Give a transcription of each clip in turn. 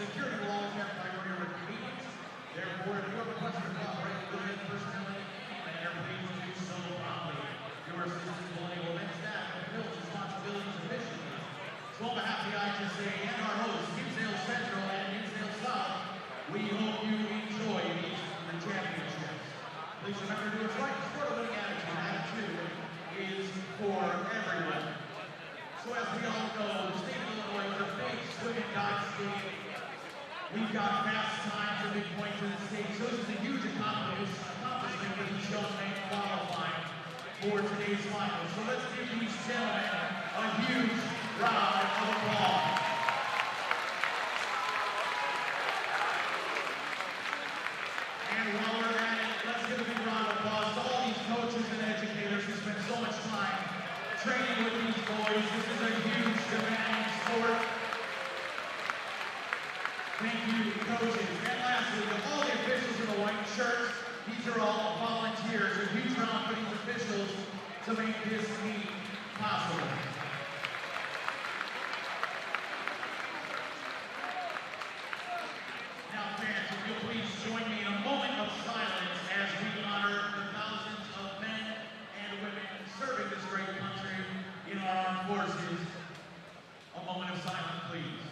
Security will always have priority over convenience. Therefore, if you have a question about regulated personnel and air, please do so promptly. Your assistance will enable event staff to fulfill its responsibilities efficiently. So on behalf of the IHSA and our hosts, Hinsdale Central and Hinsdale South, we hope you enjoy these championships. Please remember to do what's right. Sport a winning attitude. Attitude is for everyone. So as we all know, the state of Illinois is a big swimming dive state. We've got fast times and big points in the state. So this is a huge accomplishment for these young men qualifying for today's finals. So let's give these gentlemen a huge round of applause. And while we're at it, let's give a big round of applause to all these coaches and educators who spend so much time training with these boys. This is a huge, demanding sport. Thank you, coaches. And lastly, to all the officials in the white shirts, these are all volunteers. A huge round for these officials to make this meet possible. Now, fans, if you'll please join me in a moment of silence as we honor the thousands of men and women serving this great country in our armed forces. A moment of silence, please.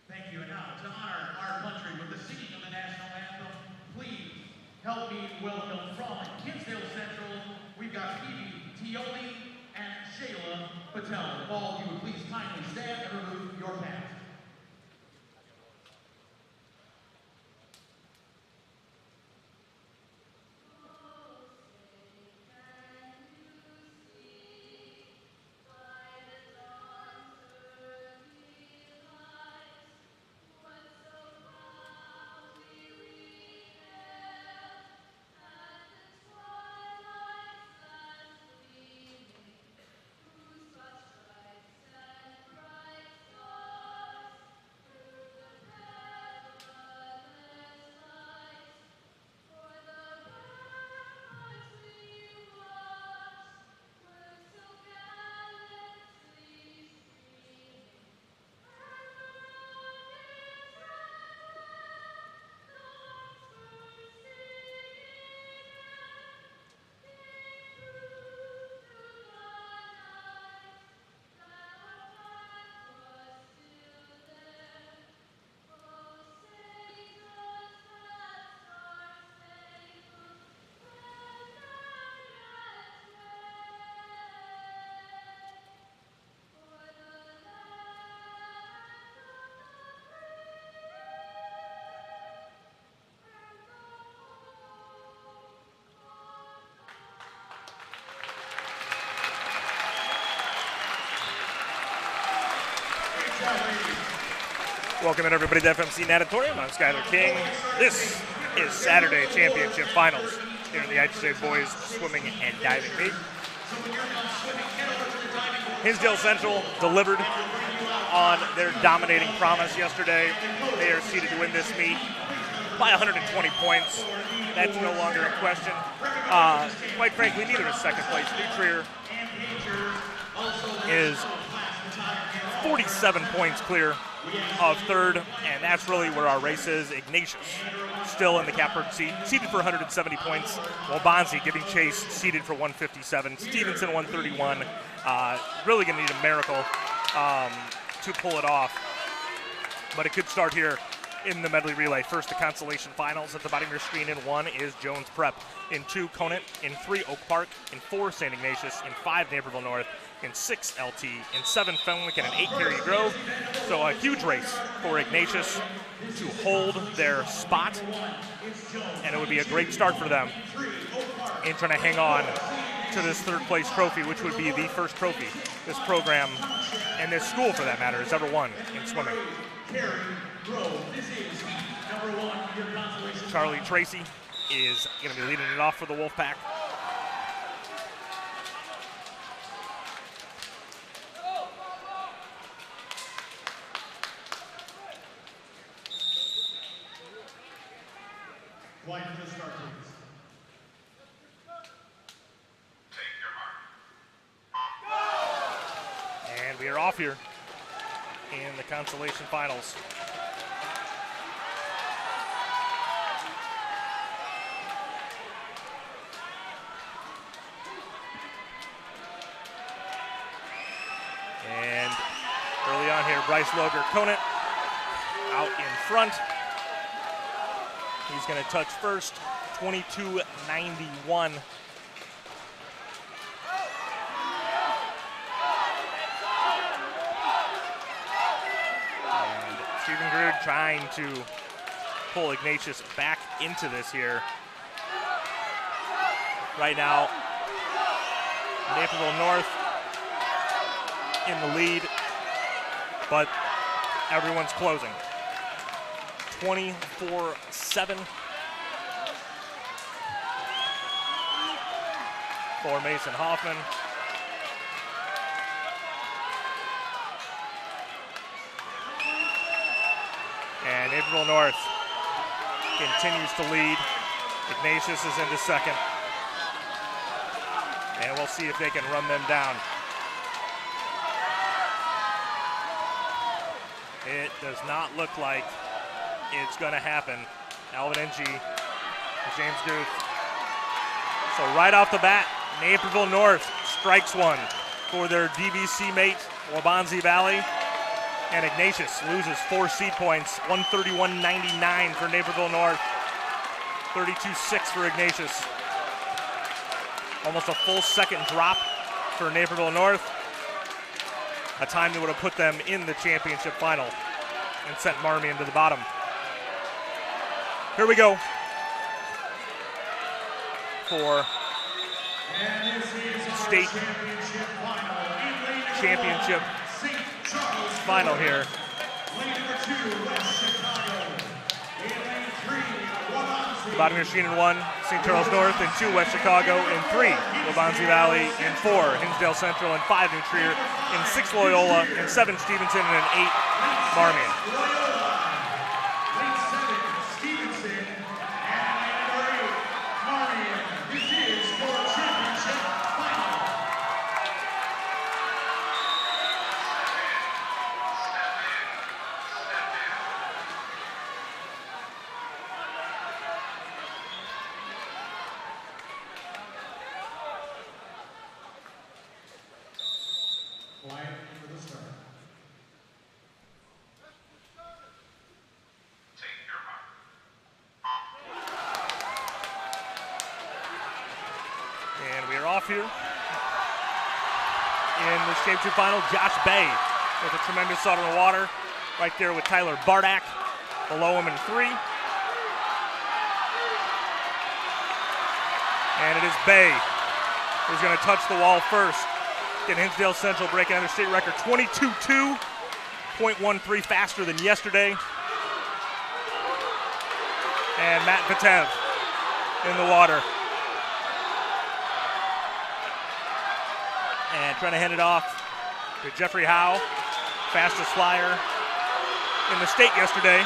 Thank you. And now, to honor our country with the singing of the national anthem, please help me welcome from Hinsdale Central, we've got Phoebe Tioli and Shayla Patel. If all of you would please kindly stand and remove your pants. Welcome everybody to FMC Natatorium. I'm Skylar King. This is Saturday Championship Finals here in the IHSA Boys Swimming and Diving Meet. Hinsdale Central delivered on their dominating promise yesterday. They are seeded to win this meet by 120 points. That's no longer in question. Quite frankly, neither is second place. New Trier is 47 points clear of third, and that's really where our race is. Ignatius still in the Catbird seat, seated for 170 points, while Bonzi giving chase, seated for 157. Stevenson 131. Really going to need a miracle to pull it off, but it could start here in the medley relay. First, the consolation finals at the bottom of your screen. In 1 is Jones Prep. In 2, Conant. In 3, Oak Park. In 4, St. Ignatius. In 5, Naperville North. In 6, LT. In 7, Fenwick. And in 8, Cary Grove. So a huge race for Ignatius to hold their spot. And it would be a great start for them in trying to hang on to this third place trophy, which would be the first trophy this program and this school, for that matter, has ever won in swimming. Charlie Tracy is going to be leading it off for the Wolfpack. Line for the start, please. we are off here in the consolation finals. And early on here, Bryce Loger-Conant out in front. He's going to touch first, 22-91. And Stephen Grood trying to pull Ignatius back into this here. Right now, Naperville North in the lead, but everyone's closing. 24-7 for Mason Hoffman. And Naperville North continues to lead. Ignatius is into second. And we'll see if they can run them down. It does not look like it's going to happen. Alvin Ng, James Guth. So right off the bat, Naperville North strikes one for their DVC mate, Waubonsie Valley. And Ignatius loses 4 seed points, 131.99 for Naperville North, 32-6 for Ignatius. Almost a full second drop for Naperville North. A time that would have put them in the championship final and sent Marmion to the bottom. Here we go for state championship final here. The bottom here, Sheenan 1, St. Charles North, and 2, West Chicago, and 3, Waubonsie Valley, and 4, Hinsdale Central, and 5, New Trier, and 6, Loyola, and 7, Stevenson, and 8, Marmion. Here in the championship final, Josh Bay with a tremendous shot on the water, right there with Tyler Bardak below him in 3. And it is Bay who's going to touch the wall first. Get Hinsdale Central breaking another state record, 22-2, 0.13 faster than yesterday. And Matt Vitev in the water. And trying to hand it off to Jeffrey Howe, fastest flyer in the state yesterday.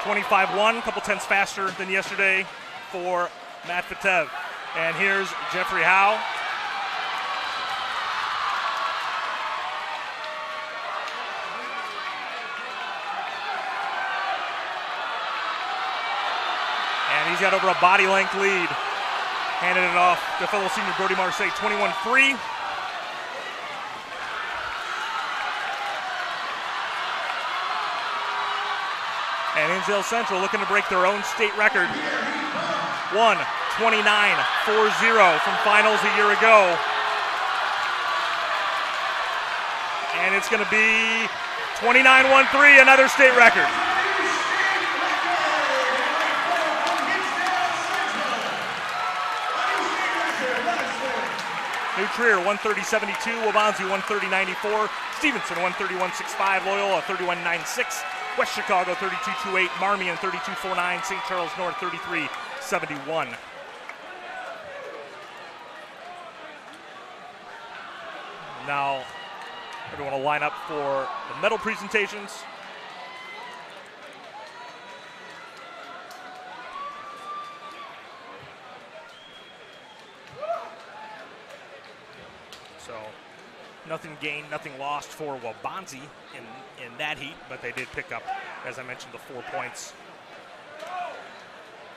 (25-1), a couple tenths faster than yesterday for Matt Vitev. And here's Jeffrey Howe. He's got over a body length lead. Handed it off to fellow senior Brody Marseille, 21-3. And Hinsdale Central looking to break their own state record. 1:29.40 from finals a year ago. And it's going to be 29-13, another state record. New Trier 130.72, Waubonsie 130.94, Stevenson 131.65, Loyola 31.96, West Chicago 32.28, Marmion 32.49, St. Charles North 33.71. Now everyone will line up for the medal presentations. Nothing gained, nothing lost for Wabanzi in that heat, but they did pick up, as I mentioned, the 4 points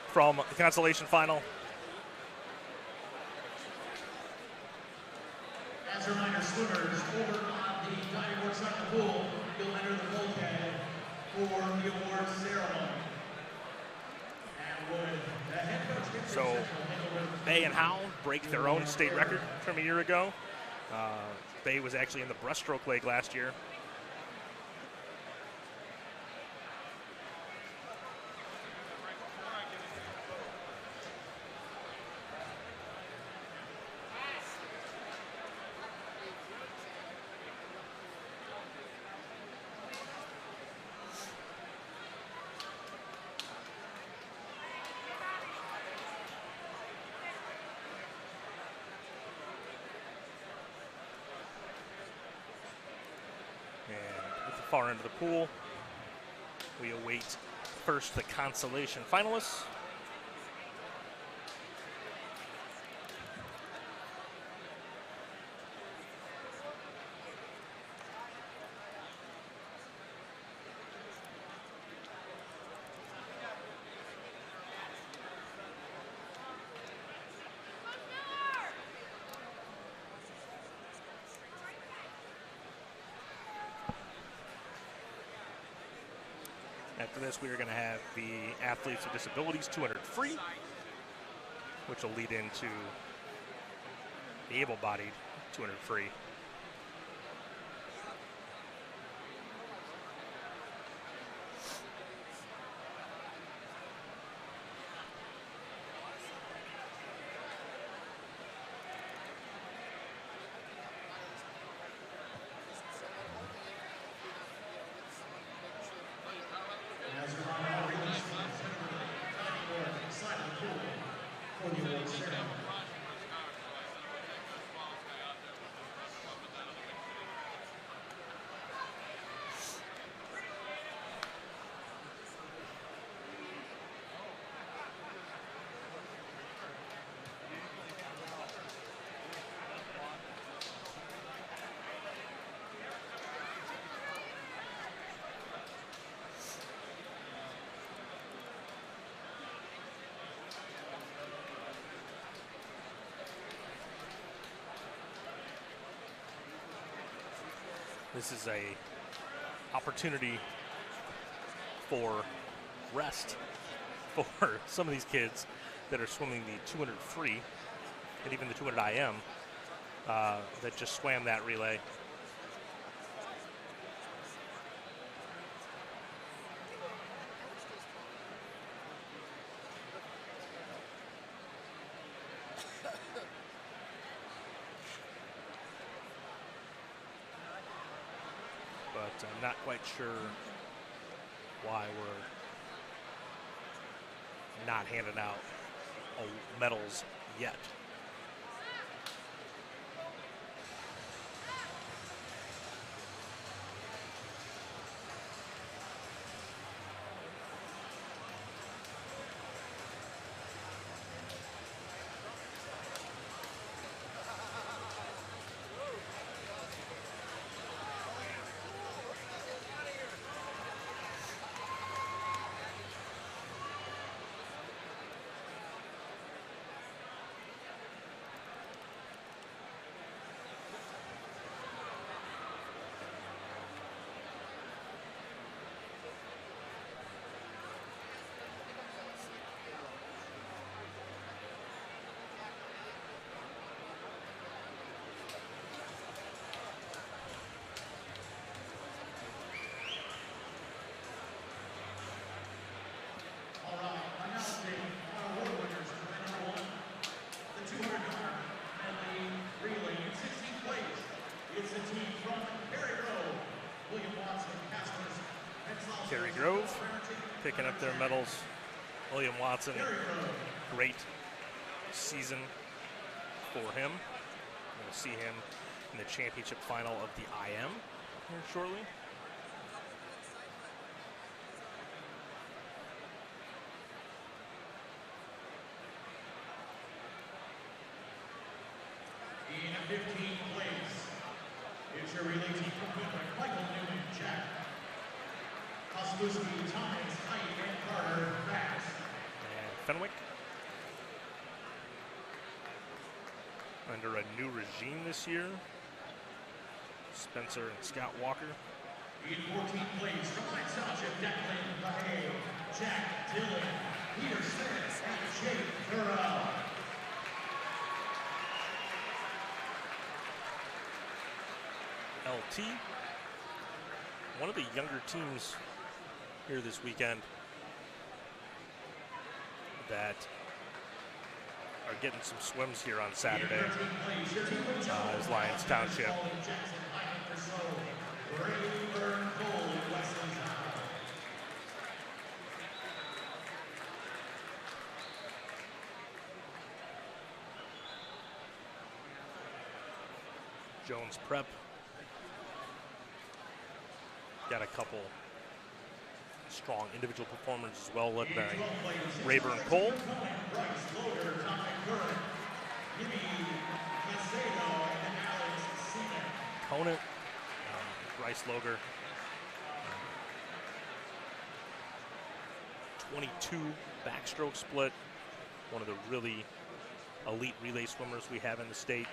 from the consolation final. As a reminder, swimmers over on the diving board side of the pool, you'll enter the bulkhead for the award ceremony. And would the head coach get So Bay and Howe break their own state record from a year ago. Bay was actually in the breaststroke leg last year. Far end of the pool, we await first the consolation finalists. After this, we are going to have the athletes with disabilities 200 free, which will lead into the able-bodied 200 free. This is a opportunity for rest for some of these kids that are swimming the 200 free and even the 200 IM that just swam that relay. But I'm not quite sure why we're not handing out medals yet. Kerry Grove picking up their medals. William Watson, great season for him. We'll see him in the championship final of the IM here shortly. In 15th place, It's your relay team equipped by Michael Newman, Jack. Kosluski, Thomas, Height, and Carter, backs. And Fenwick. Under a new regime this year. Spencer and Scott Walker. In 14 plays, from Mine Township, Declan Bahey, Jack Dillon, Peter Smith, and Jake Burrell. LT. One of the younger teams here this weekend that are getting some swims here on Saturday is Lyons Township. Jones Prep got a couple strong individual performers as well, led by Rayburn Cole. Conant, Bryce Loger, 22 backstroke split, one of the really elite relay swimmers we have in the state.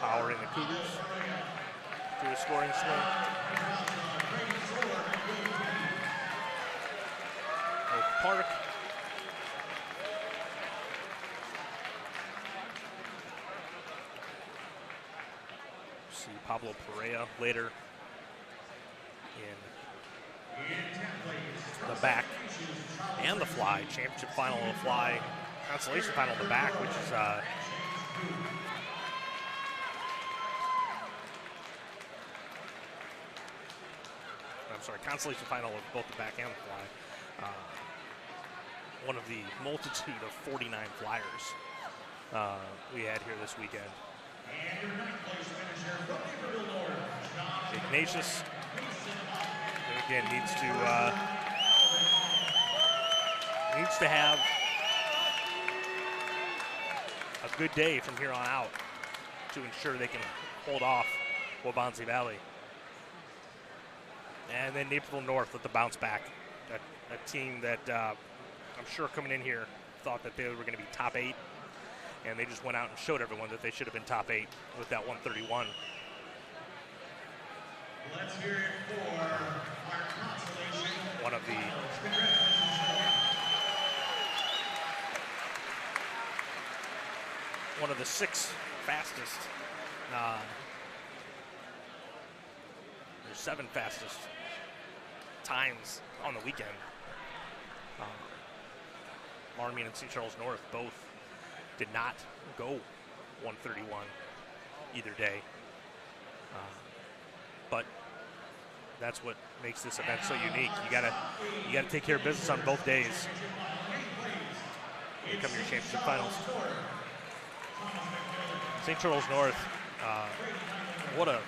Powering the Cougars to a scoring swim. Oak Park. See Pablo Perea later in the back and the fly. Championship final of the fly. Consolation final of the back, which is consolation final of both the back and the fly. One of the multitude of 49 flyers we had here this weekend. Ignatius, who again needs to have a good day from here on out to ensure they can hold off Waubonsie Valley. And then Naperville North with the bounce back. A team that I'm sure coming in here thought that they were going to be top 8, and they just went out and showed everyone that they should have been top 8 with that 131. Let's hear it for our consolation. One of the 6 fastest, or 7 fastest times on the weekend. Marmion and St. Charles North both did not go 131 either day. But that's what makes this event so unique. You gotta take care of business on both days. Here come your championship finals. St. Charles North, what a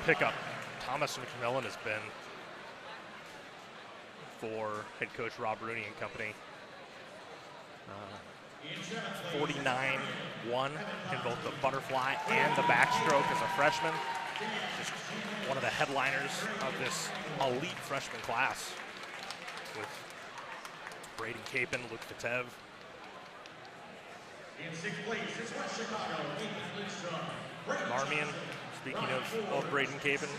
pickup Thomas McMillan has been for head coach Rob Rooney and company. 49-1 in both the butterfly and the backstroke as a freshman. Just one of the headliners of this elite freshman class with Braden Capon, Luke Fatev. In 6th place is West Chicago. Marmion, speaking of Braden Capon,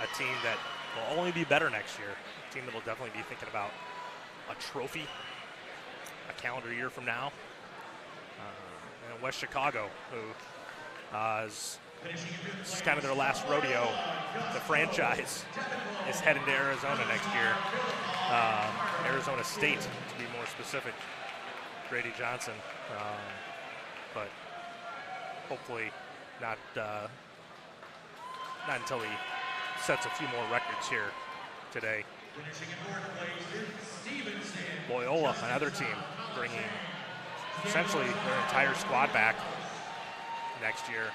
a team that will only be better next year. A team that will definitely be thinking about a trophy a calendar year from now. And West Chicago, who is kind of their last rodeo. The franchise is heading to Arizona next year. Arizona State, to be more specific. Grady Johnson, but hopefully not until he sets a few more records here today. Loyola, another team, bringing essentially their entire squad back next year.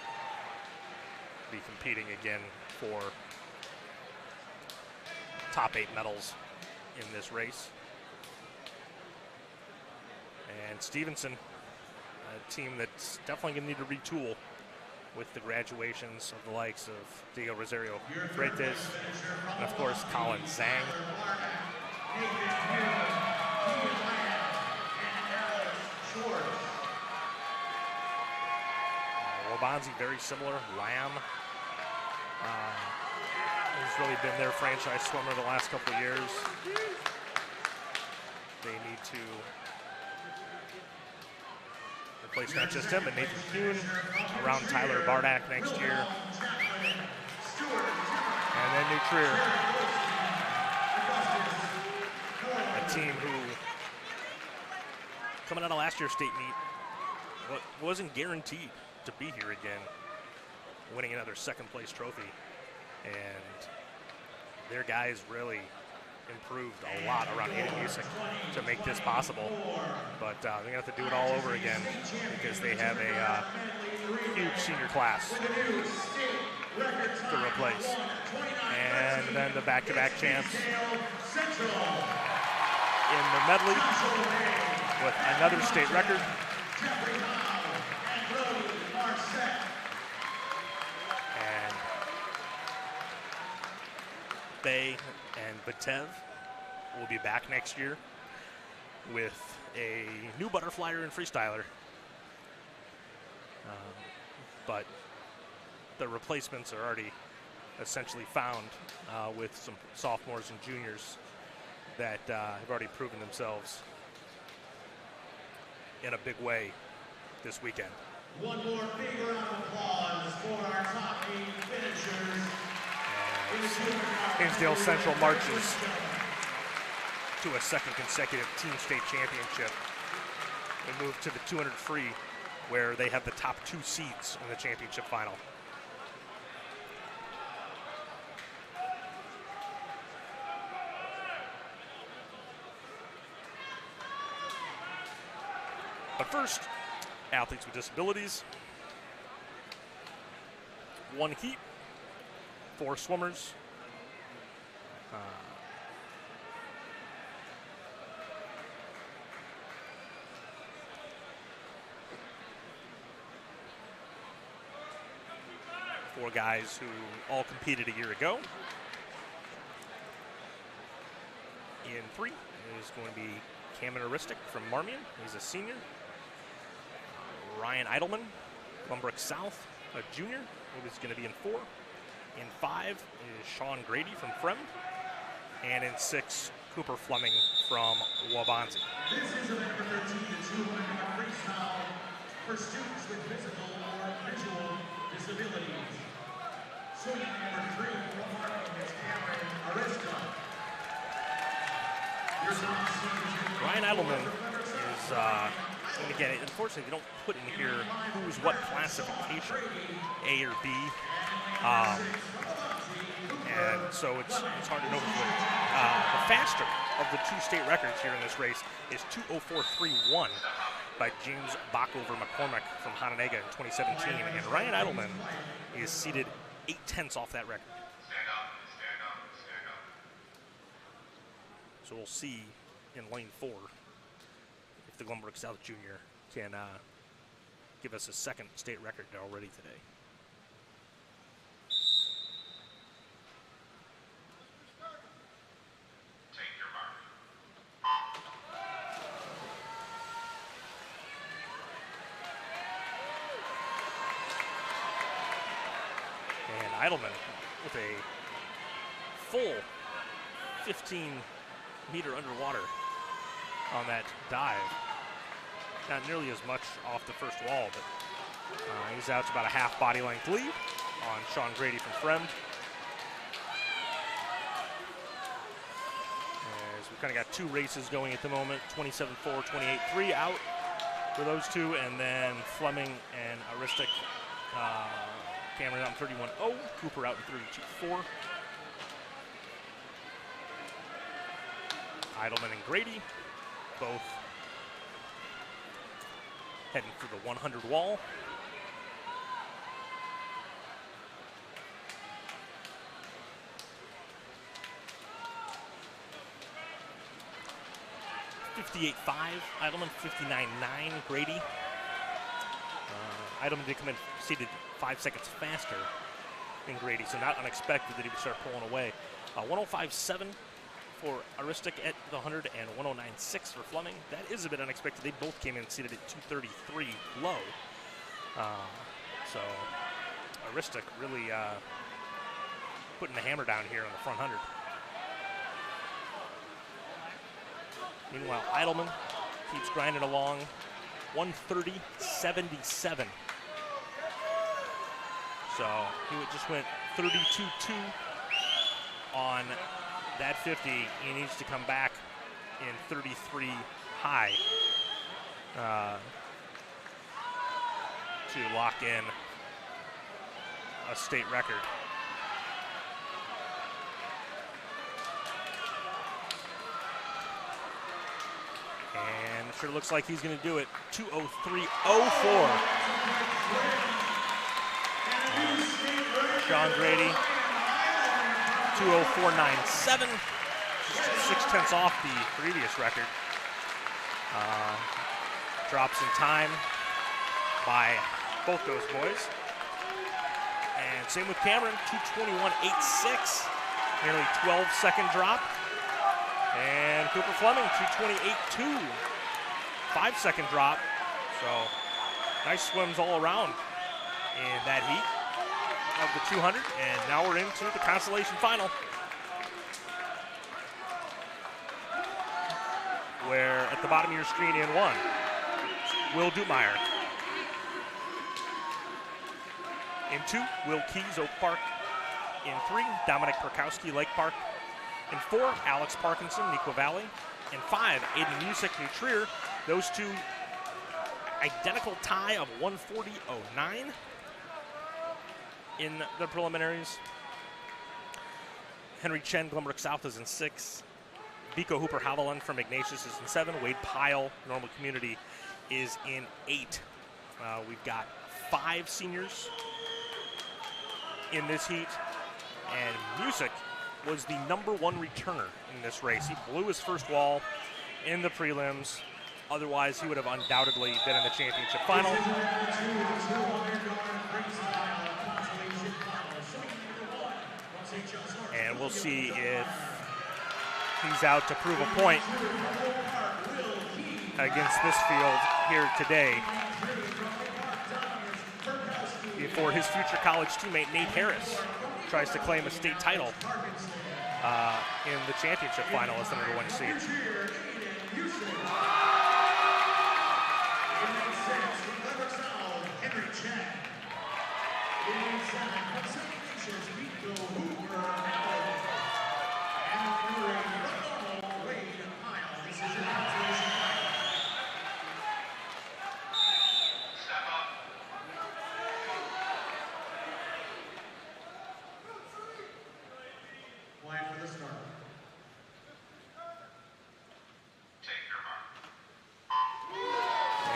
Be competing again for top 8 medals in this race. And Stevenson a team that's definitely going to need to retool with the graduations of the likes of Diego Rosario Freites, and of course Colin Zhang. Waubonsie, very similar. Lamb has really been their franchise swimmer the last couple of years. They need to replace not just him, but Nathan Kuhn, around Tyler Bardak next year. And then New Trier, a team who, coming out of last year's state meet, wasn't guaranteed to be here again, winning another second place trophy. And their guys really improved a lot around IHSA to make this possible. But they're going to have to do it all over again because they have a huge senior class to replace. And then the back-to-back champs in the medley with another state record. And Bay and Batev will be back next year with a new butterflyer and freestyler. But the replacements are already essentially found with some sophomores and juniors that have already proven themselves in a big way this weekend. One more big round of applause for our top 8 finishers. Hinsdale Central marches to a second consecutive team state championship. They move to the 200 free, where they have the top 2 seeds in the championship final. But first, athletes with disabilities. 1 heat, 4 swimmers. Four guys who all competed a year ago. In 3 is going to be Cameron Aristic from Marmion. He's a senior. Ryan Eidelman, Glenbrook South, a junior, who is going to be in 4. In 5 is Sean Grady from Fremd. And in 6, Cooper Fleming from Waubonsie. This is event number 13, the 200 freestyle for students with physical or visual disabilities. Swimming number 3 from Marmion is Cameron Aristic. Ryan Eidelman is, and again, unfortunately, they don't put in here who's what classification, A or B. And so it's hard to know which one. The faster of the 2 state records here in this race is 2:04.31 by James Backover McCormick from Hononegah in 2017. And Ryan Eidelman is seated 0.8 off that record. So we'll see in lane 4 if the Glenbrook South Junior can give us a second state record already today. And Eidelman with a full 15 meter underwater on that dive. Not nearly as much off the first wall, but he's out to about a half body length lead on Sean Grady from Fremd. As we've kind of got 2 races going at the moment, 27.4, 28.3 out for those 2, and then Fleming and Aristic, Cameron out in 31.0, Cooper out in 32.4. Eidelman and Grady both heading for the 100 wall. .58.5 Eidelman, 59.9 Grady. Idleman did come in seated 5 seconds faster than Grady, so not unexpected that he would start pulling away. 105.7 for Aristic at the 100 and 109.6 for Fleming. That is a bit unexpected. They both came in seated at 233 low. So Aristic really putting the hammer down here on the front 100. Meanwhile, Idleman keeps grinding along. 130.77. So he just went 32.2 on that 50. He needs to come back in 33 high to lock in a state record. And it sure looks like he's going to do it. 2:03.04. Sean Grady, 2:04.97. 6/10 off the previous record. Drops in time by both those boys. And same with Cameron, 2:21.86. Nearly 12-second drop. And Cooper Fleming, 2:28.2. 5-second drop. So nice swims all around in that heat of the 200. And now we're into the consolation final, where at the bottom of your screen in 1, Will Dumeyer. In 2, Will Keys, Oak Park. In 3, Dominic Perkowski, Lake Park. In 4, Alex Parkinson, Neuqua Valley. In 5, Aiden Musick, New Trier. Those two identical tie of 140.09 in the preliminaries. Henry Chen, Glenbrook South is in 6. Biko Hooper Haviland from Ignatius is in 7. Wade Pyle, Normal Community, is in 8. We've got 5 seniors in this heat, and Musick was the #1 returner in this race. He blew his first wall in the prelims. Otherwise, he would have undoubtedly been in the championship final. And we'll see if he's out to prove a point against this field here today before his future college teammate Nate Harris tries to claim a state title in the championship final as the #1 seed.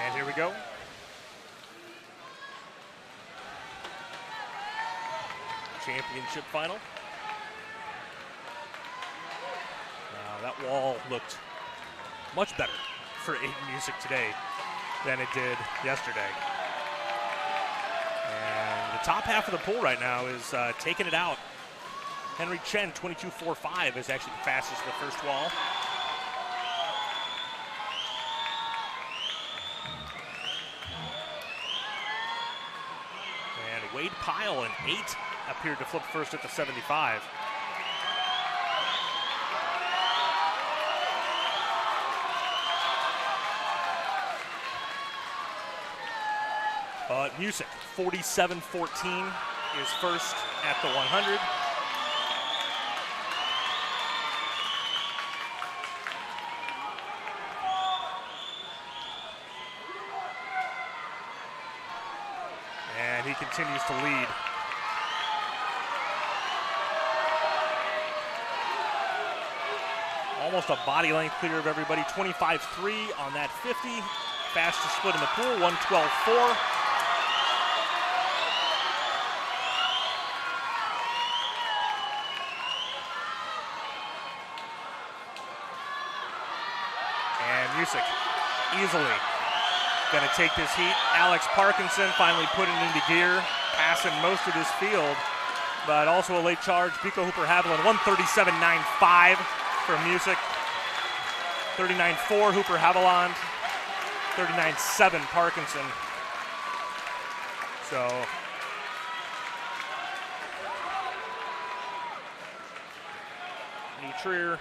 And here we go. Championship final. That wall looked much better for Aiden Musick today than it did yesterday. And the top half of the pool right now is taking it out. Henry Chen, 22.45, is actually the fastest to the first wall. And Wade Pyle, an 8, appeared to flip first at the 75. But Musick, 47.14, is first at the 100. And he continues to lead. Almost a body length clear of everybody. 25.3 on that 50. Fastest split in the pool, 112.4. And Musick easily Going to take this heat. Alex Parkinson finally putting it into gear, passing most of this field, but also a late charge. Pico Hooper Haviland, 137.95 for Music. 39.4 Hooper Haviland. 39.7 Parkinson. So Trier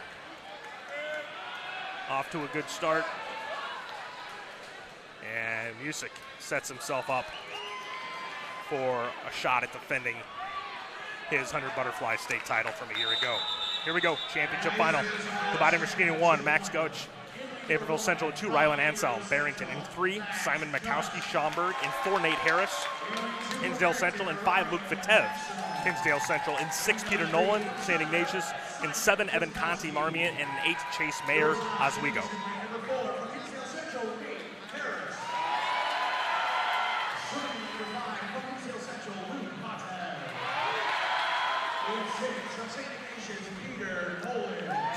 off to a good start. And Music sets himself up for a shot at defending his 100 butterfly state title from a year ago. Here we go, championship final. The bottom of screen in 1, Max Goetsch. Naperville Central in 2, Rylan Ansel. Barrington in 3, Simon Mikowski. Schaumburg in 4, Nate Harris. Hinsdale Central in 5, Luke Vitev. Hinsdale Central in 6, Peter Nolan. St. Ignatius in 7, Evan Conti Marmion. And in 8, Chase Mayer Oswego.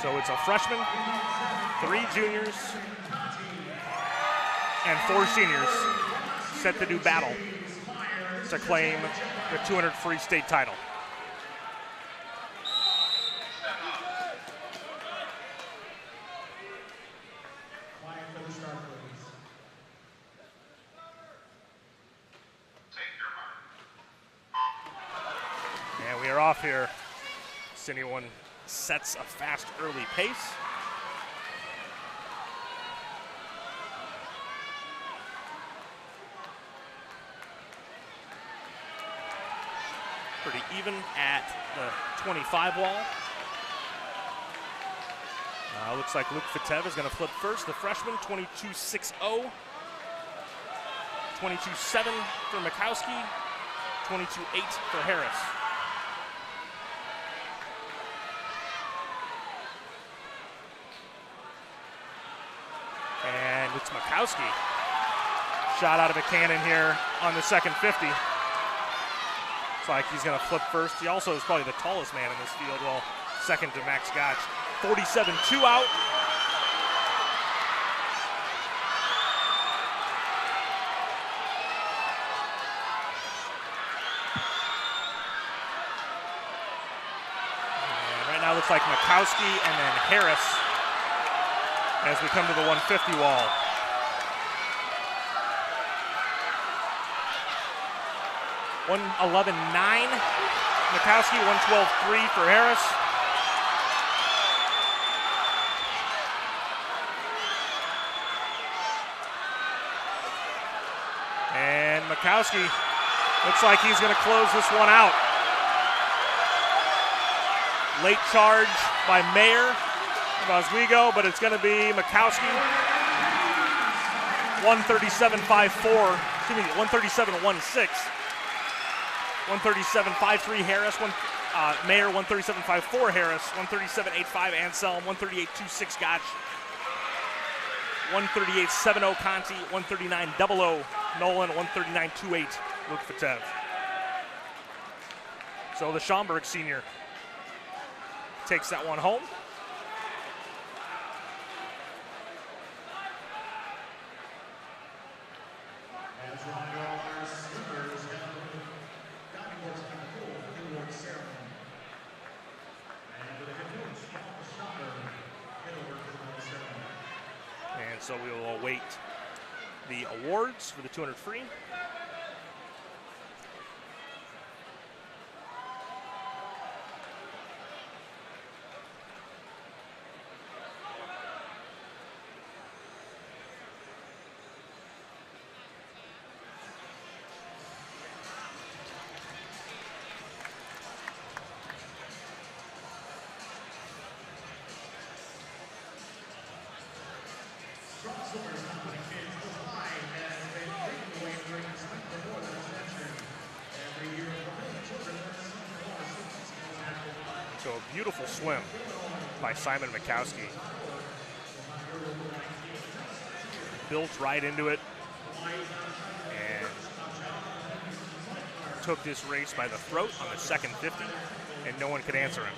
So it's a freshman, 3 juniors, and 4 seniors set to do battle to claim the 200 free state title. And we are off here. Does anyone sets a fast early pace. Pretty even at the 25 wall. Looks like Luke Vitev is going to flip first. The freshman, 22.60. 22.7 for Mikowski. 22.8 for Harris. And it's Mikowski. Shot out of a cannon here on the second 50. Looks like he's going to flip first. He also is probably the tallest man in this field. Well, second to Max Gotch. 47-2 out. And right now it looks like Mikowski and then Harris as we come to the 150 wall. $111.9. Mikowski, $112.3 for Harris. And Mikowski looks like he's going to close this one out. Late charge by Mayer of Oswego, but it's going to be Mikowski. 137.54. Excuse me, 137.16. 137.53 Harris. Mayer 137.54 Harris. 137.85 Anselm. 138.26 Gotch. 138.70 Conti. 139.00 Nolan. 139.28 Luke Vitev. So the Schaumburg senior takes that one home. And so we will await the awards for the 200 free. So a beautiful swim by Simon Mikowski. Built right into it and took this race by the throat on the second 50, and no one could answer him.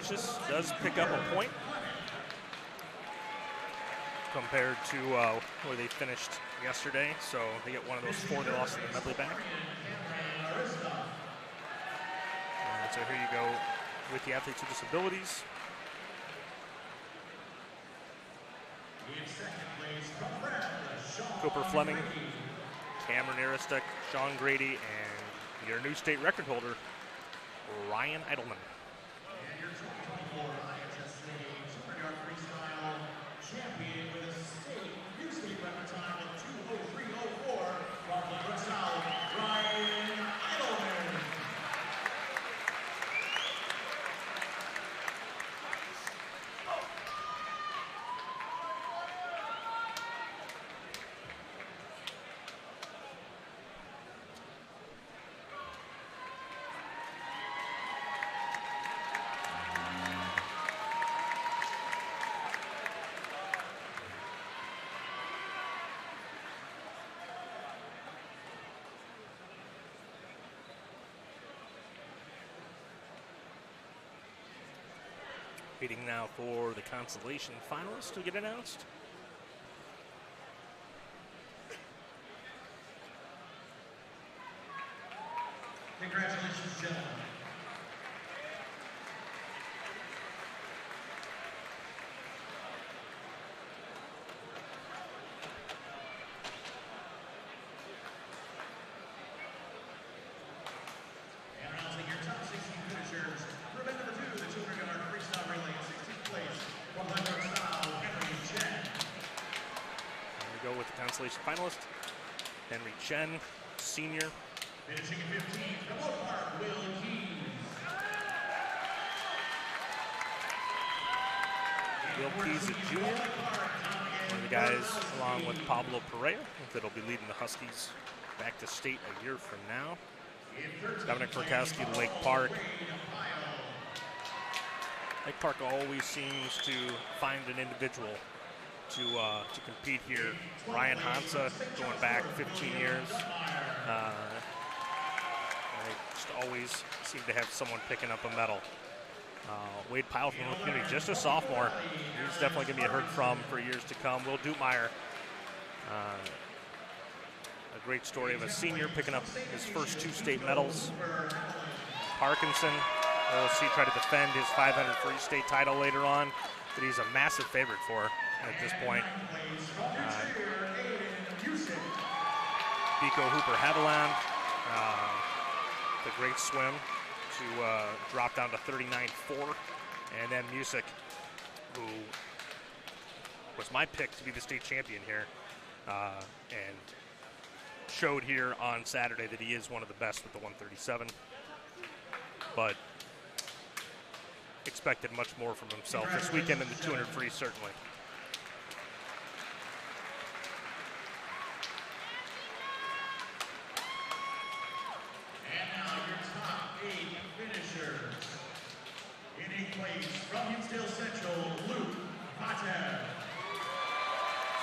Ignatius does pick up a point compared to where they finished yesterday. So they get one of those 4 they lost in the medley back. And so here you go with the athletes with disabilities. Cooper Fleming, Cameron Aristek, Sean Grady, and your new state record holder, Ryan Eidelman. And your 2024 IHSA Super Freestyle champion with a new state record time of 2:03:04 from the Brook South, Ryan Eidelman. Waiting now for the consolation finalists to get announced. Congratulations, gentlemen. And announcing your top 16 finishers. For event number 2, the 200-yard freestyle relay in 16th place, 100 style, Henry Chen. There we go with the consolation finalist, Henry Chen, senior. Finishing at 15th, the Wood Park, Will Keys. Will Keys, a junior. One of the guys, along with Pablo Pereira, that'll be leading the Huskies back to state a year from now. Dominic Verkowski to Lake Park. Lake Park always seems to find an individual to compete here. Ryan Hansa going back 15 years. They just always seem to have someone picking up a medal. Wade Pyle from the community, just a sophomore. He's definitely going to be heard from for years to come. Will Dutemeyer, a great story of a senior picking up his first 2 state medals. Parkinson, we'll see, try to defend his 500 free state title later on, that he's a massive favorite for at this point. Biko Hooper Haviland, the great swim to drop down to 39.4. And then Music, who was my pick to be the state champion here, and showed here on Saturday that he is one of the best with the 137. But expected much more from himself this weekend in the 200 free, certainly. And now your top 8 finishers. In 8th place from Hinsdale Central, Luke Patel.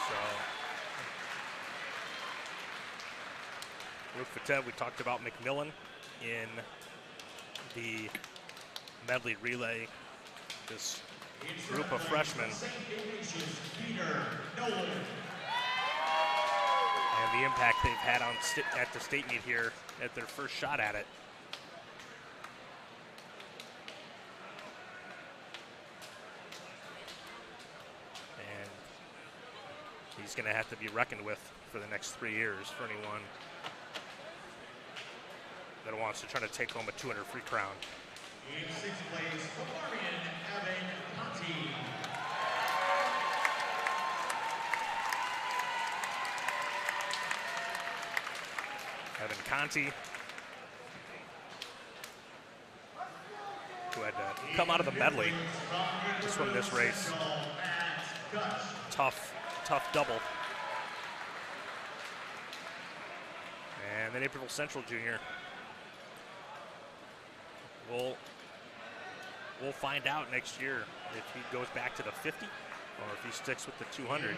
So, Luke Fateh, we talked about McMillan in the medley relay. This group of freshmen. And the impact they've had on at the state meet here at their first shot at it. And he's going to have to be reckoned with for the next 3 years for anyone that wants to try to take home a 200 free crown. In 6th place, Bavarian Evan Conti. Evan Conti, who had to come out of the medley to swim this race. Tough double. And then April Central Junior. We'll find out next year if he goes back to the 50 or if he sticks with the 200.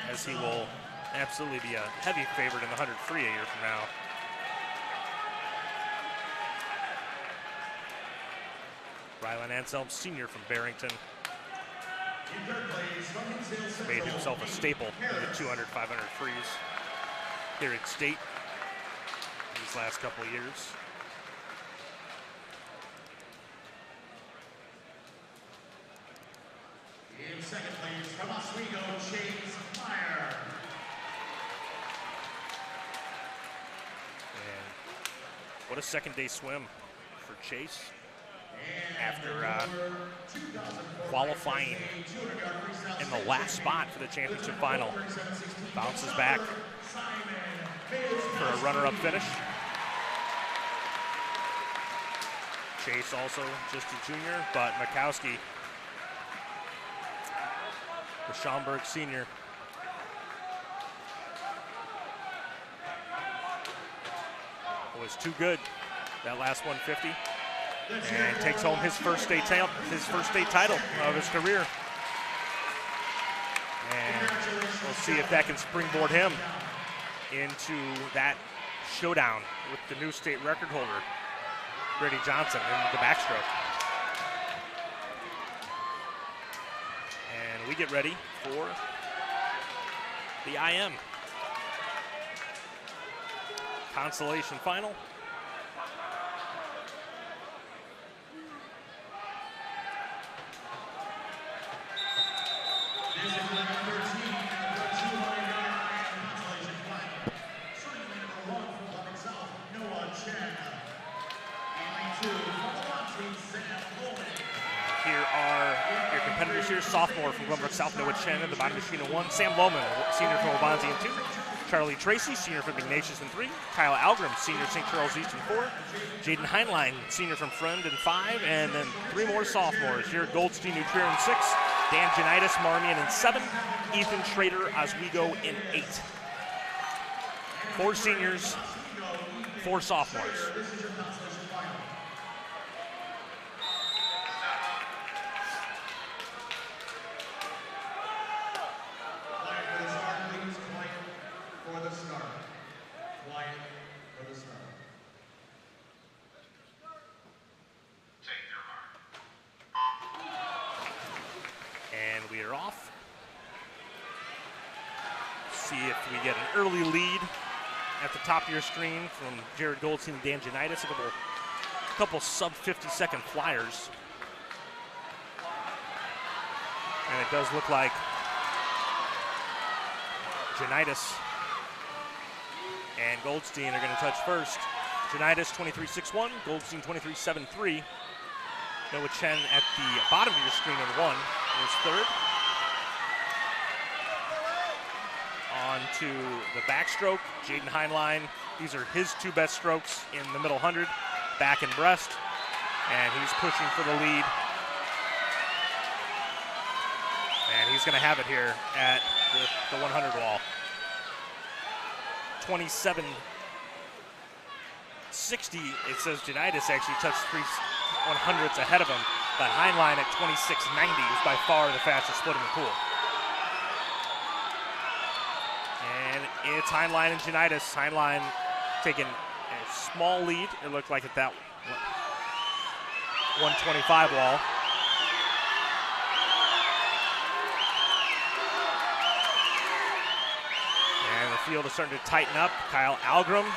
As he will absolutely be a heavy favorite in the 100 free a year from now. Rylan Anselm, senior from Barrington, In third place, from Hinsdale Central, made himself a staple in the 200, 500 freeze here at State these last couple of years. In second place, from Oswego, Chase Meyer. And what a second day swim for Chase after qualifying in the last spot for the championship final. Bounces back for a runner-up finish. Chase also just a junior, but Mikowski, the Schaumburg senior, was too good that last 150, and takes home his first state title of his career. And we'll see if that can springboard him into that showdown with the new state record holder, Brady Johnson, in the backstroke. And we get ready for the IM consolation final. This is number 13 at the 200-yard consolation final. Starting in number 1 from Lubbock South, Noah Chen. In lane 2, from Wabansie, Sam Coleman. Here are your competitors here. Sophomore from Glenbrook South, Noah Chen at the bottom machine in 1. Sam Lohman, senior from Wabansie in 2. Charlie Tracy, senior from Ignatius in 3. Kyle Algrim, senior St. Charles East in 4. Jaden Heinlein, senior from Friend in 5. And then 3 more sophomores. Jared Goldstein, New Trier in 6. Dan Janitis, Marmion in 7. Ethan Schrader, Oswego in 8. 4 seniors, 4 sophomores. This is your consolation final. Quiet for the start, please. Quiet for the start. Quiet for the start. And we are off. See if we get an early lead at the top of your screen from Jared Goldstein and Dan Janitis. A couple sub 50-second flyers. And it does look like Janitis and Goldstein are going to touch first. Janitis 23.61, Goldstein 23.73. Noah Chen at the bottom of your screen in 1 is third. On to the backstroke, Jaden Heinlein. These are his 2 best strokes in the middle 100, back and breast. And he's pushing for the lead. And he's going to have it here at the 100 wall. 27.60, it says Janitis actually touched 3 100ths ahead of him, but Heinlein at 26.90 is by far the fastest split in the pool. And it's Heinlein and Janitis. Heinlein taking a small lead, it looked like, at that 125 wall. And the field is starting to tighten up. Kyle Algrim,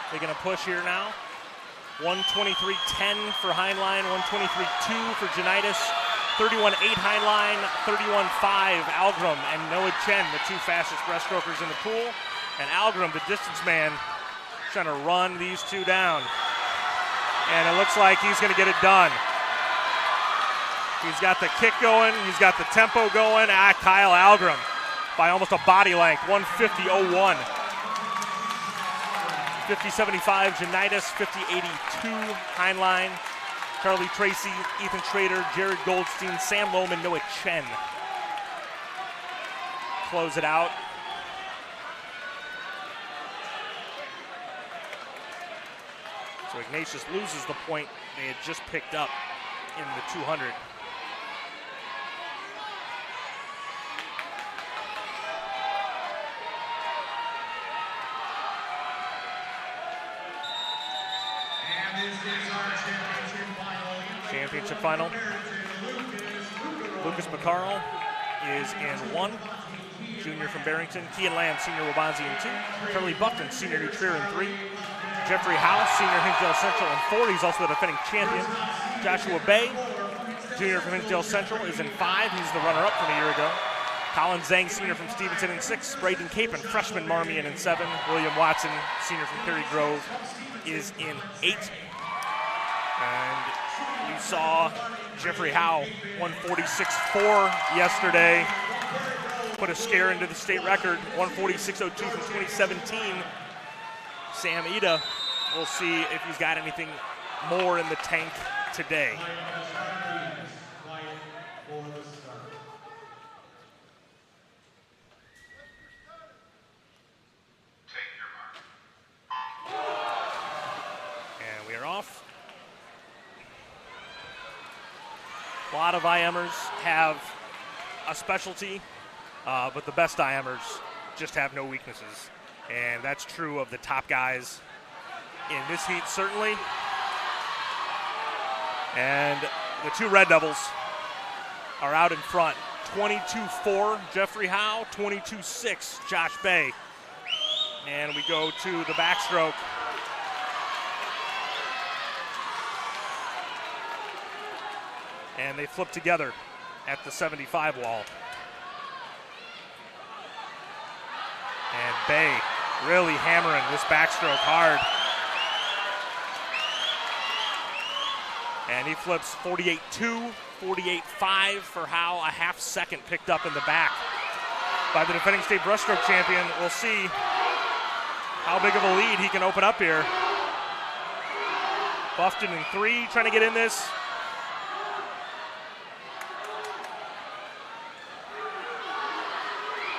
they're going to push here now. 123.10 for Heinlein, 123.2 for Janitis, 31.8 Heinlein, 31.5 Algrim, and Noah Chen, the 2 fastest breaststrokers in the pool. And Algrim, the distance man, trying to run these 2 down. And it looks like he's going to get it done. He's got the kick going, he's got the tempo going. Kyle Algrim by almost a body length, 150.01. 50.75 Janitis, 50.82 Heinlein, Charlie Tracy, Ethan Schrader, Jared Goldstein, Sam Lohman, Noah Chen. Close it out. So Ignatius loses the point they had just picked up in the 200. And this is our championship final in championship final. Lucas McCarl is in 1. Junior from Barrington. Kean Lamb, senior Wabanzi in 2. Charlie Buckton, senior New Trier in 3. Jeffrey House, senior Hinsdale Central in 4. He's also the defending champion. Joshua Bay, junior from Hinsdale Central, is in 5. He's the runner-up from a year ago. Colin Zhang, senior from Stevenson in 6. Braden Capon, freshman Marmion in 7. William Watson, senior from Perry Grove, is in 8. And you saw Jeffrey Howe, 146.4 yesterday. Put a scare into the state record, 146.02 from 2017. Sam Ida, we'll see if he's got anything more in the tank today. And we are off. A lot of IMers have a specialty, but the best IMers just have no weaknesses. And that's true of the top guys in this heat, certainly. And the 2 Red Devils are out in front. 22-4, Jeffrey Howe, 22-6, Josh Bay. And we go to the backstroke. And they flip together at the 75 wall. And Bay really hammering this backstroke hard. And he flips 48-2, 48-5 for Howe, a half second picked up in the back by the defending state breaststroke champion. We'll see how big of a lead he can open up here. Buffton in 3, trying to get in this.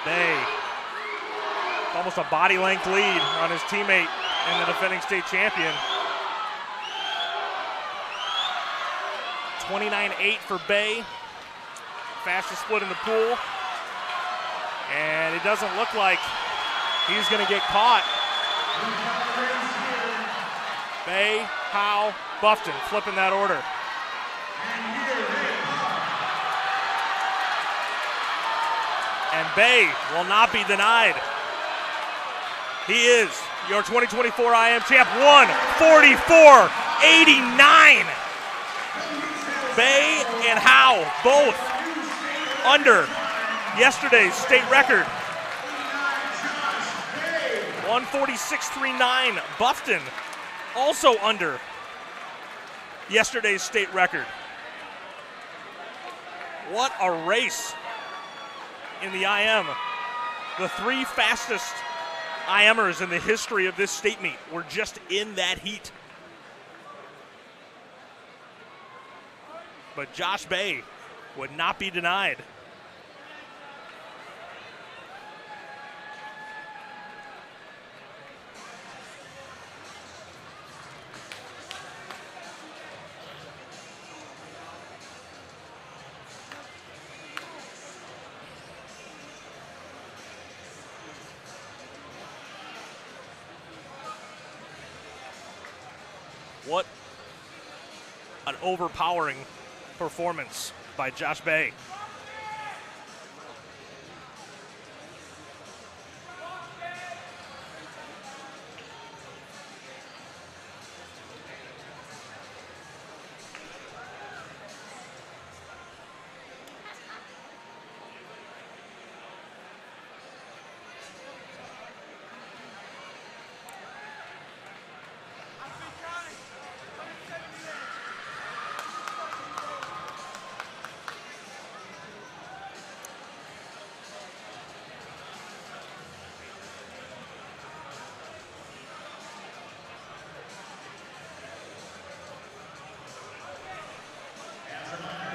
Bay, almost a body length lead on his teammate and the defending state champion. 29-8 for Bay. Fastest split in the pool. And it doesn't look like he's going to get caught. Bay, Howe, Buffton flipping that order. And Bay will not be denied. He is your 2024 IM champ, 144.89. Bay and Howe both under yesterday's state record. 146.39. Buffton also under yesterday's state record. What a race in the IM. The 3 fastest IMers in the history of this state meet were just in that heat. But Josh Bay would not be denied. What an overpowering performance by Josh Bay.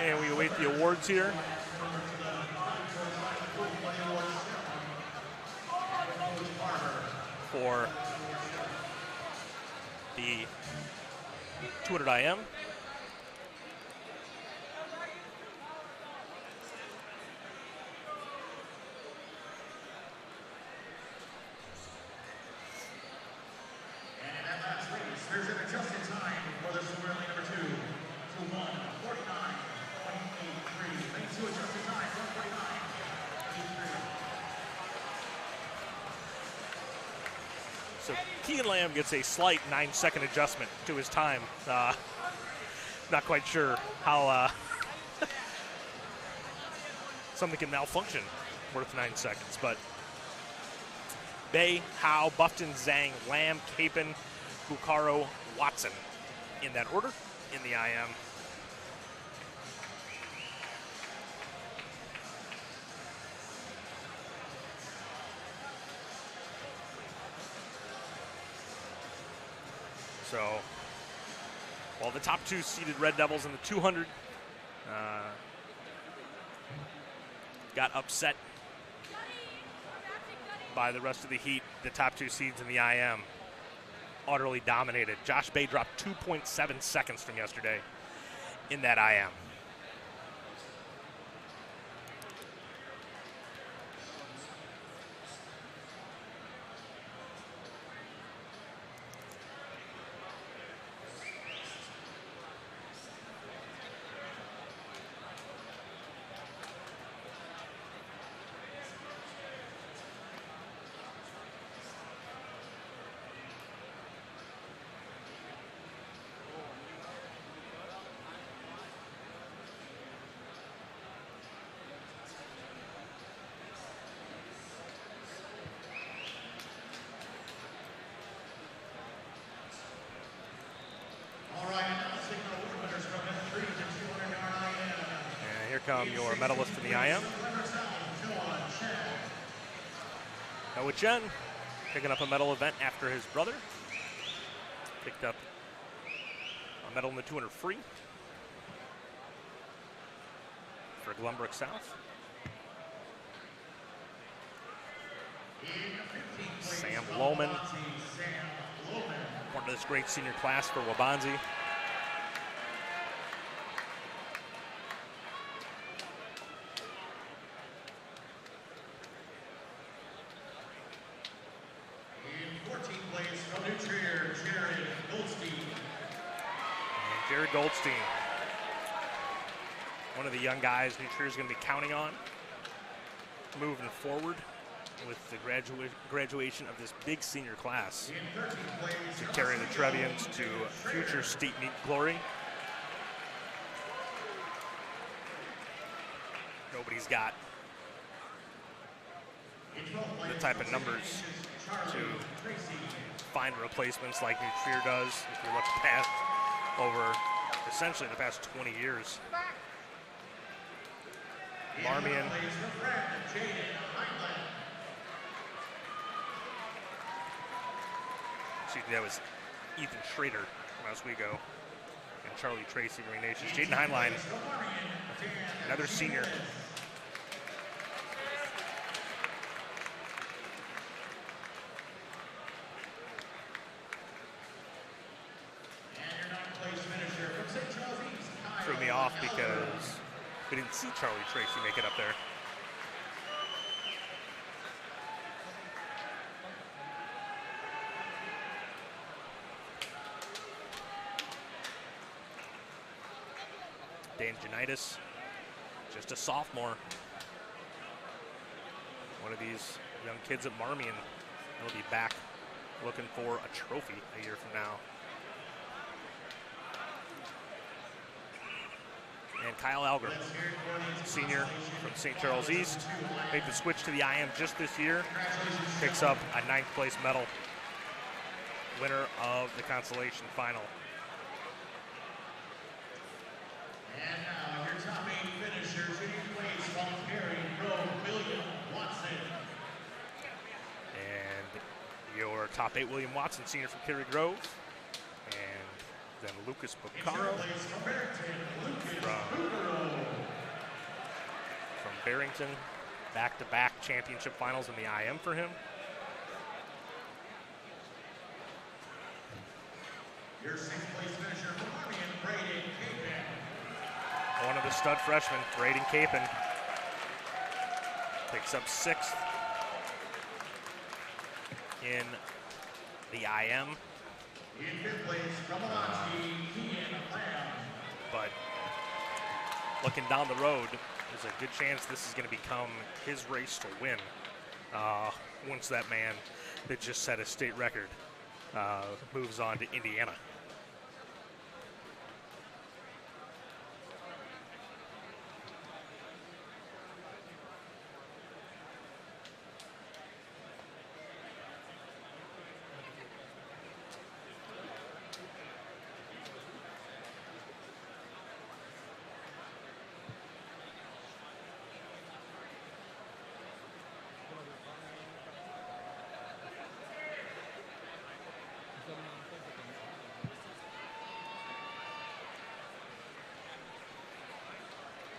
And we await the awards here. For the 200 IM. And in that last race, there's an adjusted time for the swirling number 2 to 1. So Keegan Lamb gets a slight 9-second adjustment to his time. Not quite sure how something can malfunction worth 9 seconds, but Bay, Howe, Buffton, Zhang, Lamb, Capon, Bucaro, Watson in that order in the IM. So, while the top 2 seeded Red Devils in the 200 got upset by the rest of the heat, the top 2 seeds in the IM utterly dominated. Josh Bay dropped 2.7 seconds from yesterday in that IM. Come your medalist in the IM. Noah Chen picking up a medal event after his brother picked up a medal in the 200 free for Glenbrook South. Sam Lohman, part of this great senior class for Wabanzi. Goldstein, one of the young guys New Trier is going to be counting on moving forward with the graduation of this big senior class to carry the Trevians to future state meet glory. Nobody's got the type of numbers to find replacements like New Trier does if you look past over essentially the past 20 years. Marmion. Excuse me, that was Ethan Schrader from Oswego and Charlie Tracy, Green Nations. Jaden Heinlein, another senior. Threw me off because we didn't see Charlie Tracy make it up there. Dan Janitis, just a sophomore. One of these young kids at Marmion will be back looking for a trophy a year from now. And Kyle Alger, senior from St. Charles East, made the switch to the IM just this year, picks up a 9th place medal, winner of the consolation final. And now your top 8 finishers in place from Perry, Grove, William Watson. And your top 8, William Watson, senior from Cary Grove. And then Lucas Bucaro from Barrington. Back-to-back championship finals in the IM for him. Your 6th place finisher from Marmion, Braden Capon. One of the stud freshmen, Braden Capon, picks up 6th in the IM. In 5th place from Alonzi, Keegan Lamb. But looking down the road, there's a good chance this is going to become his race to win once that man that just set a state record moves on to Indiana.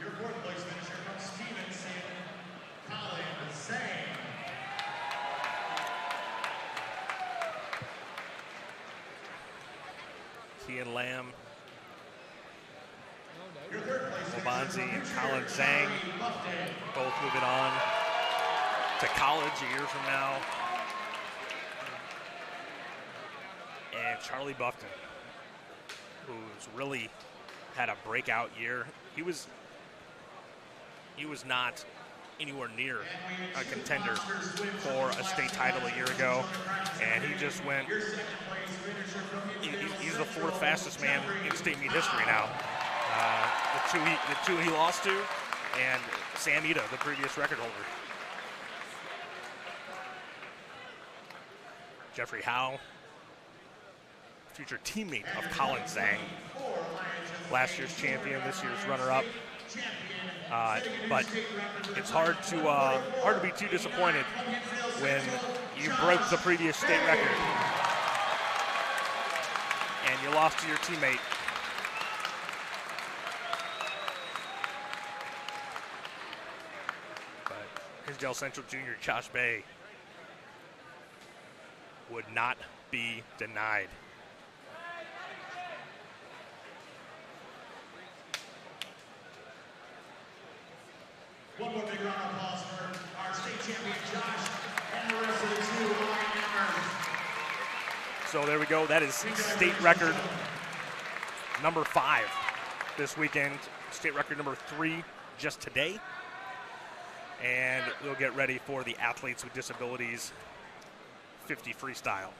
Your fourth place finisher from Stevenson, Colin Zhang. Kian Lamb, Your third place finisher Wabanzi, from and New Colin Trier, Zhang, Charlie Buffton. both moving on to college a year from now. And Charlie Buffton, who's really had a breakout year. He was not anywhere near a contender for a state title a year ago, and he just went. He's the fourth fastest man in state meet history now. The two he lost to, and Sam Ida, the previous record holder. Jeffrey Howe, future teammate of Colin Zhang, last year's champion, this year's runner-up. But it's hard to be too disappointed when you broke the previous state record and you lost to your teammate. But Hinsdale Central Junior Josh Bay would not be denied. One more big round of applause for our state champion Josh and the rest of the two Lion. So there we go. That is state record number 5 this weekend. State record number 3 just today. And we'll get ready for the Athletes with Disabilities 50 freestyle.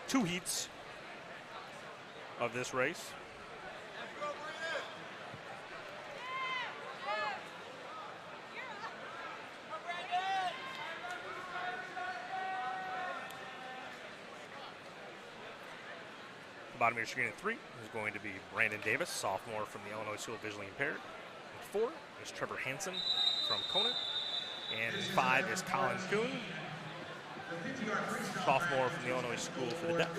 Two heats of this race. Bottom of your screen at 3 is going to be Brandon Davis, sophomore from the Illinois School of Visually Impaired. At 4 is Trevor Hansen from Conant. And 5 is Colin Kuhn, sophomore from the Illinois School for the Deaf.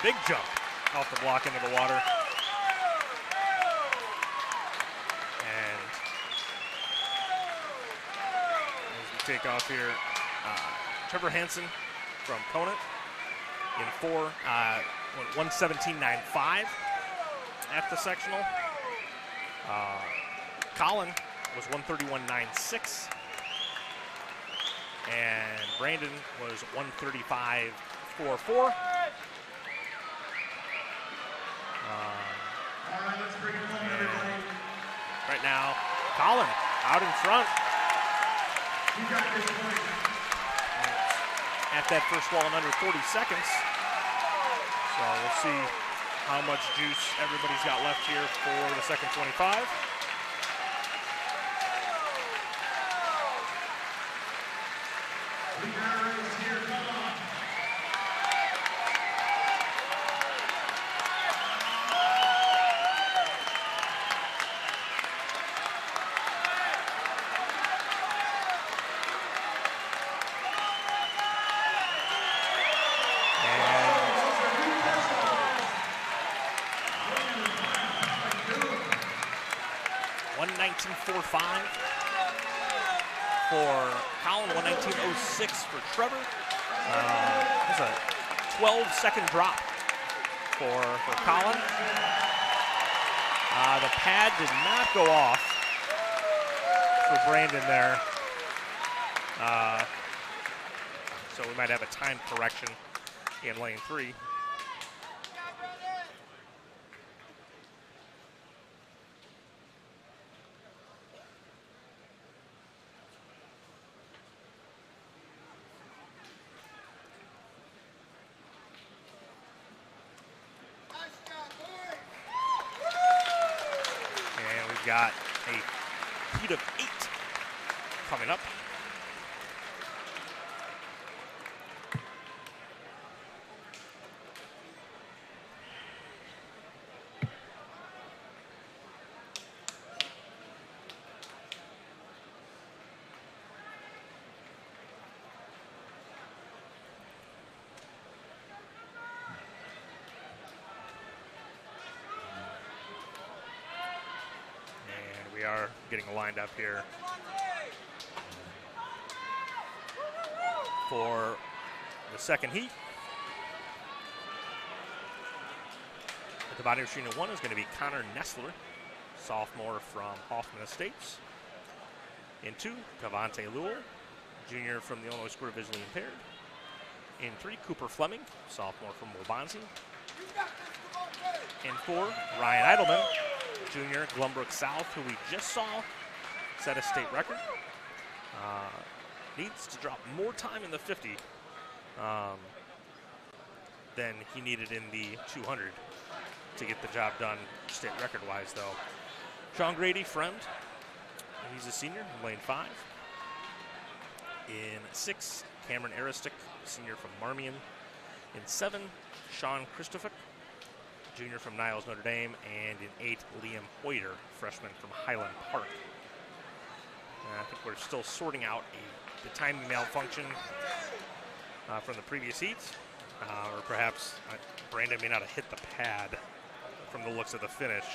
Big jump off the block into the water. And as we take off here, Trevor Hansen from Conant in 4, went 1:17.95 at the sectional. Colin was 1:31.96. And Brandon was 1:35.44. Right now, Colin out in front. At that first wall in under 40 seconds. So we'll see how much juice everybody's got left here for the second 25. 119.45 for Colin, 119.06 for Trevor. There's a 12-second drop for Colin. The pad did not go off for Brandon there. So we might have a time correction in lane 3. And we've got a heat of 8 coming up. We are getting lined up here for the second heat. At the body of Arena 1 is going to be Connor Nestler, sophomore from Hoffman Estates. In 2, Cavante Lewell, junior from the Illinois School of Visually Impaired. In 3, Cooper Fleming, sophomore from Waubonsie. In 4, Ryan Eidelman, junior, Glenbrook South, who we just saw set a state record. Needs to drop more time in the 50 than he needed in the 200 to get the job done state record-wise, though. Sean Grady, friend, he's a senior in lane 5. In 6, Cameron Aristick, senior from Marmion. In 7, Sean Christopher, junior from Niles Notre Dame, and in 8, Liam Hoyter, freshman from Highland Park. I think we're still sorting out the timing malfunction from the previous heats, or perhaps Brandon may not have hit the pad from the looks of the finish.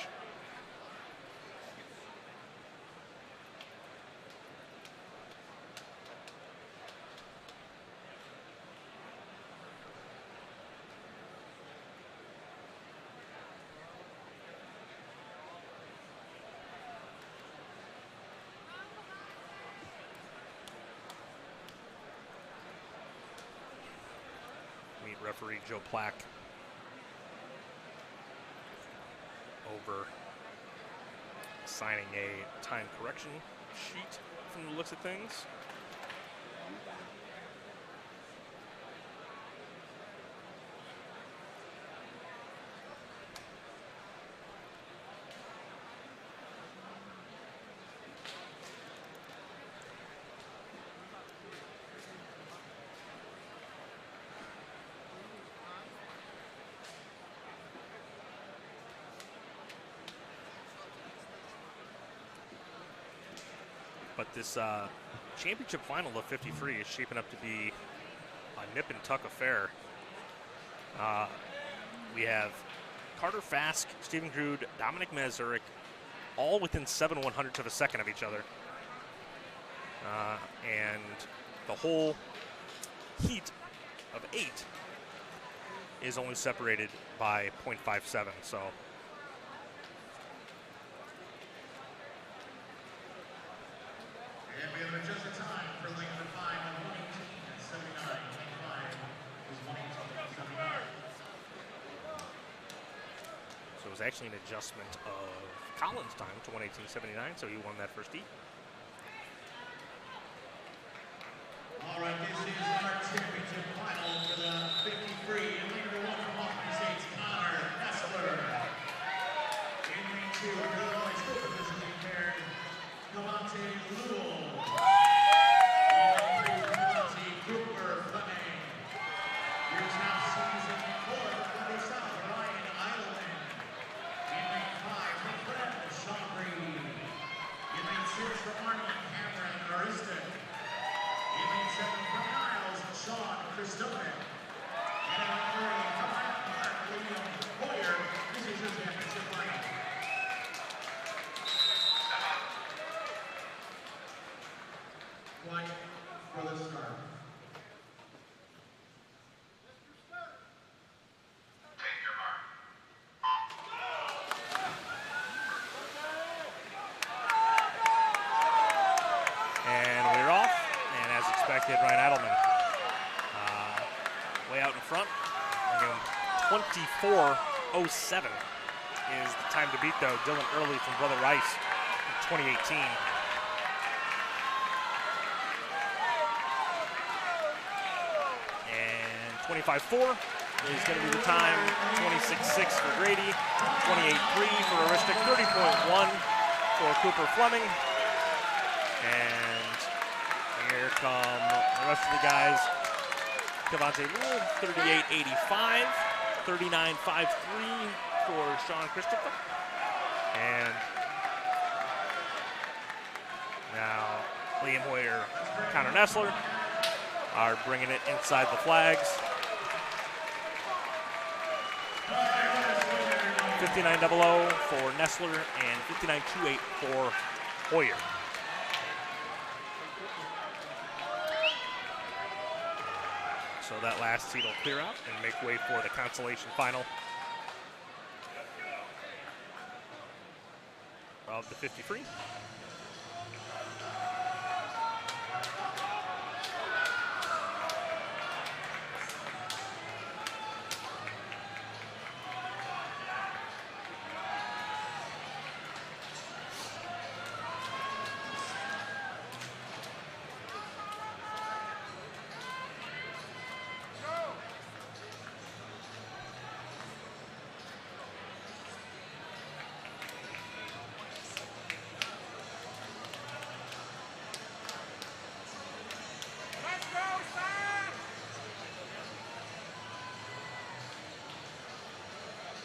Referee Joe Plack over signing a time correction sheet from the looks of things. But this championship final of 53 is shaping up to be a nip and tuck affair. We have Carter Fask, Stephen Grood, Dominic Mazurek, all within 7 100ths of a second of each other. And the whole heat of 8 is only separated by 0.57. So and we have adjusted time for lane number 5 on 118.79. Lane 5 is 118.79. So it was actually an adjustment of Collins' time to 118.79, so he won that first heat. All right, this is our championship final for the 53. In lane number 1 from Hoffman Estates, Connor Nestler. In lane 2, our Illinois School of Visually Impaired, Cavante Lewell. In lane 3, Cavante Cooper Fleming. Your top season 4, Glenbrook South, Ryan Eidelman. In lane 5, from Fred Sean Grady. In lane 6, from in front. Again, 24:07 is the time to beat, though. Dylan Early from Brother Rice in 2018. And 25-4 is going to be the time. 26-6 for Grady, 28-3 for Aristic, 30.1 for Cooper Fleming. And here come the rest of the guys. Cavante Rule, 38-85, 39-5-3 for Sean Christopher. And now Liam Hoyer, Connor Nessler are bringing it inside the flags. 59-00 for Nessler and 59-28 for Hoyer. So that last seat will clear out and make way for the consolation final of the 53.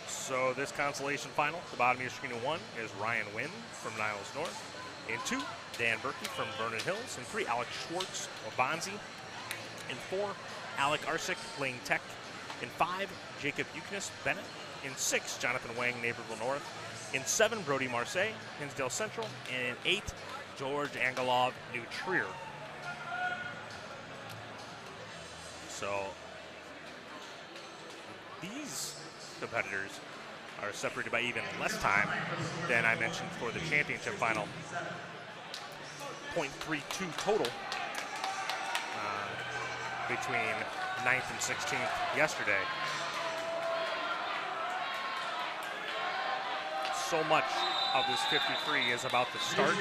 So this consolation final, the bottom of your screen in 1 is Ryan Wynn from Niles North. In 2, Dan Berkey from Vernon Hills. In 3, Alex Schwartz of Bonzie. In 4, Alec Arsick, Lane Tech. In 5, Jacob Eucnus, Bennett. In 6, Jonathan Wang, Naperville North. In 7, Brody Marseille, Hinsdale Central. And in 8, George Angelov, New Trier. So these competitors are separated by even less time than I mentioned for the championship final. 0.32 total between 9th and 16th yesterday. So much of this 53 is about the start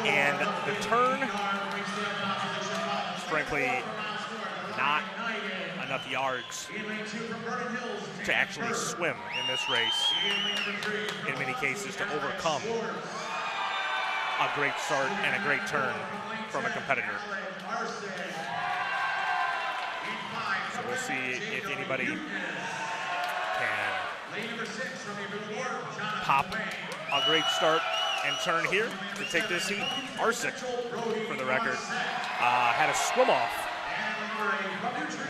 and the turn. Frankly, not enough yards to actually swim in this race in many cases to overcome a great start and a great turn from a competitor. So we'll see if anybody can pop a great start and turn here to take this heat. Arsick, for the record, had a swim off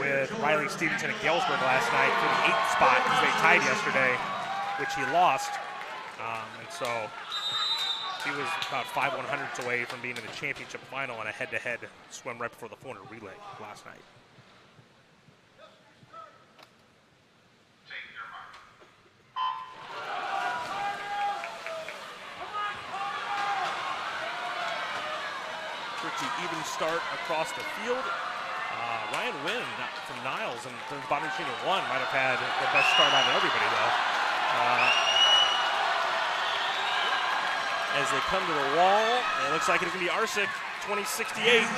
with Riley Stevenson at Galesburg last night for the 8th spot because they tied yesterday, which he lost. And so he was about 5/100ths away from being in the championship final on a head-to-head swim right before the 400 relay last night. Pretty even start across the field. Ryan Wynn from Niles and the bottom machine at 1 might have had the best start out of everybody, though. As they come to the wall, it looks like it's going to be Arsick, 2068.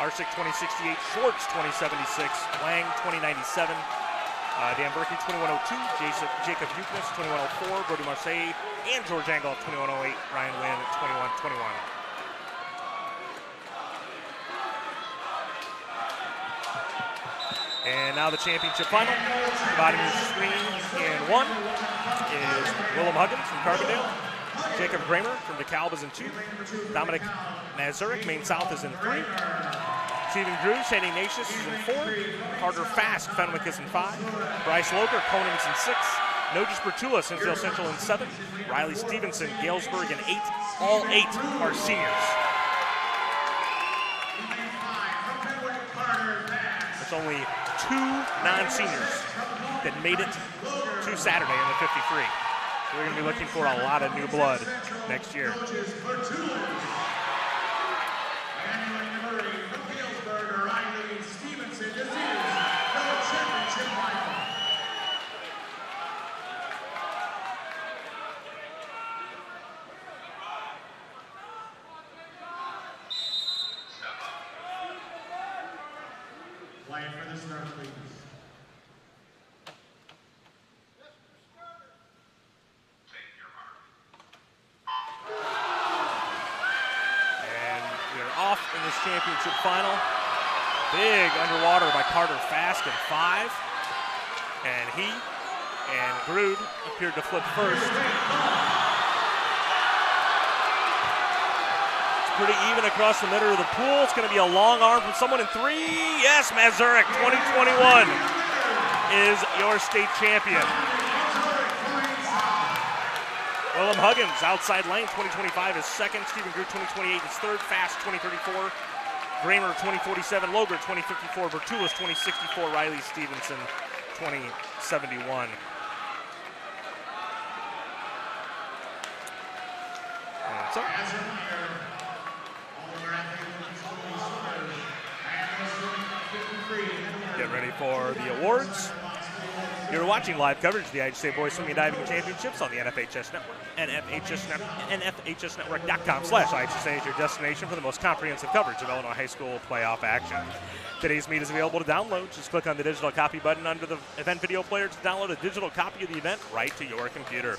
Arsick, 2068. Schwartz, 2076. Lang, 2097. Dan Berkey, 2102, Jacob Eucnus, 2104, Brody Marseille, and George Angle, 2108, Ryan Wynn, 2121. And now the championship final. Bottom of your screen in 1 is Willem Huggins from Carbondale, Jacob Kramer from DeKalb is in 2, Dominic Mazurek, Maine South, is in 3, Stephen Drew, St. Ignatius, is in 4. Carter Fask, Fenwick, is in 5. Bryce Loker, Conan, is in 6. Nogus Bertula, Hinsdale Central, in 7. Riley Stevenson, Galesburg, in 8. All 8 are seniors. There's only 2 non-seniors that made it to Saturday in the 53. We're going to be looking for a lot of new blood next year. Coaches for Tulane. Handling number 8 from Galesburg, Riley Stevenson. This is the championship final. Line for the start, please. And we are off in this championship final. Big underwater by Carter Fast in 5. And he and Grood appeared to flip first. It's pretty even across the middle of the pool. It's going to be a long arm from someone in 3. Yes, Mazurek 2021 is your state champion. Willem Huggins, outside lane, 2025 is second. Stephen Groot, 2028 is third. Fast, 2034. Gramer, 2047. Loger, 2054. Bertulis, 2064. Riley Stevenson, 2071. And so, get ready for the awards. You're watching live coverage of the IHSA Boys Swimming and Diving Championships on the NFHS Network. NFHSnetwork.com/IHSA is your destination for the most comprehensive coverage of Illinois high school playoff action. Today's meet is available to download. Just click on the digital copy button under the event video player to download a digital copy of the event right to your computer.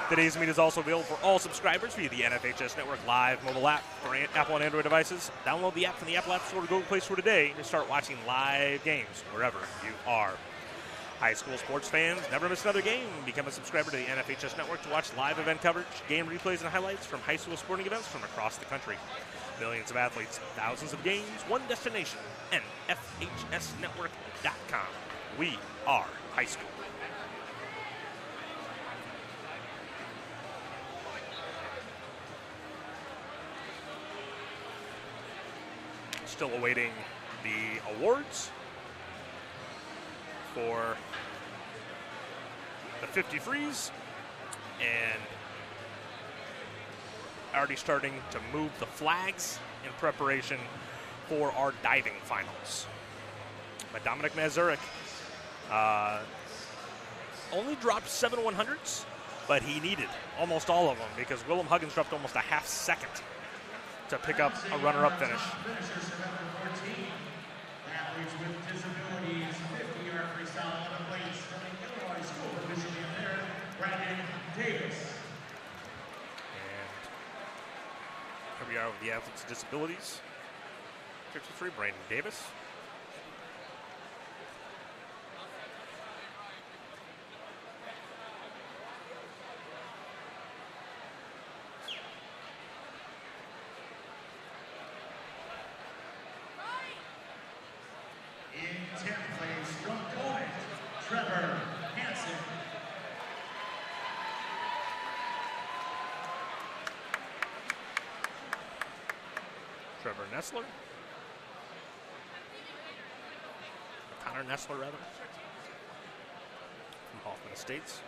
Today's meet is also available for all subscribers via the NFHS Network Live mobile app for Apple and Android devices. Download the app from the Apple App Store or Google Play Store today to start watching live games wherever you are. High school sports fans, never miss another game. Become a subscriber to the NFHS Network to watch live event coverage, game replays, and highlights from high school sporting events from across the country. Millions of athletes, thousands of games, one destination, NFHSnetwork.com. We are high school. Still awaiting the awards for the 50 frees, and already starting to move the flags in preparation for our diving finals. But Dominic Mazurek only dropped 7 100s, but he needed almost all of them because Willem Huggins dropped almost a half second to pick up a runner-up finish. Athletes with disabilities, 50-yard freestyle on the plates from the Illinois School of Michigan there, Brandon Davis. And here we are with the athletes with disabilities. 53, Brandon Davis. In 10th place from Coleman, Trevor Hansen. Trevor Nessler. Connor Nessler, rather. From Hoffman Estates.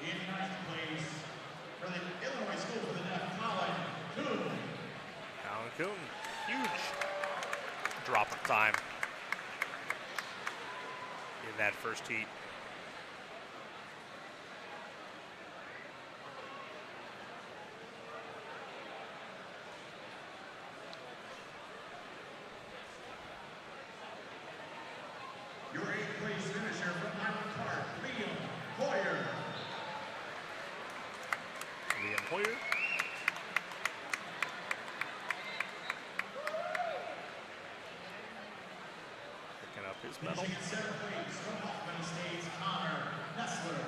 In 9th place for the Illinois School for the Deaf, Colin Kuhn. Alan Kuhn, huge drop of time in that first heat. Your 8th place finisher from Highland Park, Liam Hoyer. Liam Hoyer. Picking up his medal. In 7th place from Hoffman Estates, Connor Nessler.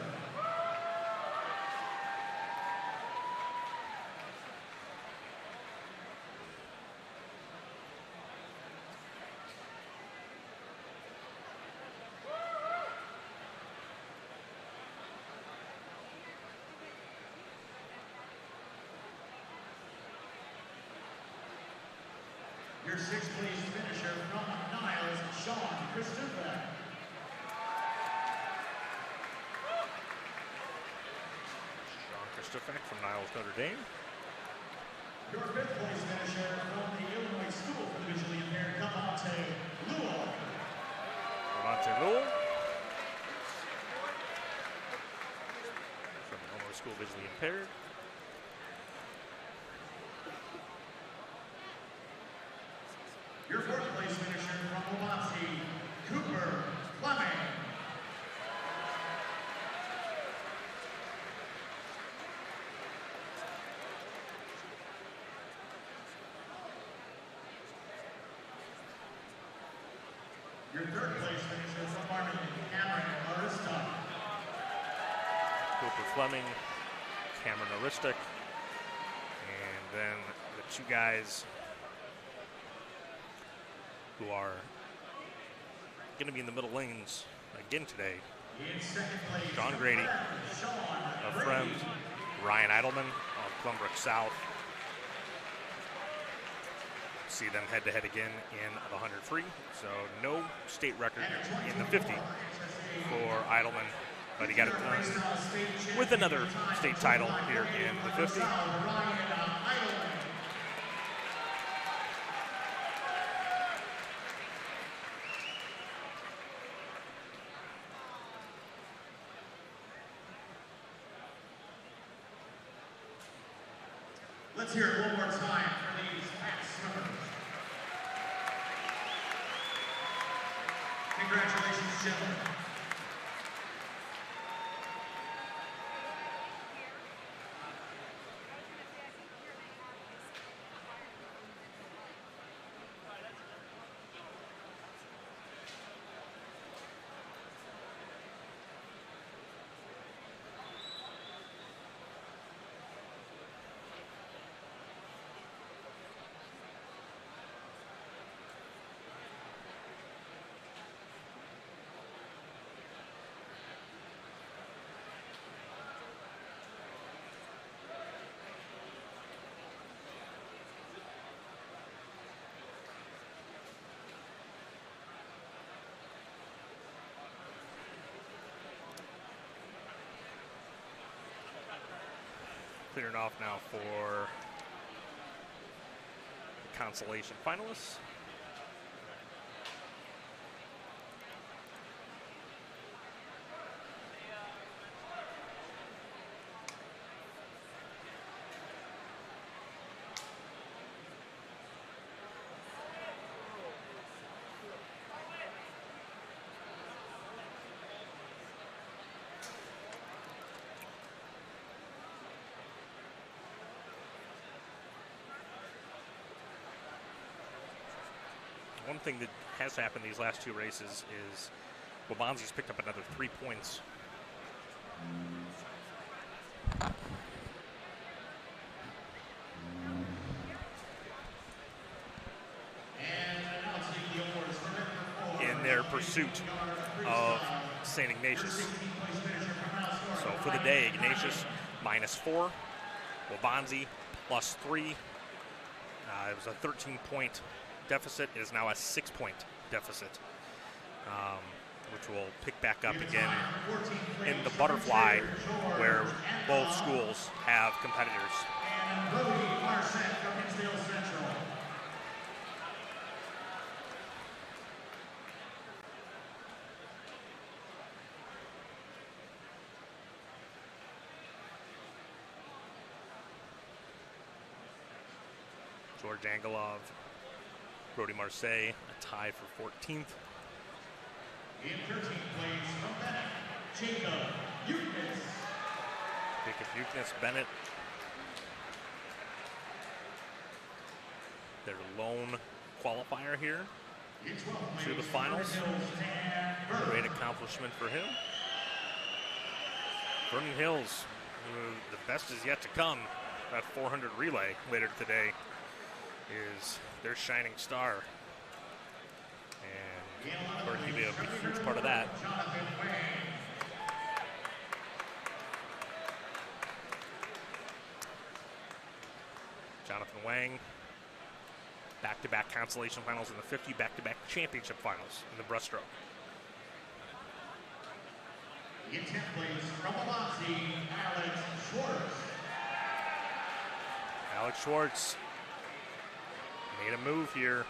Your sixth place finisher from Niles, Sean Christopher. Sean Christopher from Niles, Notre Dame. Your fifth place finisher from the Illinois School for the Visually Impaired, Cavante Lewell. From the Illinois School Visually Impaired. Your fourth place finisher from Waubonsee, Cooper Fleming. Your third place finisher from Farmington, Cameron Arista. Cooper Fleming, Cameron Aristic, and then the two guys who are going to be in the middle lanes again today. In second place, John Grady of Friends, Ryan Eidelman of Glenbrook South. See them head-to-head again in the 100 free. So no state record in the 50 for Eidelman, but he got it done with another state title here in the 50. Let's hear it one more time for these fast swimmers. Congratulations, gentlemen. Clearing off now for the consolation finalists. One thing that has happened these last two races is Waubonsee's picked up another 3 points. In their pursuit of St. Ignatius. So for the day, Ignatius -4, Waubonsee +3. It was a 13-point deficit. It is now a 6-point deficit, which will pick back up again in the butterfly, where both schools have competitors. George Angelov, Brody Marseille, a tie for 14th. In 13th place from Bennett, Jacob Eucness. Jacob Eucness, Bennett. Their lone qualifier here to the finals. Great accomplishment for him. Vernon Hills, the best is yet to come. That 400 relay later today is their shining star. And we're going to be a huge part of that. Jonathan Wang Back-to-back consolation finals in the 50, back-to-back championship finals in the breaststroke. In 10th place from Alonzi, Alex Schwartz. Alex Schwartz made a move here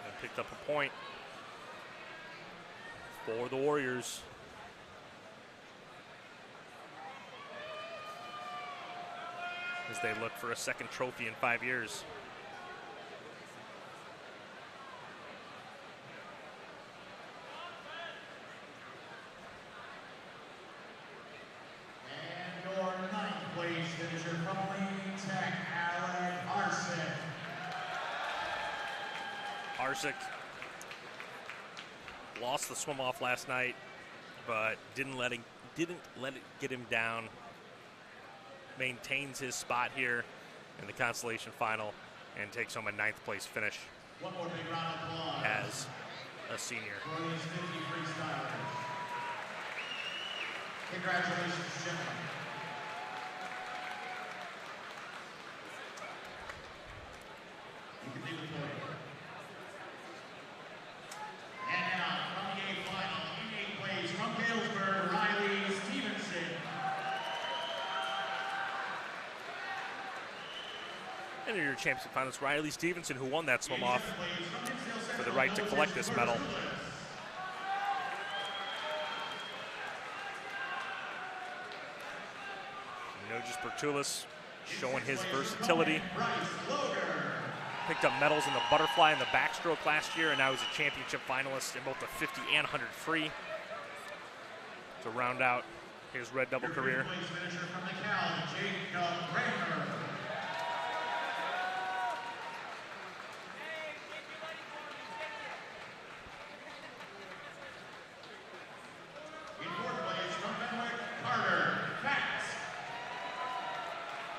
and picked up a point for the Warriors. As they look for a second trophy in 5 years. And your 9th place finisher from Lane Tech, Alec Arsick. Arsick lost the swim off last night, but didn't let it get him down. Maintains his spot here in the consolation final and takes home a 9th place finish One more big round of applause as a senior. for these 50 freestylers. Congratulations, gentlemen. You can leave the podium. And now, from the A final, in 8th place from Galesburg, Riley Stevenson. And your championship finalist, Riley Stevenson, who won that swim off for the right to collect this medal. Nojus Bertulis showing his versatility. Picked up medals in the butterfly and the backstroke last year, and now he's a championship finalist in both the 50 and 100 free to round out his red double career.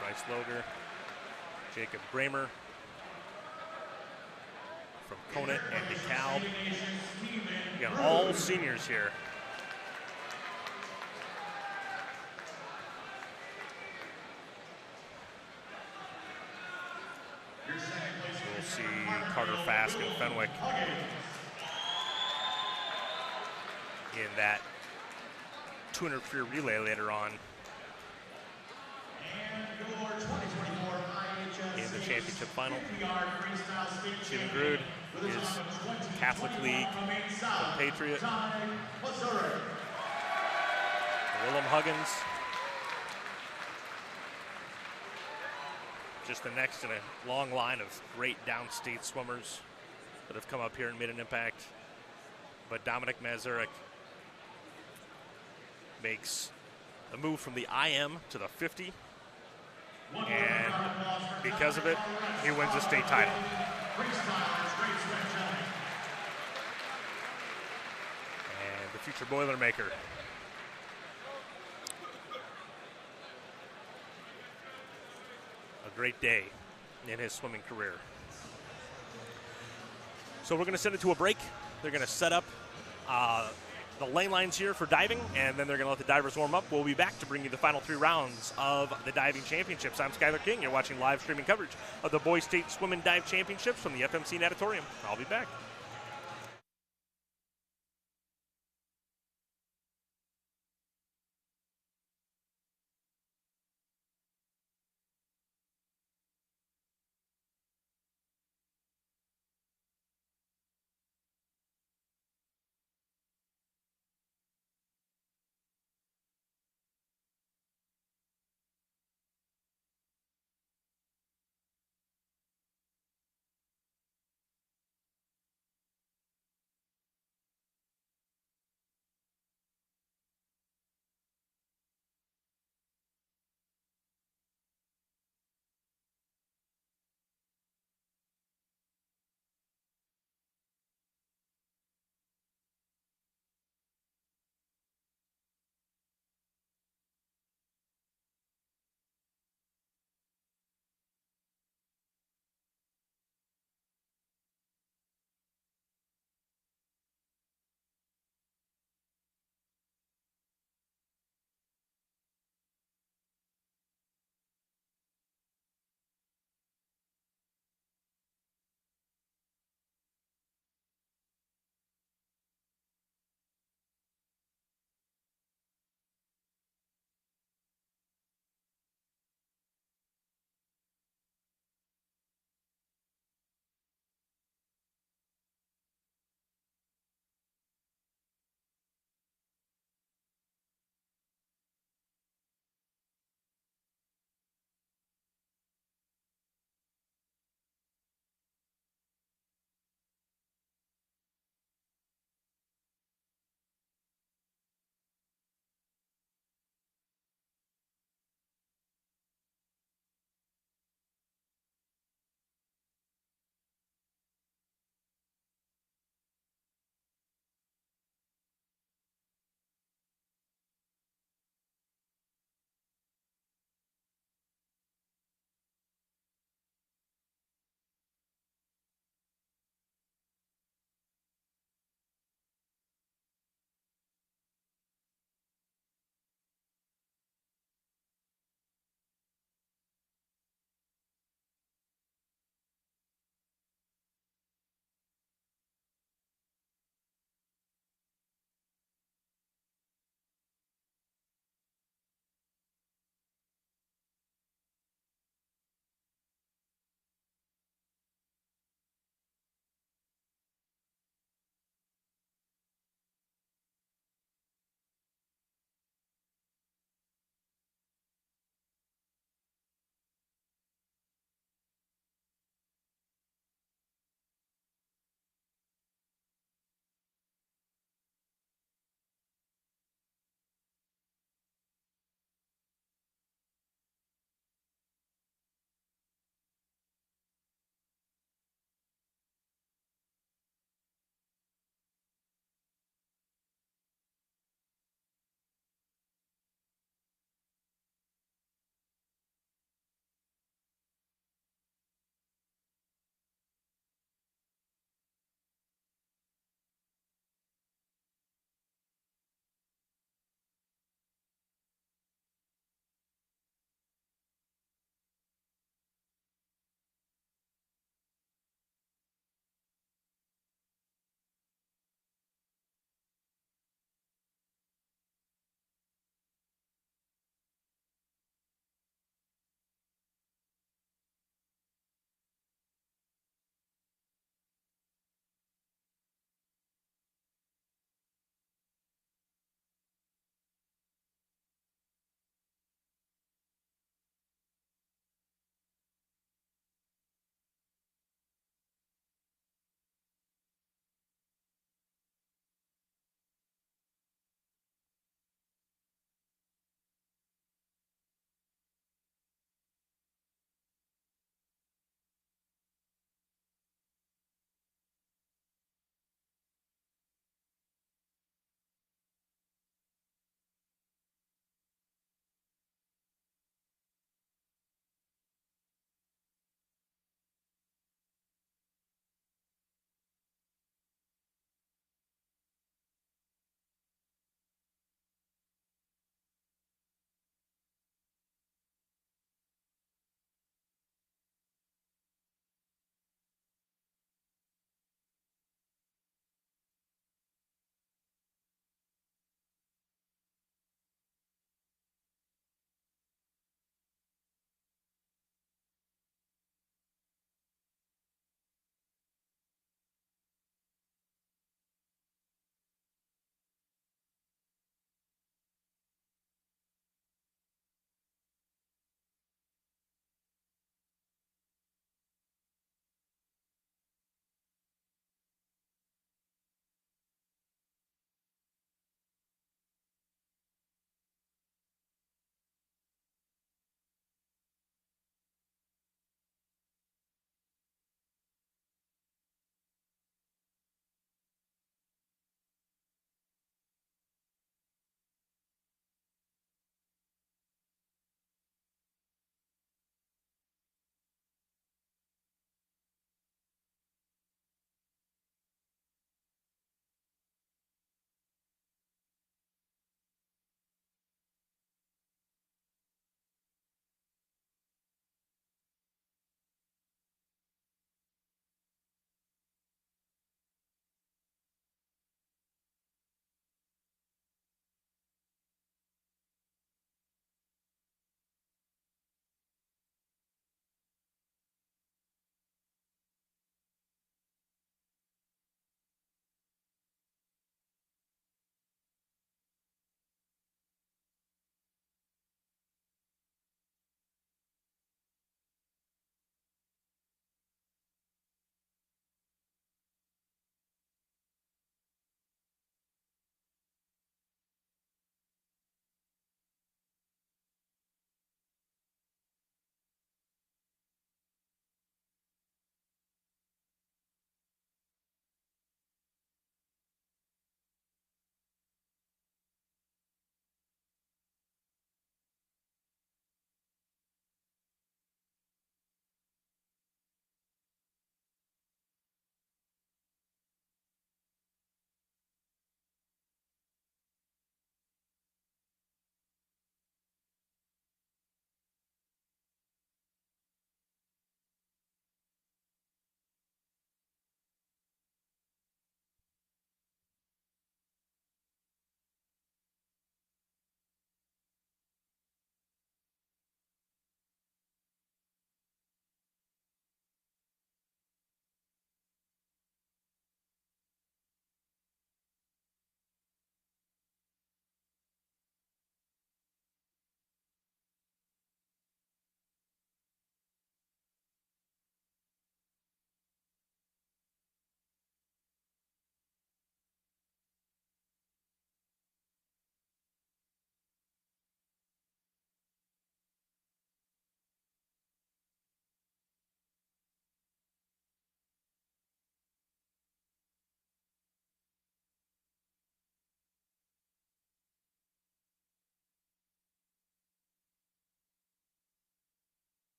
Bryce Loger, Jacob Bramer from Conant and DeKalb. You got all seniors here. We'll see Carter Fask and Fenwick in that 200 free relay later on in the championship final. Stephen Grood is Catholic League compatriot. Willem Huggins, just the next in a long line of great downstate swimmers that have come up here and made an impact. But Dominic Mazurek makes a move from the IM to the 50. And because of it, he wins a state title. And the future Boilermaker. A great day in his swimming career. So we're going to send it to a break. They're going to set up the lane lines here for diving, and then they're going to let the divers warm up. We'll be back to bring you the final 3 rounds of the diving championships. I'm Skylar King. You're watching live streaming coverage of the Boys State Swim and Dive Championships from the FMC Natatorium. I'll be back.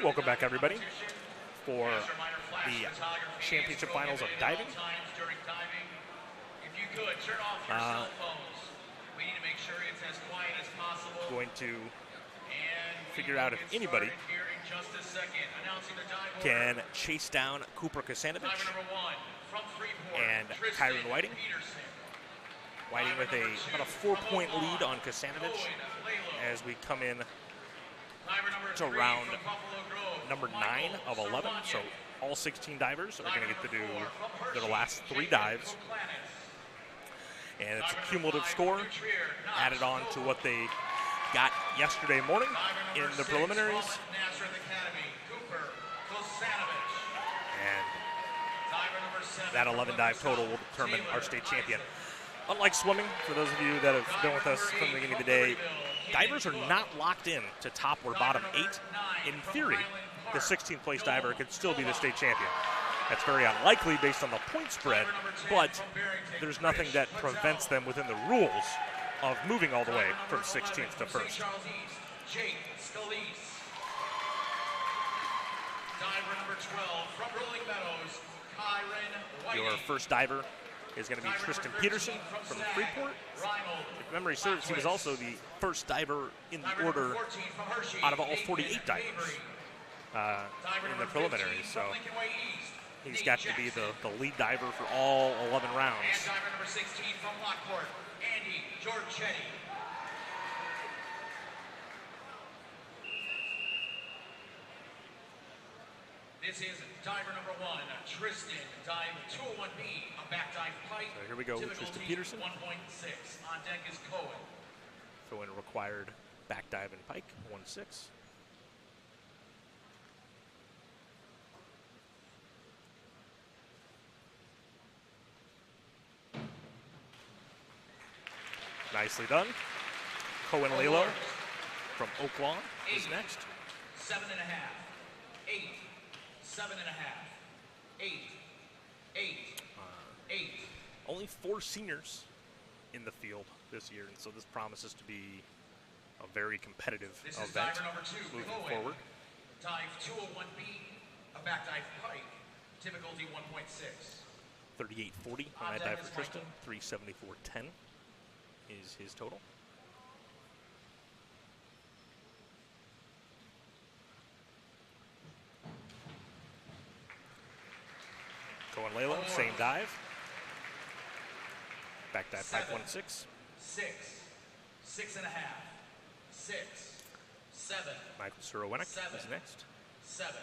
Welcome back, everybody, for the championship finals of diving. Going to figure out if anybody can chase down Cooper Kasanovich and Kyron Whiting. Whiting with about a 4-point lead on Kasanovich as we come in to round number 9 of 11. So all 16 divers are going to get to do their last 3 dives. And it's a cumulative score added on to what they got yesterday morning in the preliminaries. And that 11 dive total will determine our state champion. Unlike swimming, for those of you that have been with us from the beginning of the day, divers are not locked in to top or bottom 8. In theory, the 16th place diver could still be the state champion. That's very unlikely based on the point spread, but there's nothing that prevents them within the rules of moving all the way from 16th to 1st. Your first diver is going to be Tristan Peterson from Freeport. If memory serves, he was also the first diver in the order out of all 48 divers in the preliminaries. So he's got to be the lead diver for all 11 rounds. And diver number 16 from Lockport, Andy Giorgetti. This is diver number 1, Tristan, dive 201B, a back dive pike. So here we go with Tristan Peterson. 1.6. On deck is Cohen. Cohen required back dive and pike, 1.6. Nicely done. Cohen Lalo from Oaklawn is next. 7.5. 8. 7.5. 8. 8. 8. Only 4 seniors in the field this year, and so this promises to be a very competitive This event is diver number 2, moving Cohen. forward. Dive 201B, a back dive pike, difficulty 1.6. 38.40 on that dive for Tristan. 374.10 is his total. Cohen Lalo, same dive. Back dive 5.6. 6. 6.5. 6. 7. Michael Surowenick is next. 7.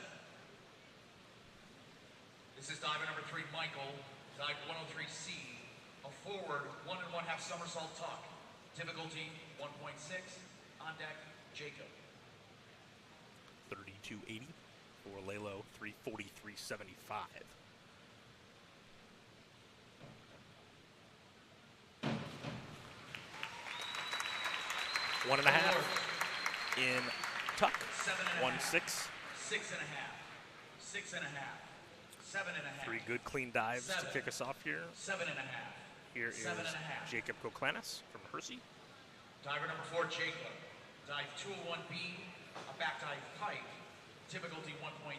This is diver number 3, Michael. Dive 103C. A forward 1.5 somersault tuck. Difficulty 1.6. On deck, Jacob. 32.80 for Lalo. 343.75. One and a half in tuck. 7.5. 1.6. 6.5. 6.5. 7.5. 3 good clean dives to 7. kick us off here. 7.5. Here is 7.5. Jacob Koklanis from Hershey. Diver number 4, Jacob. Dive 201B, a back dive pike. Difficulty 1.6.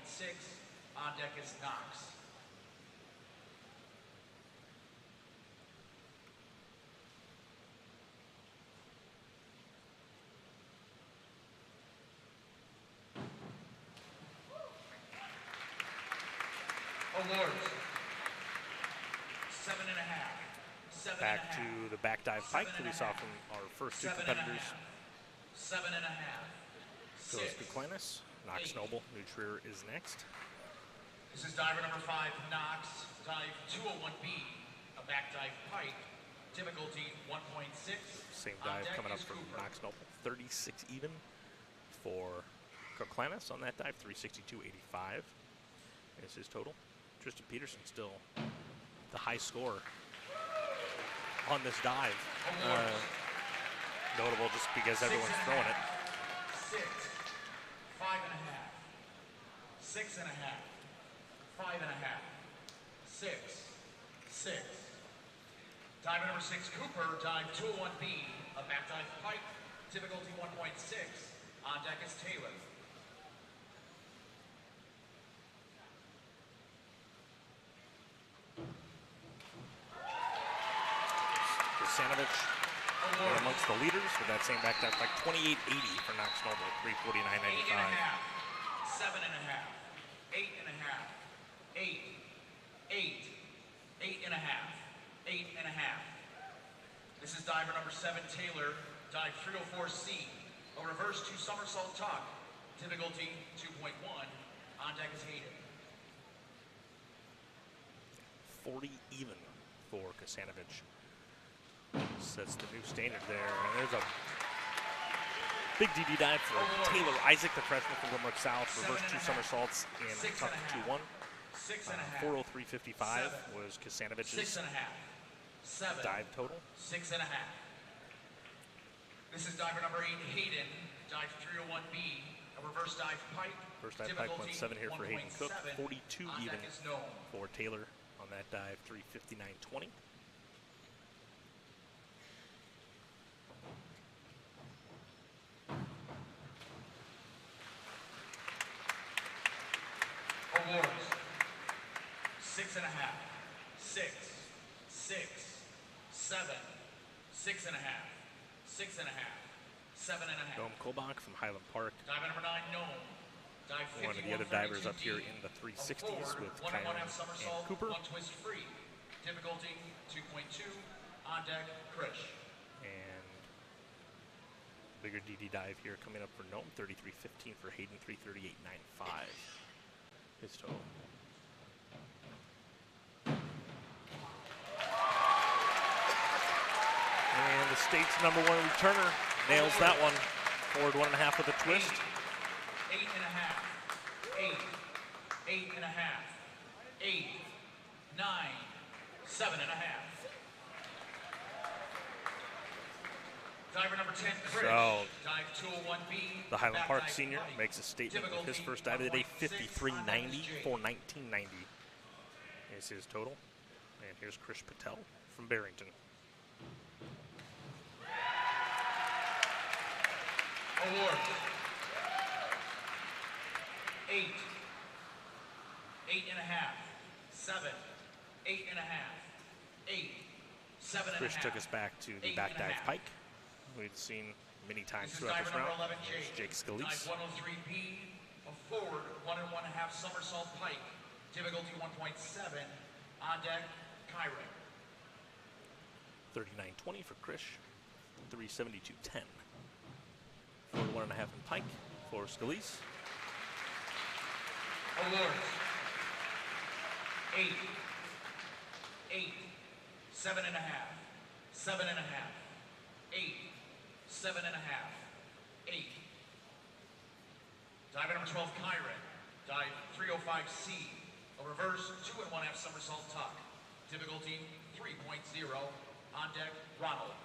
On deck is Knox. Awards. 7.5. Back to the back dive pike that we saw from our first 2 competitors. 7.5. Phyllis Koklanis. Knox Noble, new Trier is next. This is diver number 5, Knox. Dive 201B, a back dive pike. Difficulty 1.6. Same dive coming up from Knox Noble. 36 even for Koklanis on that dive. 362.85 is his total. Tristan Peterson still the high score on this dive. Notable just because everyone's throwing it. 6. 5.5. 6.5. 5.5. 6. 6. Diver number 6, Cooper, dive 201B, a back dive pike, difficulty 1.6. On deck is Taylor. Kusanovich amongst the leaders with that same back dive, like 28.80 for Knox Noble, 349.95. 7.5, 8.5, 8, 8, 8.5, 8.5. This is diver number 7, Taylor, dive 304C, a reverse 2 somersault tuck, difficulty 2.1. On deck is Hayden. 40 even for Kusanovich. Sets the new standard there. And there's a big DD dive for Taylor Isaac, the freshman from Limerick South. Reverse 2 somersaults in tuck 2-1. 403.55 was Kusanovich's dive total. 6.5. This is diver number 8, Hayden, dive 301B, a reverse dive pike. First dive pike 1.7 here for Hayden Cook. 42 even for Taylor on that dive, 359.20. Awards. 6.5, 6, 6, 7, 6.5, 6.5, 7.5. Noam Kolbach from Highland Park. Diver number 9, Noam. Dive 51, one of the other divers up here in the 360s with Kyle and Cooper. 1 twist free. Difficulty 2.2. On deck, Krish. And bigger DD dive here coming up for Noam, 33.15 for Hayden, 338.95. His total. And the state's #1 returner nails that one. Forward 1.5 with a twist. 8.5, 8, 8.5, 8, 9, 7.5. Diver number 10, Krish. So, dive 201B. the Highland Park dive senior pike. makes a statement with his first dive of the day, 53.90 for 19.90 is his total. And here's Krish Patel from Barrington. Awards. 8, 8.5, 7, 8.5, 8, 7.5. Krish took us back to the back dive pike. We've seen many times throughout this round. 11, There's Jake Scalise. Dive 103B, a forward 1 1/2 somersault pike, difficulty 1.7. On deck, Kyrie. 39.20 for Krish. 372.10 for 1.5 in pike for Scalise. Awards. 8, 8, 7.5, 7.5, 8, 7.5, 8. Dive number 12, Kyron. Dive 305C, a reverse 2 1/2 somersault tuck. Difficulty 3.0. On deck, Ronald.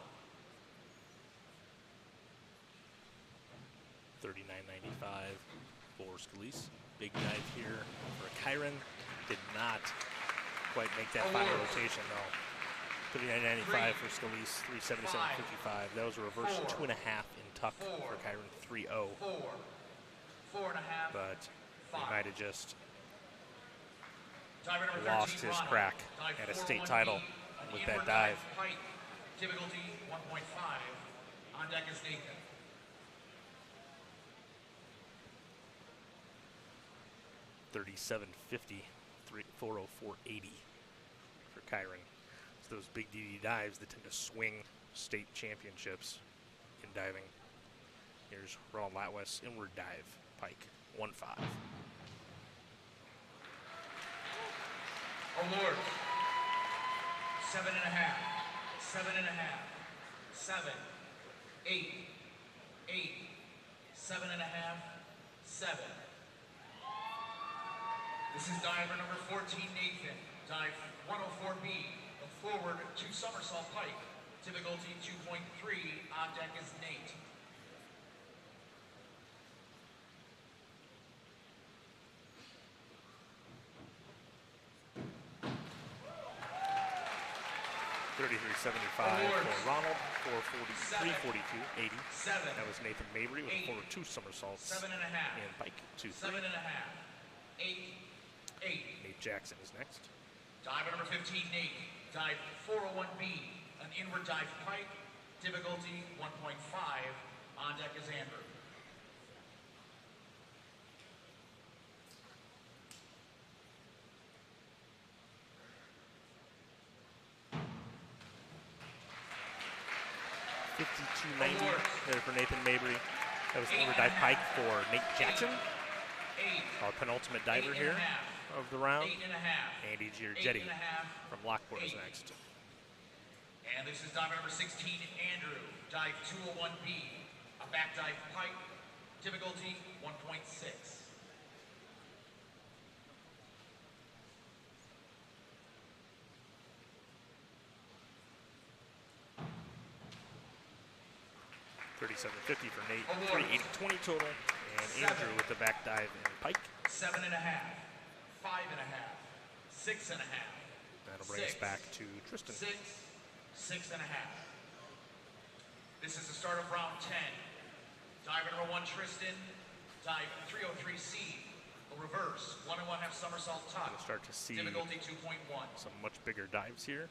39.95 for Scalise. Big dive here for Kyron. Did not quite make that final rotation though. 39.95 for Scalise, 377.55. That was a reverse 2.5 in tuck for Kyron, 3.0. 4.5. But he might have just Diver number 13, lost his Ronald. crack Dive at a 401B, state title an with inward that dive. Pike. Difficulty 1.5. On deck is Nathan. 37.50, 404.80 for Kyron. It's those big DD dives that tend to swing state championships in diving. Here's Ronald Latwest, inward dive, pike, 1.5. Awards. 7.5, 7.5, 7, 8, 8, 7.5, 7. This is diver number 14, Nathan. Dive 104B, a forward 2 somersault pike. Difficulty 2.3. On deck is Nate. 375 for Ronald, 443, 42, 80. That was Nathan Mabry with a forward 2 somersaults. 7.5. And Pike, 2-3. 7.5. 8. 8. Nate Jackson is next. Diver number 15, Nate. Dive 401B. An inward dive pike. Difficulty 1.5. On deck is Andrew. $52.90 there for Nathan Mabry. That was inward dive pike for Nate Jackson, our penultimate diver here of the round. Andy Giorgetti from Lockport is next. And this is diver number 16, Andrew. Dive 201B, a back dive pike. Difficulty 1.6. $37.50 for Nate, $380.20 total, and Andrew with the back dive and pike. 7.5, 5.5, 6.5. That'll bring us back to Tristan. 6, 6.5. This is the start of round 10. Diver number 1, Tristan. Dive 303C, a reverse 1 1/2 somersault tuck. We'll start to see difficulty 2.1. some much bigger dives here.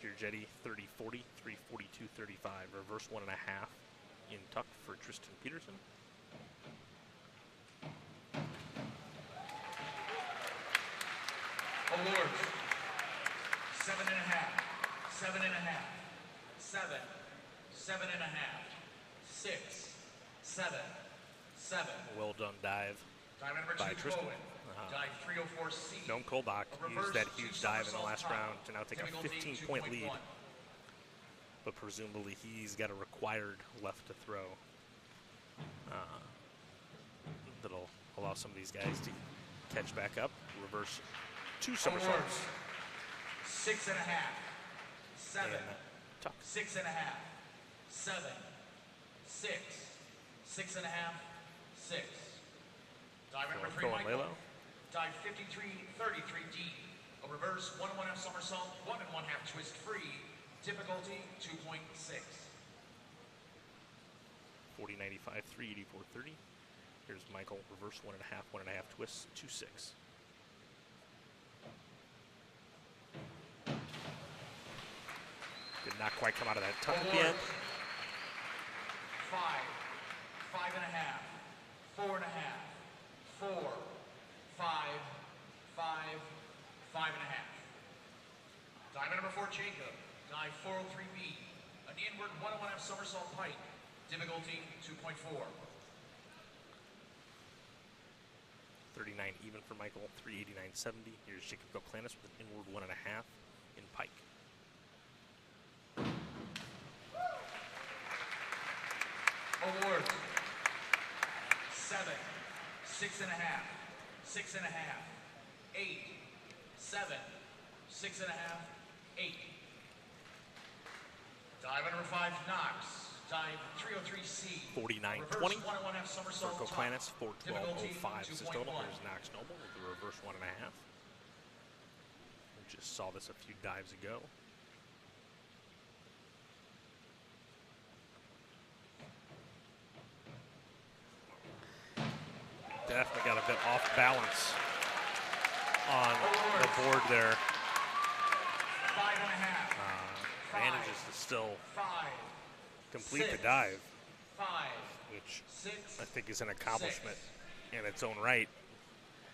Giorgetti 30-40, 342-35, reverse 1 1/2 in tuck for Tristan Peterson. Awards 7.5, 7.5, 7, 7.5, 6, 7, 7. Well done dive Dive number 2, by Tristan. Cohen. Dive 304C. Noam Kolbach used that huge dive in the last round to now take a 15-point lead. But presumably he's got a required left to throw. That'll allow some of these guys to catch back up. Reverse 2 somersaults. 6.5, 7, and tuck. 6.5, 7, 6, 6.5, 6. Dive number 3, Michael. Lalo. Dive 53-33D. A reverse 1 1/2 somersault, 1 1/2 twist free. Difficulty 2.6. 40-95, 384-30. Here's Michael, reverse 1 1/2 twists, 2-6. Did not quite come out of that tuck at the end. 5, 5.5, 4.5, 4, 5, 5, 5.5. Dive number 4, Jacob. Dive 403B. An inward 1 1/2 somersault pike. Difficulty 2.4. 39 even for Michael, 389.70. Here's Jacob Goklanis with an inward 1 1/2 in pike. Awards 7, 6.5, 6.5, 8, 7, 6.5, 8. Dive number 5, Knox. Dive 303C. 49-20 1 1/2 somersault. for Goklanis, 412.05 is his total. 2.1. Here's Knox Noble with the reverse 1 1/2. We just saw this a few dives ago. Definitely got a bit off balance on the board there. 5.5. Manages to still 5, complete the 6, dive, 5, which 6. I think is an accomplishment in its own right,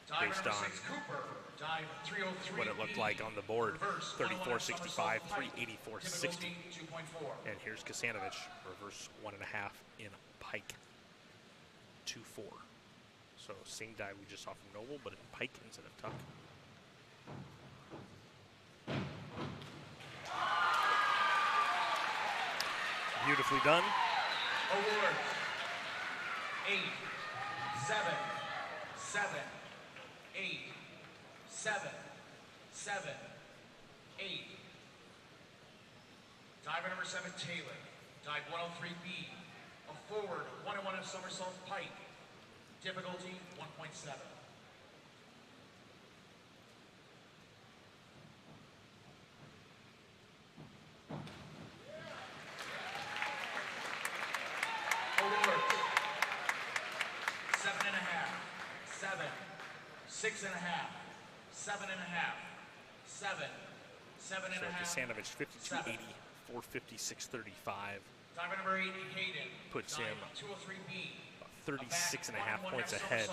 Dive based number on 6, Cooper. Dive 303. what it looked like on the board. Reverse 34.65, 384.60. 384.60. 2.4. And here's Kasanovich, reverse 1 1/2 in pike, 2-4. So same dive we just saw from Noble, but in pike instead of tuck. Beautifully done. Awards 8, 7, 7, 8, 7, 7, 8. Diver number 7, Taylor. Dive 103B. A forward 1 1/2 somersault pike. Difficulty 1.7. 6.5, 7.5, 7, 7.5. So Kasanovic 52.80, 456.35. Diver number 8, Hayden. Puts him 203B. 36.5 points ahead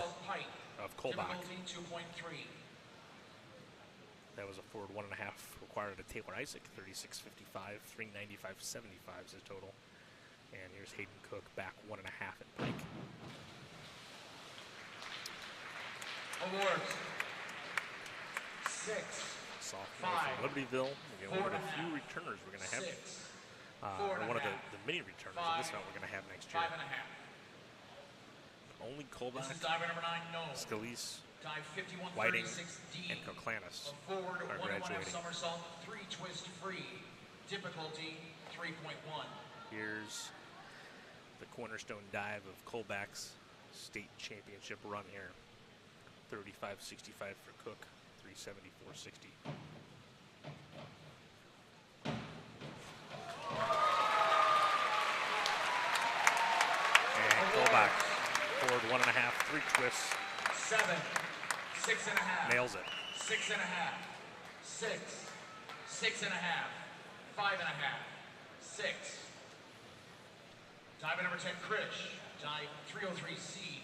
of Kolbach. 2.3. That was a forward 1.5 required of Taylor Isaac, 36.55, 395.75 is his total. And here's Hayden Cook back 1.5 at Pike. Awards. 6. Sophomore from Libertyville. Again, one of the few returners we're going to have. Or one of the mini returners in this round we're going to have next year. 5.5. Only Kolbach, This is diver number 9, no. Scalise, Dive 51, Whiting, 36D. and Koklanis Forward, are 1.5 graduating. somersault, 3 twist free. Difficulty 3.1. Here's the cornerstone dive of Kolbach's state championship run here. 35.65 for Cook, 374.60. And Kolbach, forward 1.5, 3 twists. 7, 6.5. Nails it. 6.5, 6, 6.5, 5.5, 6. Dive number 10, Krish. Dive 303C.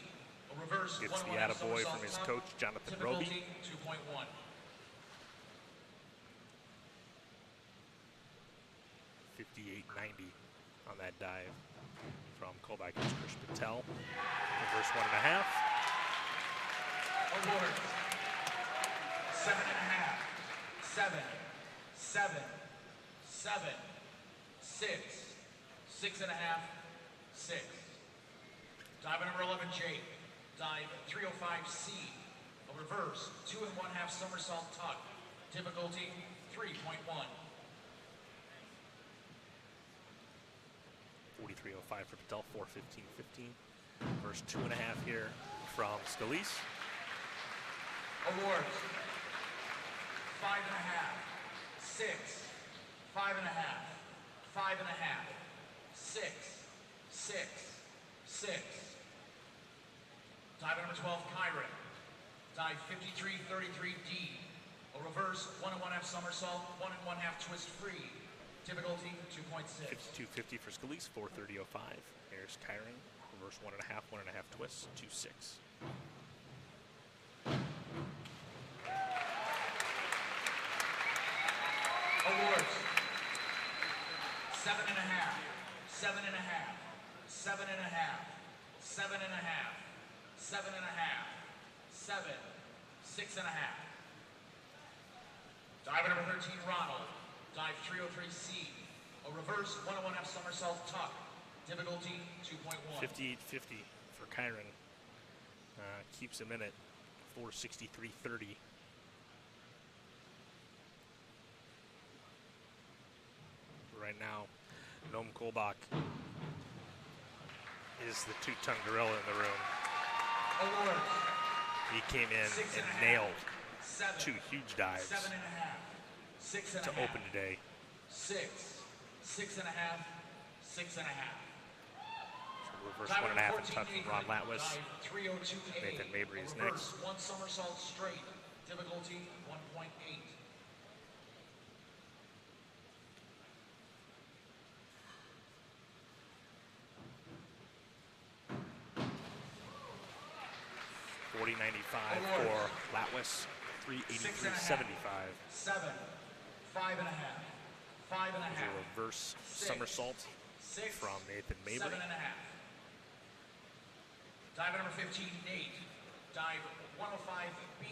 A reverse Gets 1.5 the attaboy somersault from his tuck. coach, Jonathan Difficulty Roby. 2.1. 58.90 on that dive from Kolbach. Here's Krish Patel. Reverse 1.5. Awards. 7.5, 7, 7, 7, 6, 6.5, 6. Dive number 11, Jake. Dive 305C. A reverse 2.5 somersault tuck. Difficulty 3.1. 43.05 for Patel, 4:15.15. First 2.5 here from Scalise. Awards. 5.5, 6, 5.5, 5.5, 6, 6, 6. Dive number 12, Kyron. Dive 53.33D. A reverse 1.5 somersault, 1.5 twist free. Difficulty 2.6. 52.50 for Scalise, 4:30.05. Here's Kyron. Reverse 1.5, 1.5 twists, 2.6. Awards. 7.5, 7.5, 7.5, 7.5, 7.5, 7, 6.5. Dive number 13, Ronald. Dive 303C. A reverse 1.5 somersault tuck. Difficulty 2.1. 58.50 for Kyron. Keeps him in it, 4:63.30. Right now, Noam Kolbach is the 2-ton gorilla in the room. Awards. He came in and nailed 2 huge dives 7.5, 6.5. to open today. 6, 6.5, 6.5. Reverse 1.5 and tuck from Ron Latwis. Nathan Mabry is next. 1 somersault straight. Difficulty 1.8. $40.95 for Latwis. 383.75. 7, 5.5, 5.5. A reverse somersault 6 from Nathan Mabry. 7.5. Dive number 15, Nate. Dive 105B.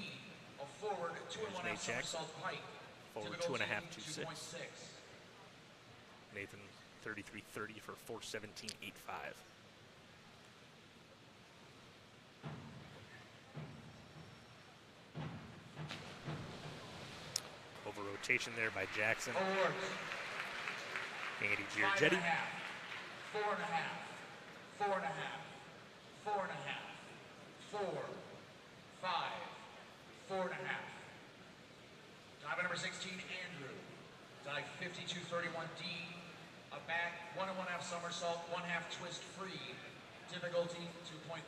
A forward 2.5 Nate Jack. somersault pike. Forward Difficulty 2.5, 2.6. 2.6. Nathan 33.30 for 417.85. Over rotation there by Jackson. Awards. Andy 5.5, Giorgetti. 4.5, 4.5, 4.5, 4, 5, 4.5. Dive number 16, Andrew. Dive 52.31D. A back 1.5 somersault, 1.5 twist free. Difficulty 2.1.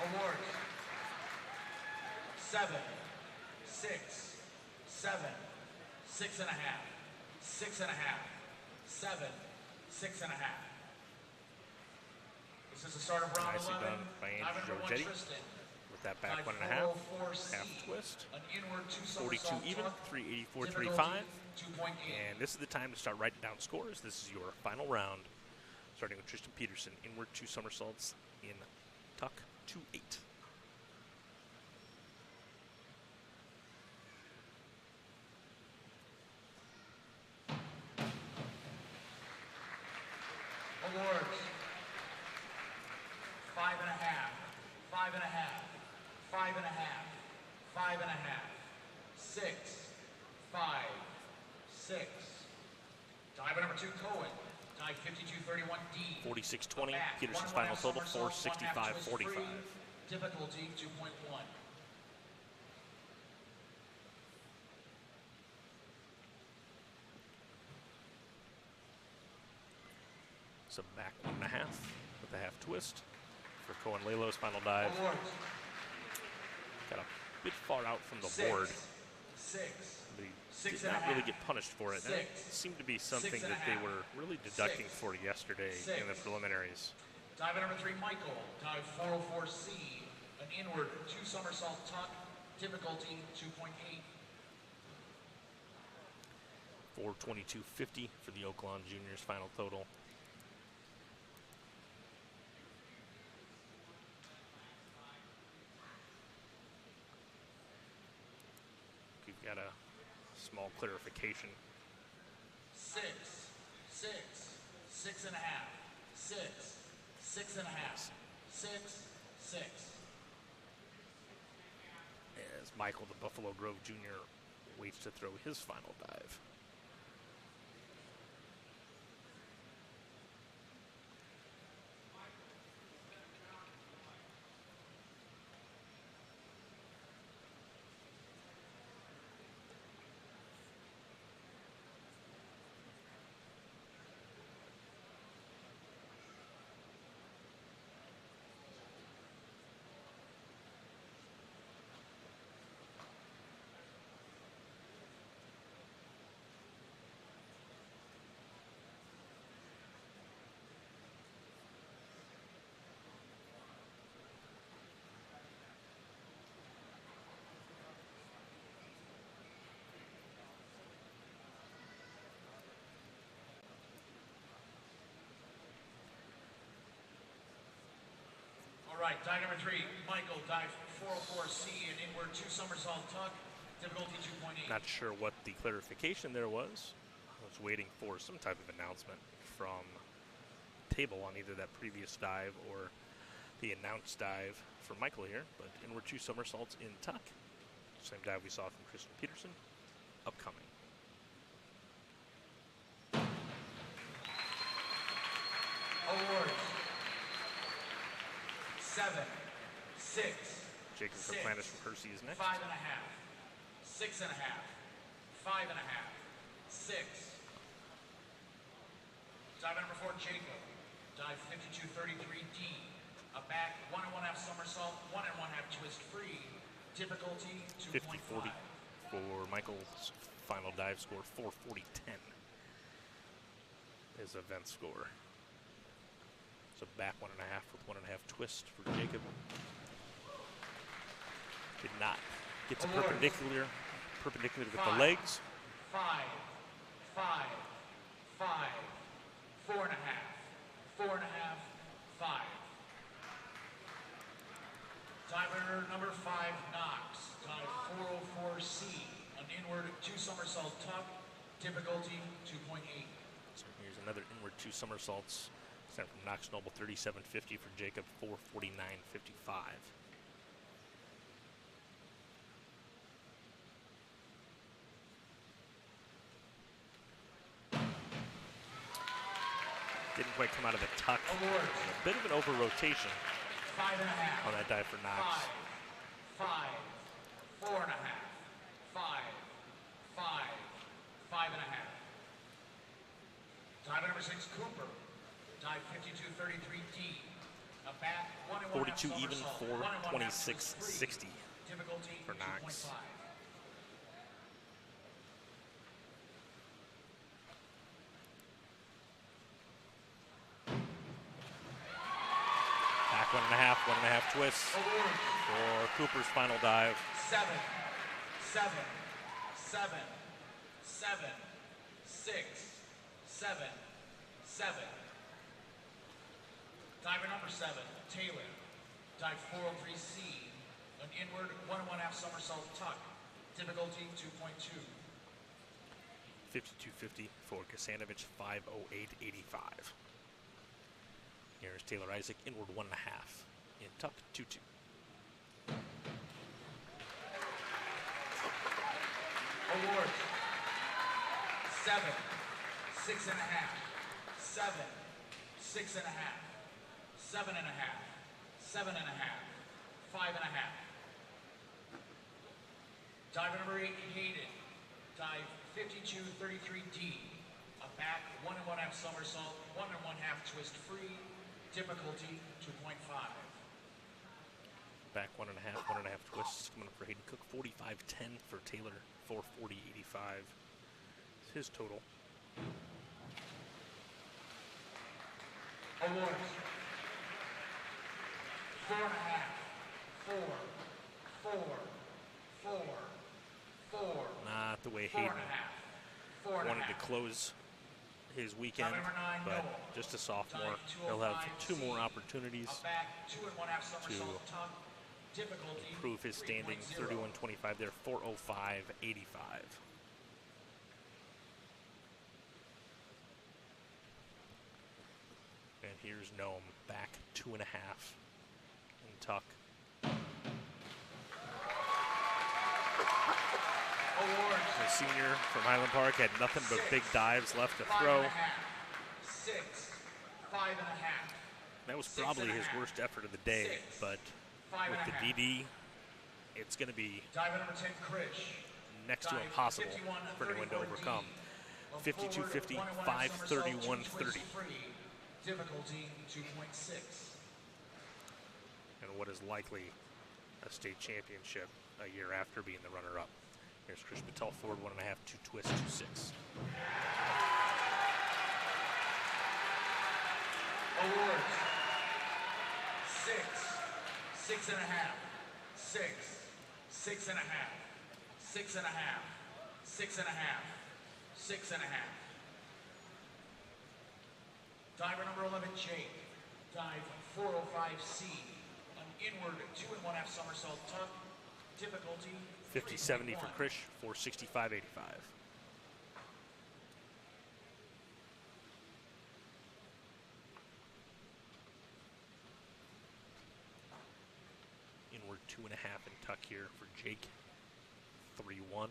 Awards. 7, 6, 7, 6.5, 6.5, 7, 6.5. This is the start of round Nicely 11. done by Andrew Dive Giorgetti Tristan. with that back 1.5, half twist. An inward 2 42 somersault even, tuck, 384.35. difficulty 2.8. And this is the time to start writing down scores. This is your final round, starting with Tristan Peterson. Inward 2 somersaults in tuck 2.8. Awards. 5.5, 5.5, 5.5, 5.5, 6, 5, 6. Dive number 2, Cohen. Dive 52.31D. 46.20. Back, Peterson's 1.5 final total, somersault, 1.5 twist 465.45. free. Difficulty 2.1. So back 1.5 with a half twist for Cohen Lalo's final dive. Awards. Got a bit far out from the 6, board. 6, But he 6 did and a not really half. get punished for it. That 6, seemed to be something 6 and a that they half. were really deducting 6, for yesterday in the 6. preliminaries. Dive number 3, Michael. Dive 404C. An inward 2 somersault tuck. Difficulty 2.8. 422.50 for the Oaklawn Juniors final total. We've got a small clarification. 6, 6, 6.5, 6, 6.5, 6, 6. As Michael, the Buffalo Grove Junior, waits to throw his final dive. All right, dive number 3, Michael. Dive 404C. An inward 2 somersault tuck. Difficulty 2.8. Not sure what the clarification there was. I was waiting for some type of announcement from table on either that previous dive or the announced dive for Michael here, but inward 2 somersaults in tuck. Same dive we saw from Tristan Peterson, upcoming. Awards. 7, 6, Jacob Kirklandis from Hershey is next. 5.5, 6.5, 5.5, 6. Dive number 4, Jacob. Dive 52.33D. A back 1.5 somersault, 1.5 twist free. Difficulty 2.5. 50-40 for Michael's final dive score, 440.10 his event score. So back 1.5 with 1.5 twist for Jacob. Did not get to perpendicular with the legs. 5, 5, 5, 4.5, 4.5, 5. Diver number 5, Knox. Dive 404C. An inward 2 somersault tuck. Difficulty 2.8. So here's another inward 2 somersaults. Sent from Knox Noble, 37.50 for Jacob, 449.55. Didn't quite come out of the tuck. Awards. A bit of an over rotation 5.5. on that dive for Knox. 5, 5, 4.5, 5, 5, 5.5. Dive number 6, Cooper. Dive 52.33D. A back, 1 and 1 half 42 even, somersault. 4, 1 and 1 half 26-60 difficulty for Knox. 2.5. Back 1.5 twists for Cooper's final dive. 7, 7, 7, 7, 6, 7, 7. Diver number 7, Taylor. Dive 403C, an inward 1 and 1 half somersault tuck. Difficulty 2.2. 52.50 for Kasanovich, 5:08.85. Here's Taylor Isaac, inward 1.5 in tuck 2-2. Awards. 7, 6.5, 7, 6.5, 7.5, 7.5, 5.5. Dive number 8, Hayden. Dive 5233D. A back 1 and 1 half somersault, 1 and 1 half twist free. Difficulty 2.5. Back 1.5 twists coming up for Hayden Cook. 45.10 for Taylor. 440.85 is his total. Awards. 4.5, 4, 4, 4, 4. Not the way 4.5, Hayden 4.5. wanted to close his weekend, Number 9, but Noel. just a sophomore. Dive He'll have 205C. 2 more opportunities A back 2 and 1 half somersault tuck. Difficulty to prove his standing. 3.0. 31.25 there, 4:05.85. And here's Nome, back 2.5 in tuck. Awards. The senior from Highland Park had nothing but 6, big dives left to 5.5, throw. 6, 5.5. That was 6.5. probably his worst effort of the day, 6, but 5.5. with the DD, it's going to be Diver number 10, Krish. next to Dive impossible 51 for anyone to 34D. overcome. A 52.50, forward 1 and 1 half somersault, 2 5:31.30. twist free. Difficulty 2.6. And what is likely a state championship a year after being the runner-up. Here's Krish Patel, forward 1.5, 2 twists, 2.6. Awards. 6, 6.5, 6, 6.5, 6.5, 6.5, 6.5. Diver number 11, Jake. Dive 405C, an inward 2 and 1 half somersault tuck. Difficulty 50.70 for 3.1. Krish, 465.85. Inward 2.5 in tuck here for Jake, 3-1.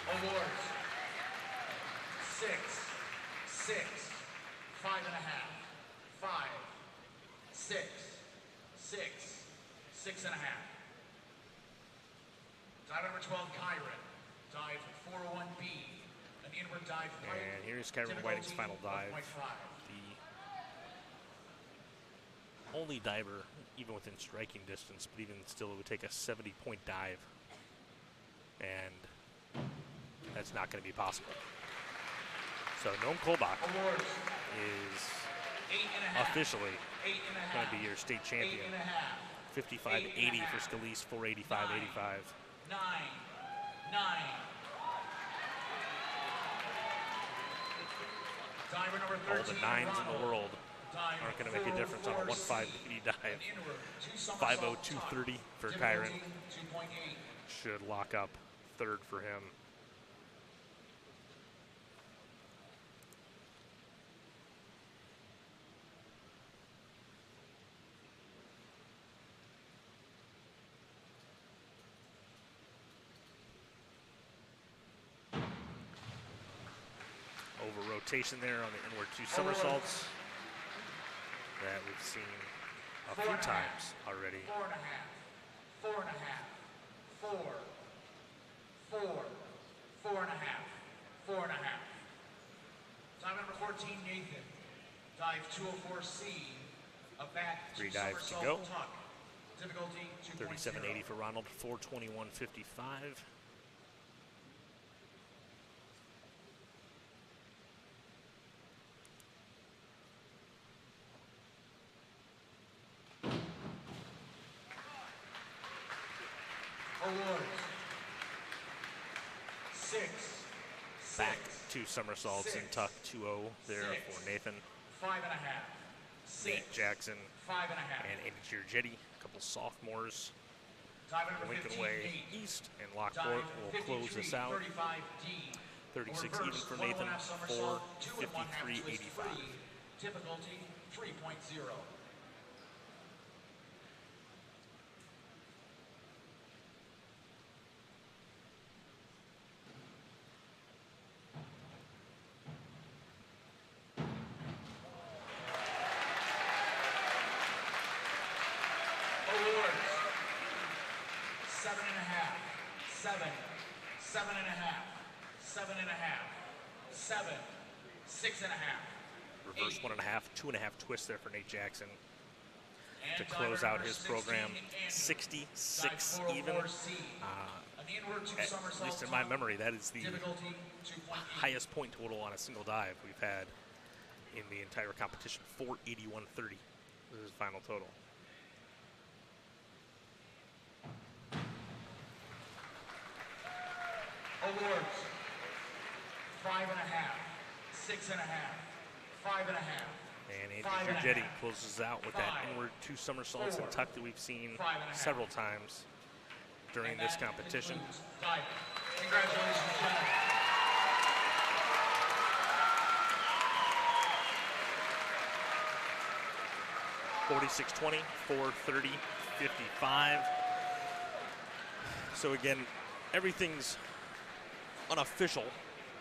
Awards. 6, 6, 5.5, 5, 6, 6, 6.5. Dive number 12, Kyron. Dive 401B, an inward dive right. And here's Kyron Whiting's final dive. 1.5. The only diver, even within striking distance, but even still, it would take a 70-point dive. And that's not going to be possible. So Noam Kolbach Awards. is 8.5. officially 8.5. going to be your state champion. 8.5. 55.80 for Scalise, 485.85. 9, 9. Diver number 13, All the nines in the Ronald. world Dive aren't going to make a difference on a 404C, 1.580 dive. an inward, 2 somersault tuck. 5:02.30 for Difficulty Kyron. 2.8. Should lock up third for him. Over rotation there on the inward 2 somersaults that we've seen a few 4.5. times already. 4.5. 4.5. 4. 4. 4.5. 4.5. Dive number 14, Nathan. Dive 204C, a back 3 to dives to somersault go. tuck. Difficulty 2.0. 37.80 for Ronald, 421.55. Awards. 6. Back 2 somersaults and tuck 2-0 there for Nathan. 5.5. 6. Nate Jackson 5.5. and Andy Giorgetti, a couple sophomores. Dive number Lincoln 15, Way Nate. East and Lockport will close this out. 35D. 36 even for Nathan, 453.85. Difficulty 3.0. Awards. 7.5. 7. 7.5. 7.5. 7. 6.5. Reverse 1.5, 2.5 twists there for Nate Jackson to close out his program. 66 even. At least in my memory, that is the highest point total on a single dive we've had in the entire competition. 481.30 was his final total. Awards. 5.5. 6.5. 5.5. And Andy Giorgetti closes out with that inward 2 somersaults and tuck that we've seen several times during this competition. Congratulations, gentlemen. $46.20, 430, 55. So again, everything's unofficial,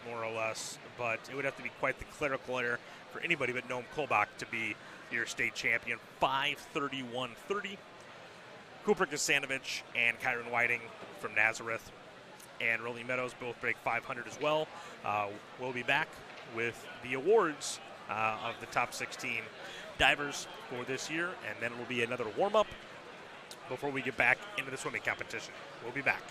more or less, but it would have to be quite the clerical error for anybody but Noam Kolbach to be your state champion. 531.30. Cooper Kasanovich and Kyron Whiting from Nazareth and Rolly Meadows both break 500 as well. We'll be back with the awards of the top 16 divers for this year, and then it will be another warm-up before we get back into the swimming competition. We'll be back.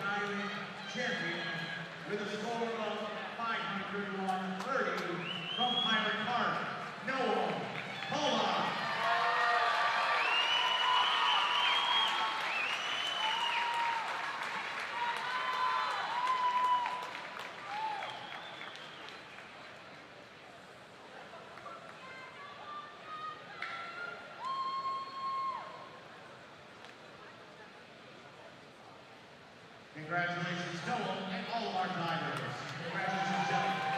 diving champion with a score of 501.30 from Pilot Park, Noah Pollard. Congratulations, Noah, and all of our divers. Congratulations, gentlemen.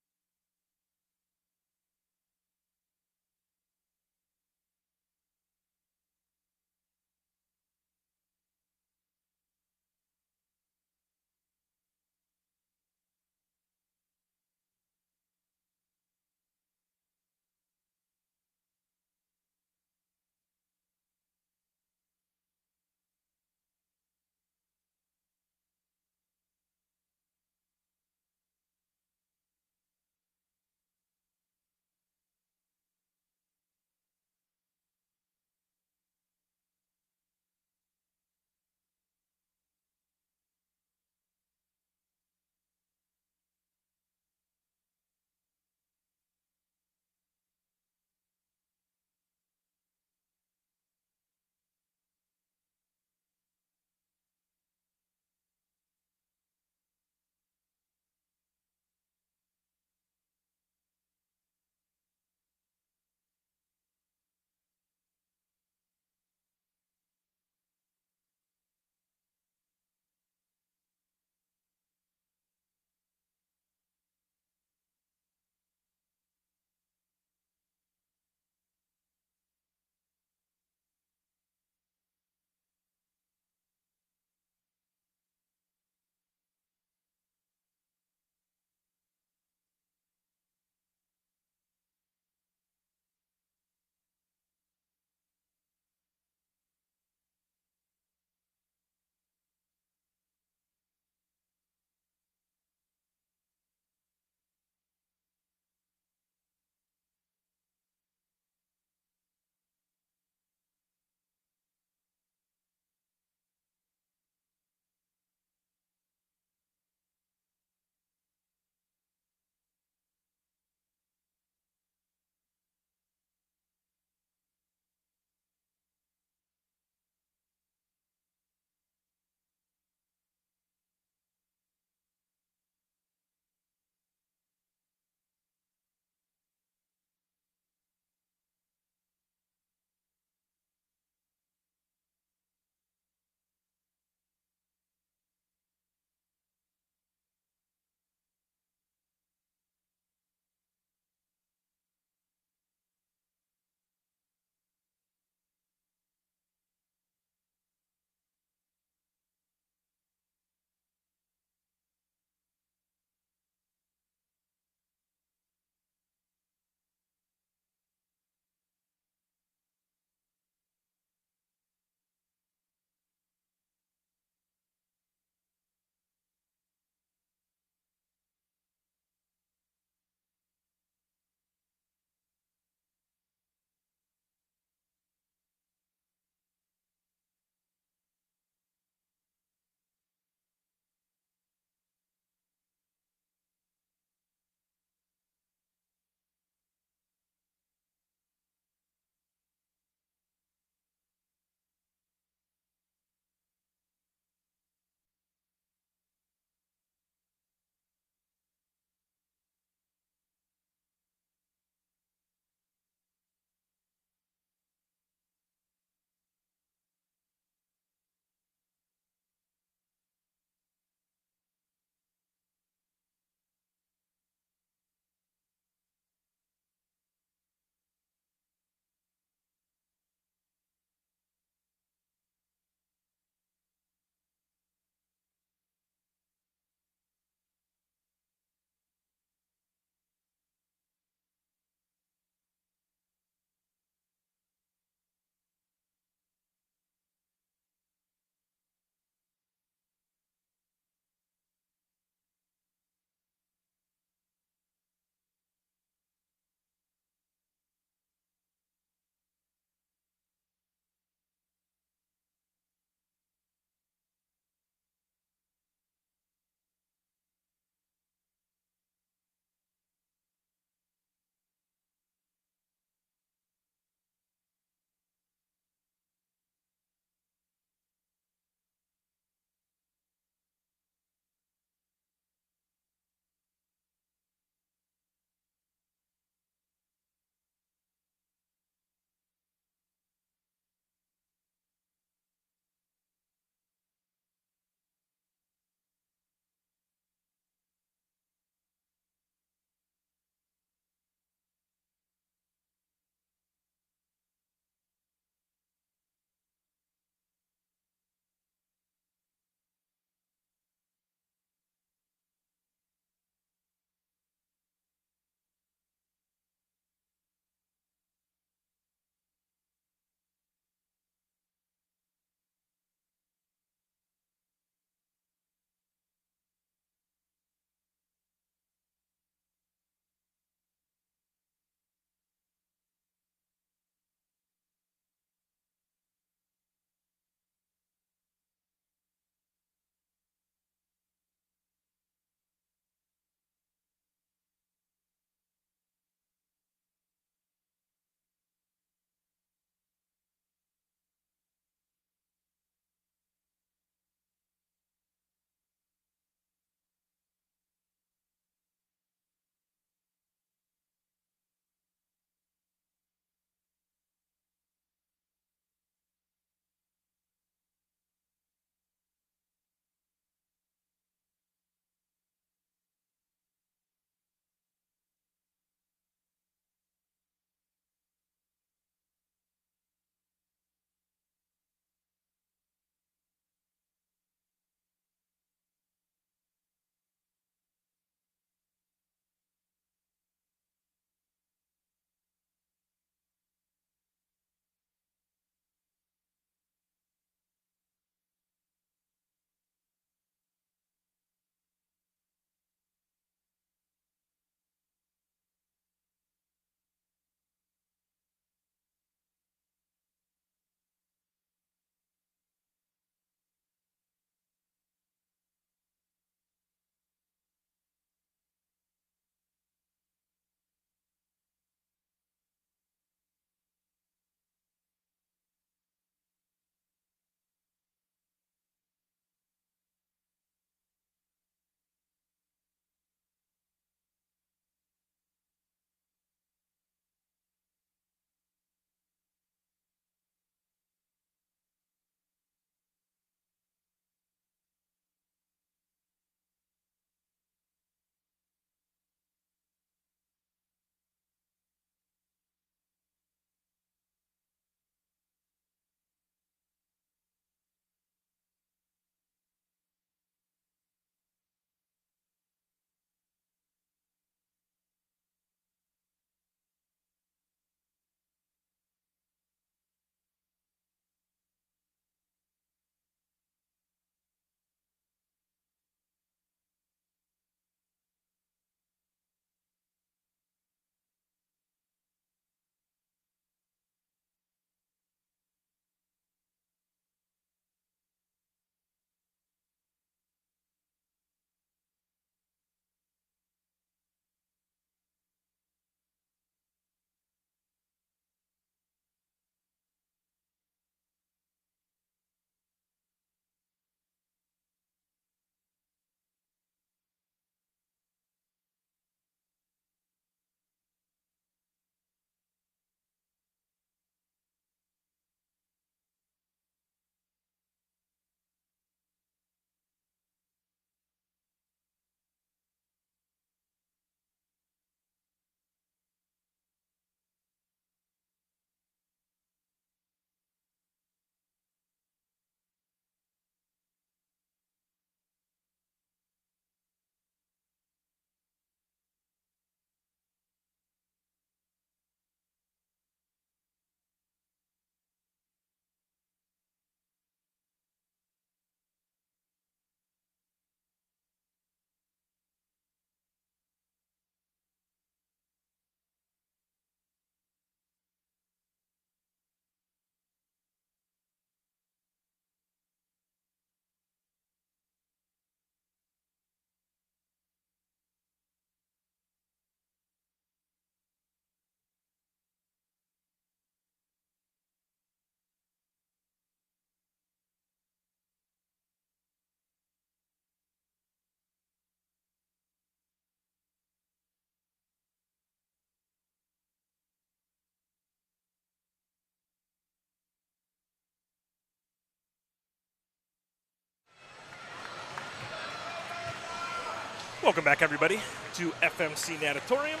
Welcome back, everybody, to FMC Natatorium.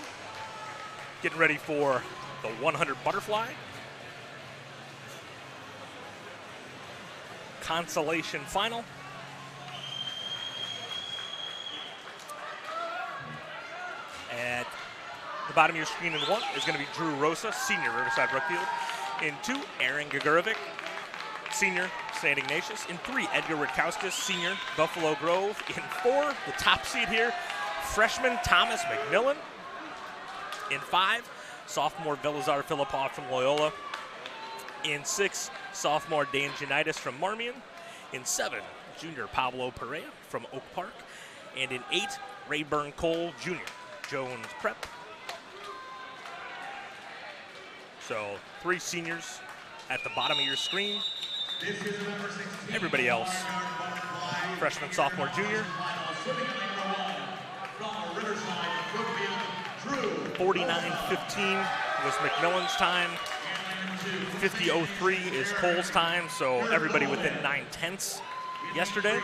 Getting ready for the 100 butterfly. Consolation final. At the bottom of your screen in 1 is going to be Drew Rosa, senior, Riverside Brookfield. In 2, Aaron Gagorovic, senior, St. Ignatius. In 3, Edgar Rutkowskis, senior, Buffalo Grove. In 4, the top seed here, freshman Thomas McMillan. In 5, sophomore Velazar Filipov from Loyola. In 6, sophomore Dan Janitis from Marmion. In 7, junior Pablo Perea from Oak Park. And in 8, Rayburn Cole Jr., Jones Prep. So 3 seniors at the bottom of your screen. Everybody else, freshman, sophomore, junior. 49:15 was McMillan's time. 50:03 is Cole's time, so everybody within 9/10 yesterday.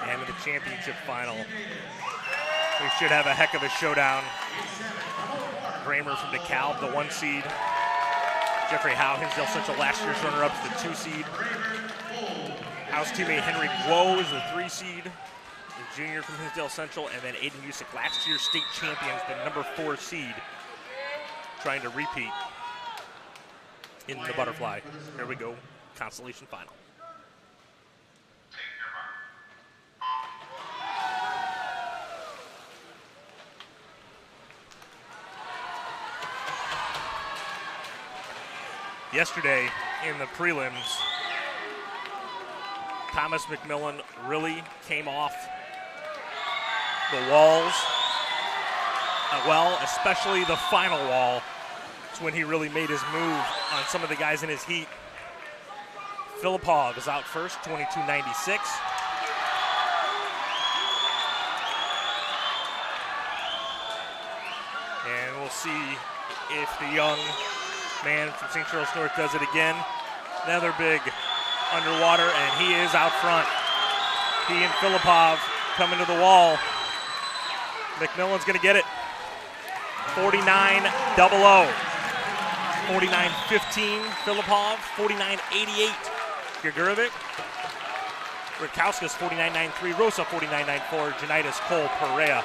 And in the championship final, we should have a heck of a showdown. Kramer from DeKalb, the 1 seed. Jeffrey Howe, Hinsdale Central, last year's runner-up, the 2 seed. Howe's teammate Henry Guo is the 3 seed, the junior from Hinsdale Central, and then Aiden Musick, last year's state champions, the number 4 seed, trying to repeat in the butterfly. Here we go, consolation final. Yesterday in the prelims, Thomas McMillan really came off the walls, well, especially the final wall. It's when he really made his move on some of the guys in his heat. Filipov is out first, 22.96. And we'll see if the young man from St. Charles North does it again. Another big underwater, and he is out front. He and Filipov coming to the wall. McMillan's going to get it. 49.00. 49.15 Filipov. 49.88 Gagorovic. Rutkowskis 49.93. Rosa 49.94. Janitis, Cole, Perea.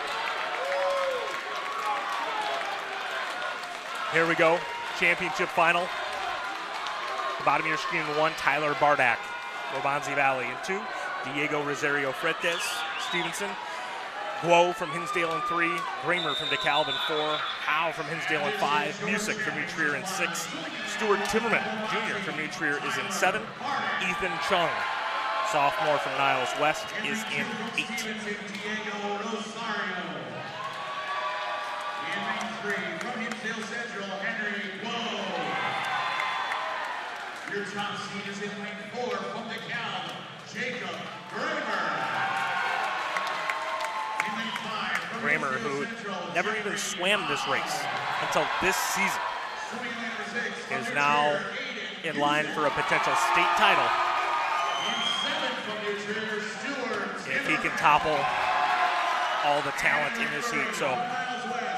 Here we go. Championship final. The bottom of your screen, 1, Tyler Bardak, Waubonsie Valley. In 2, Diego Rosario Fretes, Stevenson. Guo from Hinsdale in 3, Kramer from DeKalb in 4, Howe from Hinsdale in 5, Musick from New Trier in 6, Stuart Timmerman, junior from New Trier is in 7, Ethan Chung, sophomore from Niles West, is in 8. Your top seed is in lane 4 from DeKalb, Jacob Kramer. In lane 5 from Kramer, who never even swam this race until this season, is now in line for a potential state title if he can topple all the talent in this heat. So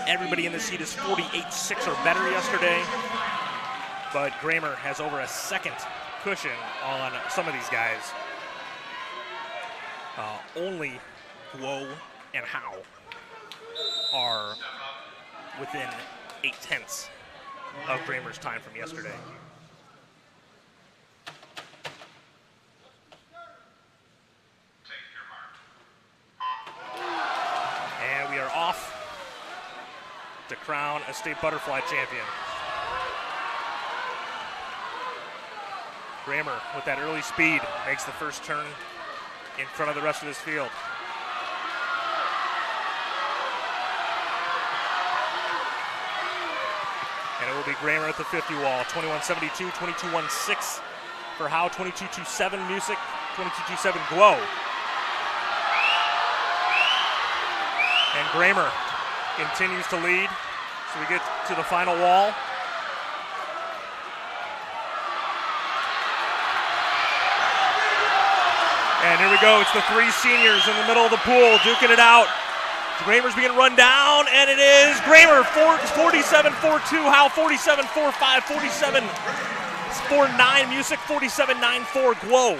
everybody in this heat is 48.6 or better yesterday. But Kramer has over a second cushion on some of these guys. Only Guo and Howe are within 8/10 of Kramer's time from yesterday. And we are off to crown a state butterfly champion. Kramer, with that early speed, makes the first turn in front of the rest of this field. And it will be Kramer at the 50 wall. 21.72, 22.16 for Howe, 22.27 Musick, 22.27 Guo. And Kramer continues to lead. So we get to the final wall. And here we go. It's the three seniors in the middle of the pool duking it out. Kramer's being run down, and it is Kramer 47-4-2, Howe 47-4-5, 47-4-9, Music 47-9-4, Glow.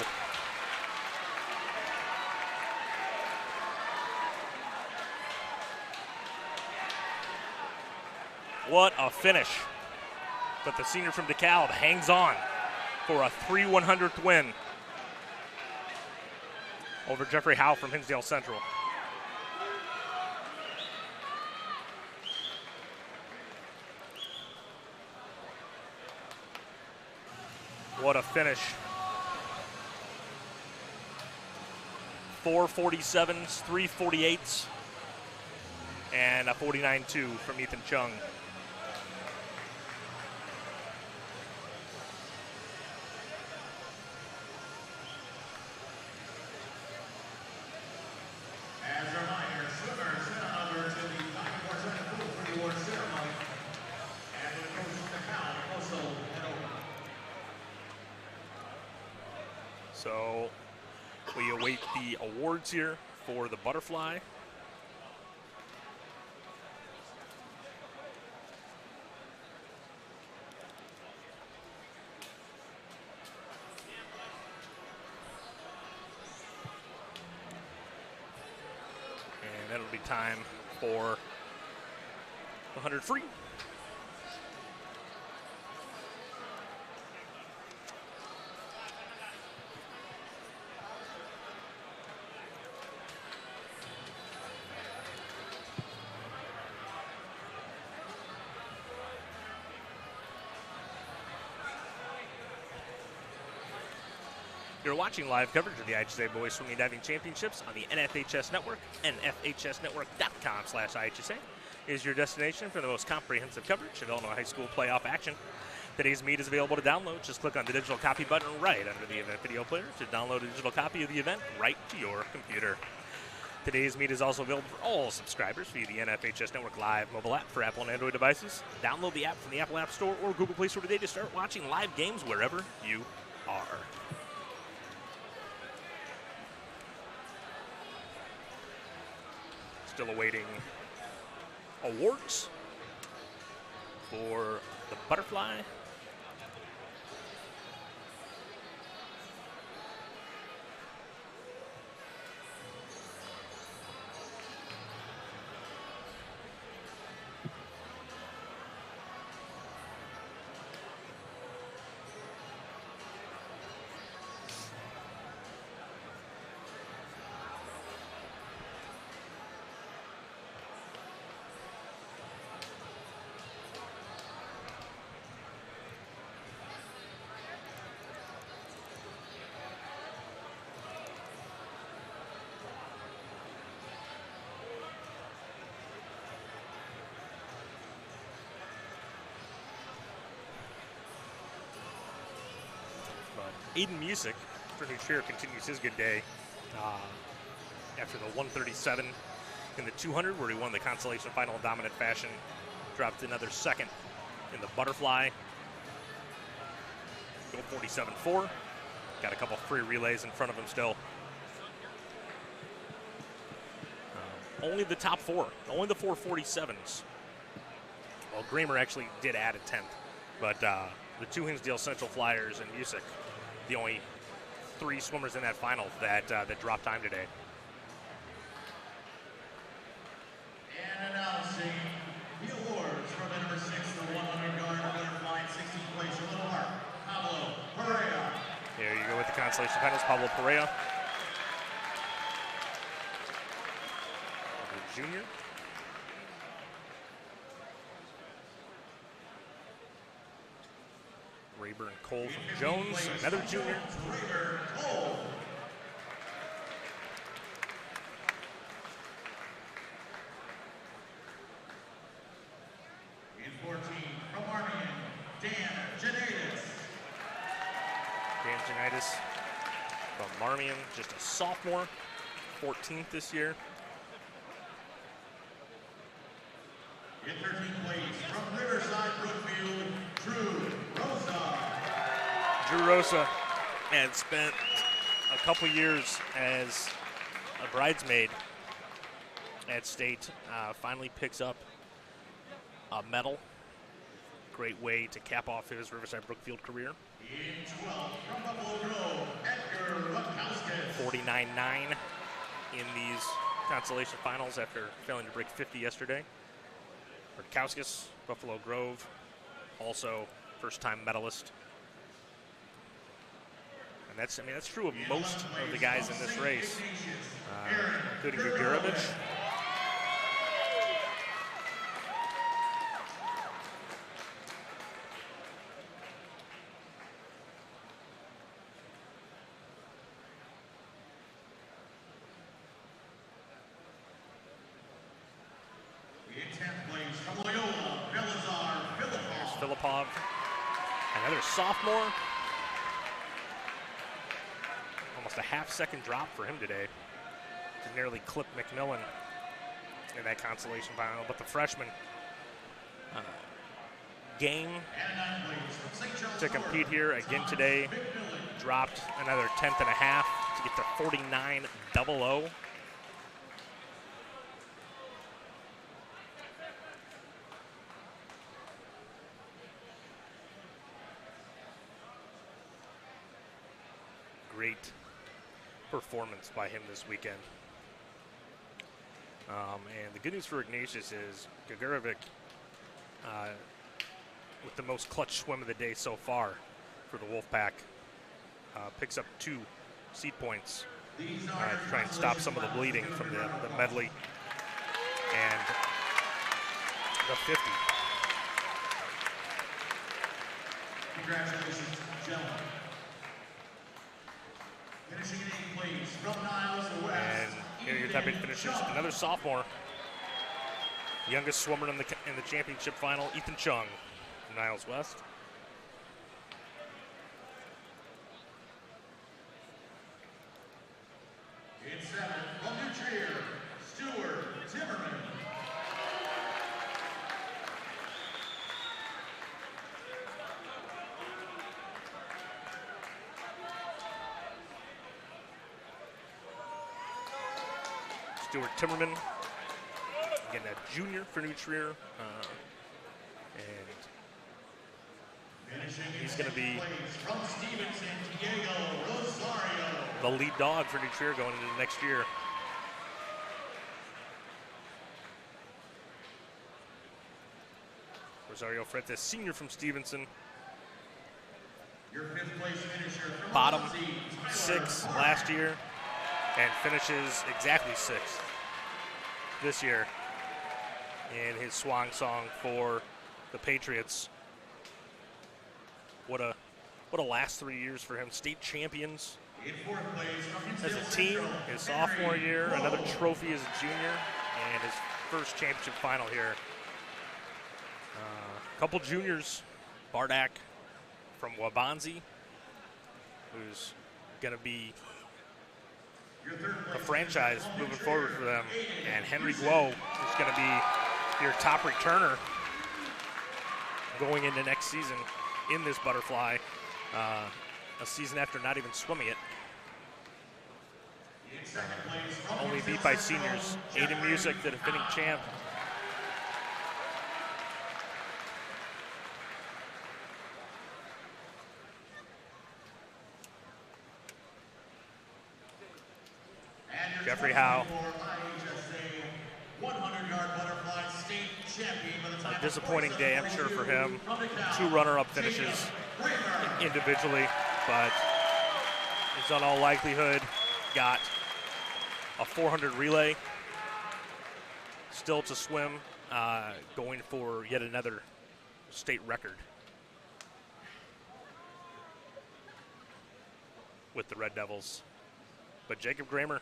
What a finish. But the senior from DeKalb hangs on for a 3/100th win over Jeffrey Howe from Hinsdale Central. What a finish. 4 47s, 3 48s, and a 49-2 from Ethan Chung. As a reminder, swimmers head over to the 94-center pool for the award ceremony. And the coach from the crowd also head over. So we await the awards here for the butterfly. And that'll be time for the 100 free. You're watching live coverage of the IHSA Boys Swimming and Diving Championships on the NFHS Network. NFHSnetwork.com/IHSA is your destination for the most comprehensive coverage of Illinois high school playoff action. Today's meet is available to download. Just click on the digital copy button right under the event video player to download a digital copy of the event right to your computer. Today's meet is also available for all subscribers via the NFHS Network Live mobile app for Apple and Android devices. Download the app from the Apple App Store or Google Play Store today to start watching live games wherever you are. Still awaiting awards for the butterfly. Aiden Music for New Trier continues his good day after the 137 in the 200, where he won the consolation final in dominant fashion. Dropped another second in the butterfly. Go 47-4. Got a couple free relays in front of him still. Only the top four, only the 447s. Well, Kramer actually did add a 10th, but the two Hinsdale Central Flyers and Music, the only three swimmers in that final that dropped time today. And announcing the awards for the number 6, the 100-yard butterfly, 16th place, your little heart, Pablo Perea. There you go with the consolation finals, Pablo Perea. The junior. Rayburn Cole from Jones, another junior. Rayburn Cole. In 14, from Marmion, Dan Janaidis. Dan Janaidis from Marmion, just a sophomore, 14th this year. In 13th place, from Riverside, Brookfield, Drew Rosa. Drew Rosa had spent a couple years as a bridesmaid at state, finally picks up a medal. Great way to cap off his Riverside Brookfield career. In 12th, from Buffalo Grove, Edgar Rutkowskis. 49.9 in these consolation finals after failing to break 50 yesterday. Rutkowskis, Buffalo Grove, also first-time medalist. And that's true of most of the guys in this race, including Gugurovich. Filipov, another sophomore. Almost a half-second drop for him today to nearly clip McMillan in that consolation final. But the freshman game to compete here again today, dropped another 10th and a half to get to 49.00. Great performance by him this weekend. And the good news for Ignatius is Gugurovic, with the most clutch swim of the day so far for the Wolfpack, picks up 2 seed points to try and stop some of the bleeding from the medley and the 50. Congratulations, gentlemen. Finishing in 8th place from Niles West. And here your top 8 finishes, another sophomore, youngest swimmer in the championship final, Ethan Chung from Niles West. In 7th, from New Trier, Stuart Zimmerman. Stuart Timmerman, again a junior for New Trier, and he's going to be from Stevenson, Diego Rosario. the lead dog for New Trier going into next year. Rosario Fuentes, senior from Stevenson. Your 5th place finisher from Bottom Alonzi, 6 last year and finishes exactly 6th this year in his swan song for the Patriots. What a last 3 years for him. State champions in 4th place from as a team, his sophomore year, another trophy as a junior, and his first championship final here. A couple juniors, Bardak from Wabanzi, who's going to be a franchise moving forward for them, and Henry Guo is going to be your top returner going into next season in this butterfly, a season after not even swimming it. Only beat by seniors, Aiden Music, the defending champ. Jeffrey Howe. A disappointing day, I'm sure, for him. 2 runner-up finishes individually, but he's on all likelihood got a 400 relay still to swim, going for yet another state record with the Red Devils. But Jacob Kramer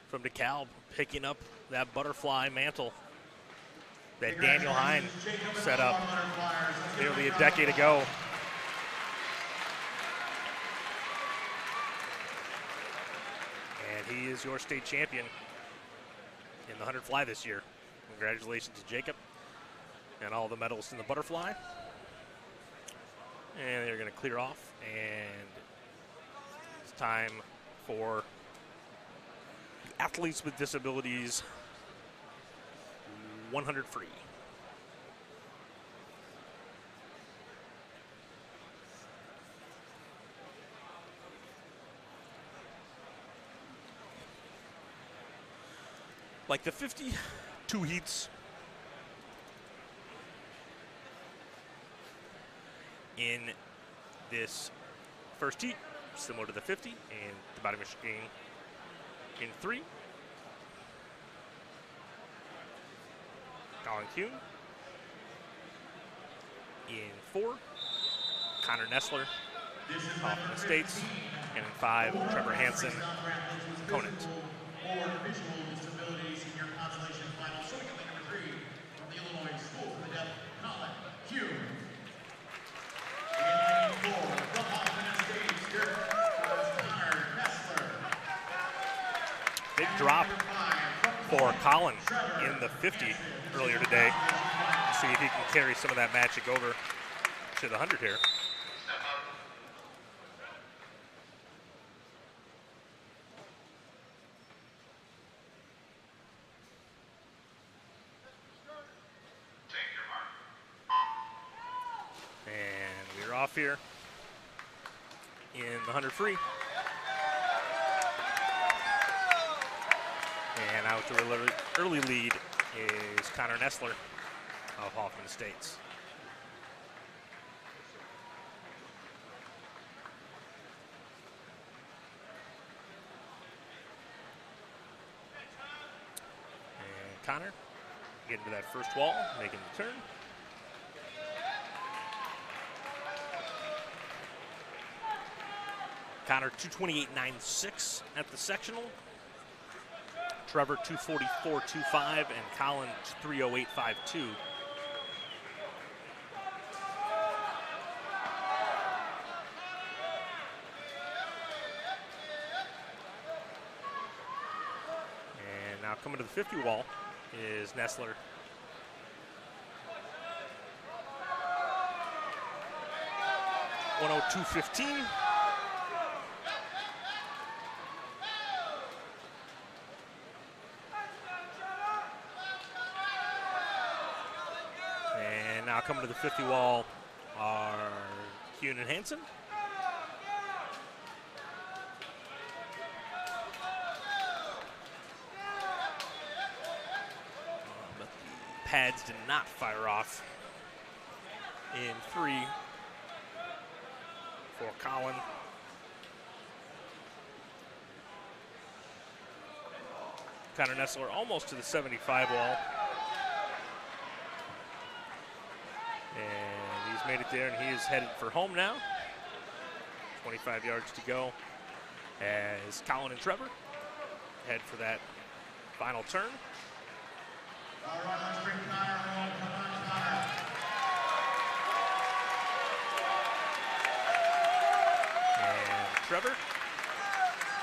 from DeKalb picking up that butterfly mantle that Daniel Hine set up nearly a decade ago. And he is your state champion in the 100 fly this year. Congratulations to Jacob. and all the medals in the butterfly. And they're going to clear off, and it's time for the athletes with disabilities 100 free. Like the 52 heats in this first heat, similar to the 50, and the body machine in 3. Colin Kuhn. In 4, Connor Nessler, Hoffman Estates. And in 5, Trevor Hansen, Conant. Big drop for Colin in the 50 earlier today. See if he can carry some of that magic over to the 100 here. And we're off here in the 100 free. And out to an early lead is Connor Nessler of Hoffman Estates. And Connor getting to that first wall, making the turn. Connor 228.96 at the sectional. Trevor 244.25 and Colin 308.52. And now coming to the 50 wall is Nessler. .102.15. Now coming to the 50 wall are Kuhn and Hansen. But the pads did not fire off in 3 for Colin. Connor Nessler almost to the 75 wall. And he's made it there, and he is headed for home now. 25 yards to go as Colin and Trevor head for that final turn. All right, let's bring Connor home. Come on, Connor. And Trevor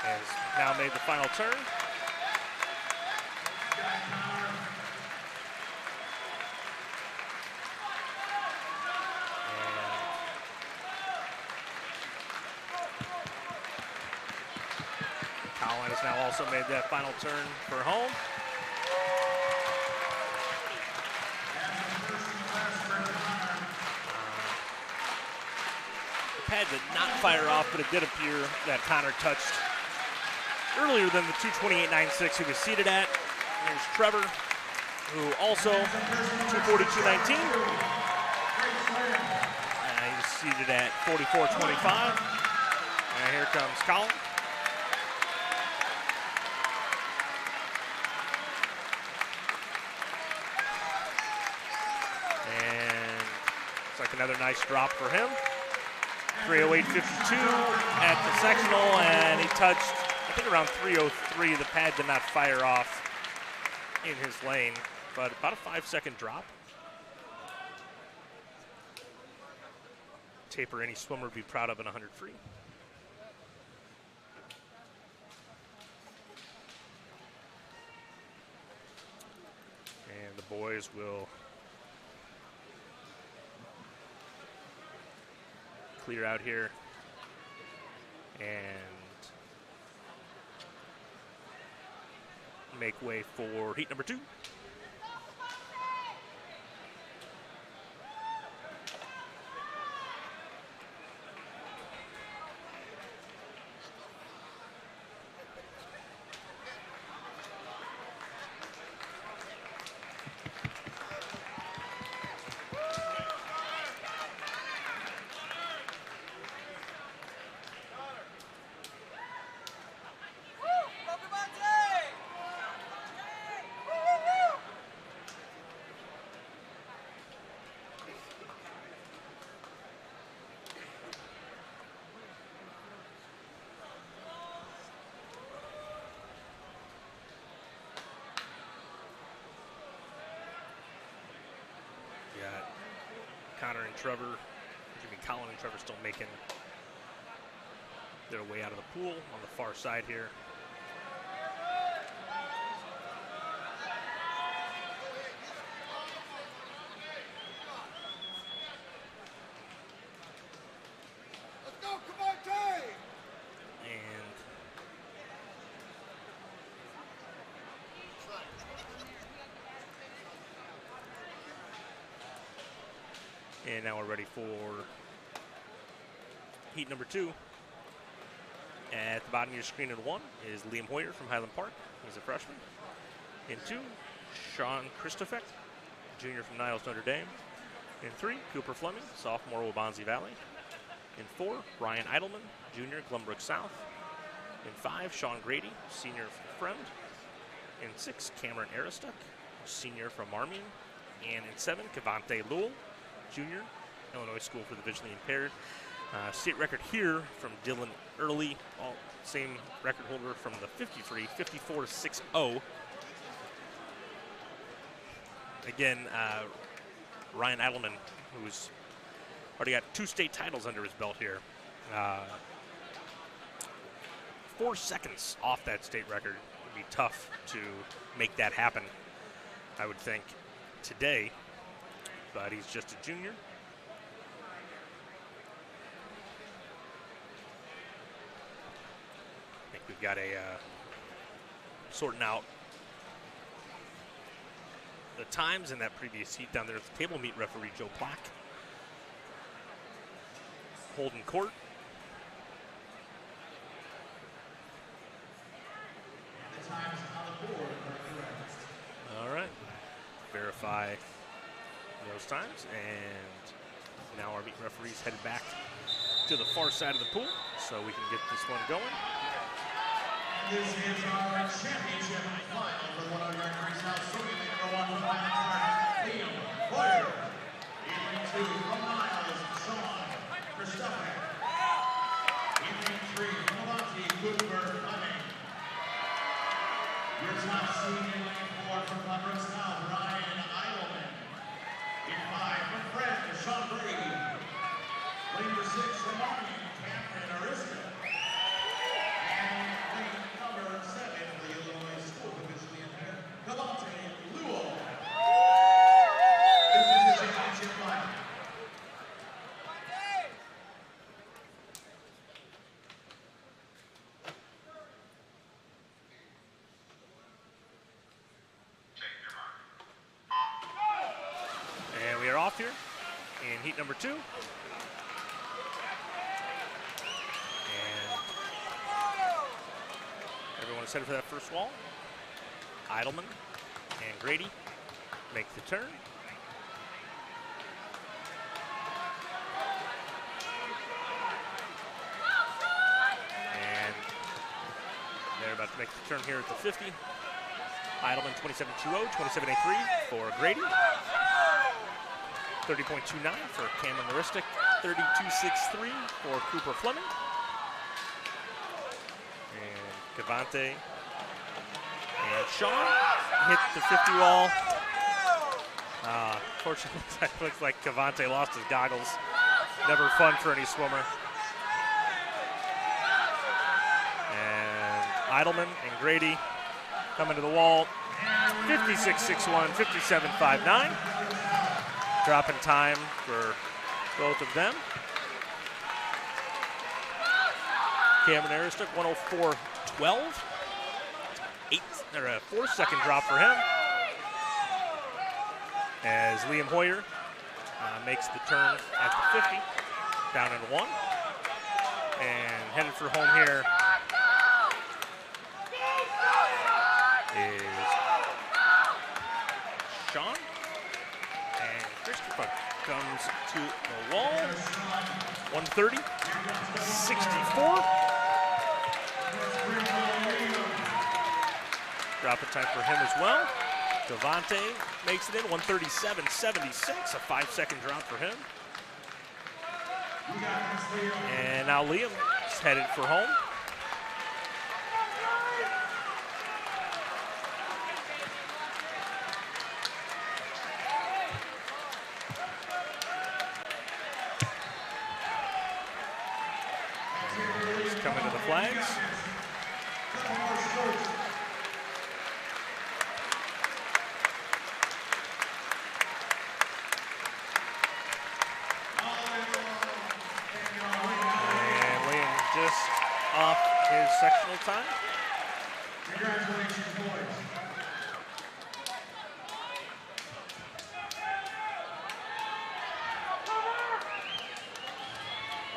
has now made the final turn. Colin has now also made that final turn for home. The pad did not fire off, but it did appear that Connor touched earlier than the 228.96 he was seated at. There's Trevor, who also 242.19. He's seated at 44.25. And here comes Colin. Another nice drop for him. 308.52 at the sectional, and he touched, I think, around 303. The pad did not fire off in his lane, but about a 5-second drop. Taper any swimmer would be proud of in 100 free. And the boys will clear out here. And make way for heat number 2. Connor and Trevor, Colin and Trevor still making their way out of the pool on the far side here. Let's go, come on, Tay! And now we're ready for heat number 2. At the bottom of your screen in 1 is Liam Hoyer from Highland Park. He's a freshman. In 2, Sean Christofek, junior from Niles Notre Dame. In 3, Cooper Fleming, sophomore, Waubonsie Valley. In 4, Ryan Eidelman, junior, Glenbrook South. In 5, Sean Grady, senior from Fremd. In 6, Cameron Aristuck, senior from Marmion. And in 7, Cavante Lowell, junior, Illinois School for the Visually Impaired. State record here from Dylan Early, same record holder from the 53, 54-6-0. Again, Ryan Eidelman, who's already got 2 state titles under his belt here. 4 seconds off that state record would be tough to make that happen, I would think, today. But he's just a junior. I think we've got a sorting out the times in that previous heat down there. The table meet referee Joe Plack. Holding court. The times on the board are correct. All right. Verify those times, and now our meet referees headed back to the far side of the pool so we can get this one going. This is our championship final for the 100-yard freestyle swimming. Number 1 from Highland Park, Liam Hoyer. In 2 from Niles, Sean Christofek. In 3 from Waubonsie, Cooper Fleming. Your top seed in lane 4 from Glenbrook South, Ryan Eidelman. In 5 from Fred, Sean Brady. Lane number 6 from Marmion, Cameron Aristuck. And lane number 7 for the Illinois School for Visually Impaired, Cavante Lowell. This is the championship final. And we are off here in heat number 2. And everyone is headed for that first wall. Eidelman and Grady make the turn. And they're about to make the turn here at the 50. Eidelman 27.20, 27.83 for Grady. 30.29 for Cameron Aristuck. 32.63 for Cooper Fleming. And Cavante and Sean hit the 50 wall. Fortunately, it looks like Cavante lost his goggles. Never fun for any swimmer. And Eidelman and Grady coming to the wall. 56.61, 57.59. Drop in time for both of them. Cameron Aristick, 104.12. 4-second drop for him. As Liam Hoyer makes the turn at the 50, down in 1. And headed for home here is Sean. And Christopher comes to the wall. 130, 64. Dropping time for him as well. Devontae makes it in, 137.76, a 5-second drop for him. And now Liam is headed for home. He's coming to the flags. Just off his sectional time. Congratulations, boys.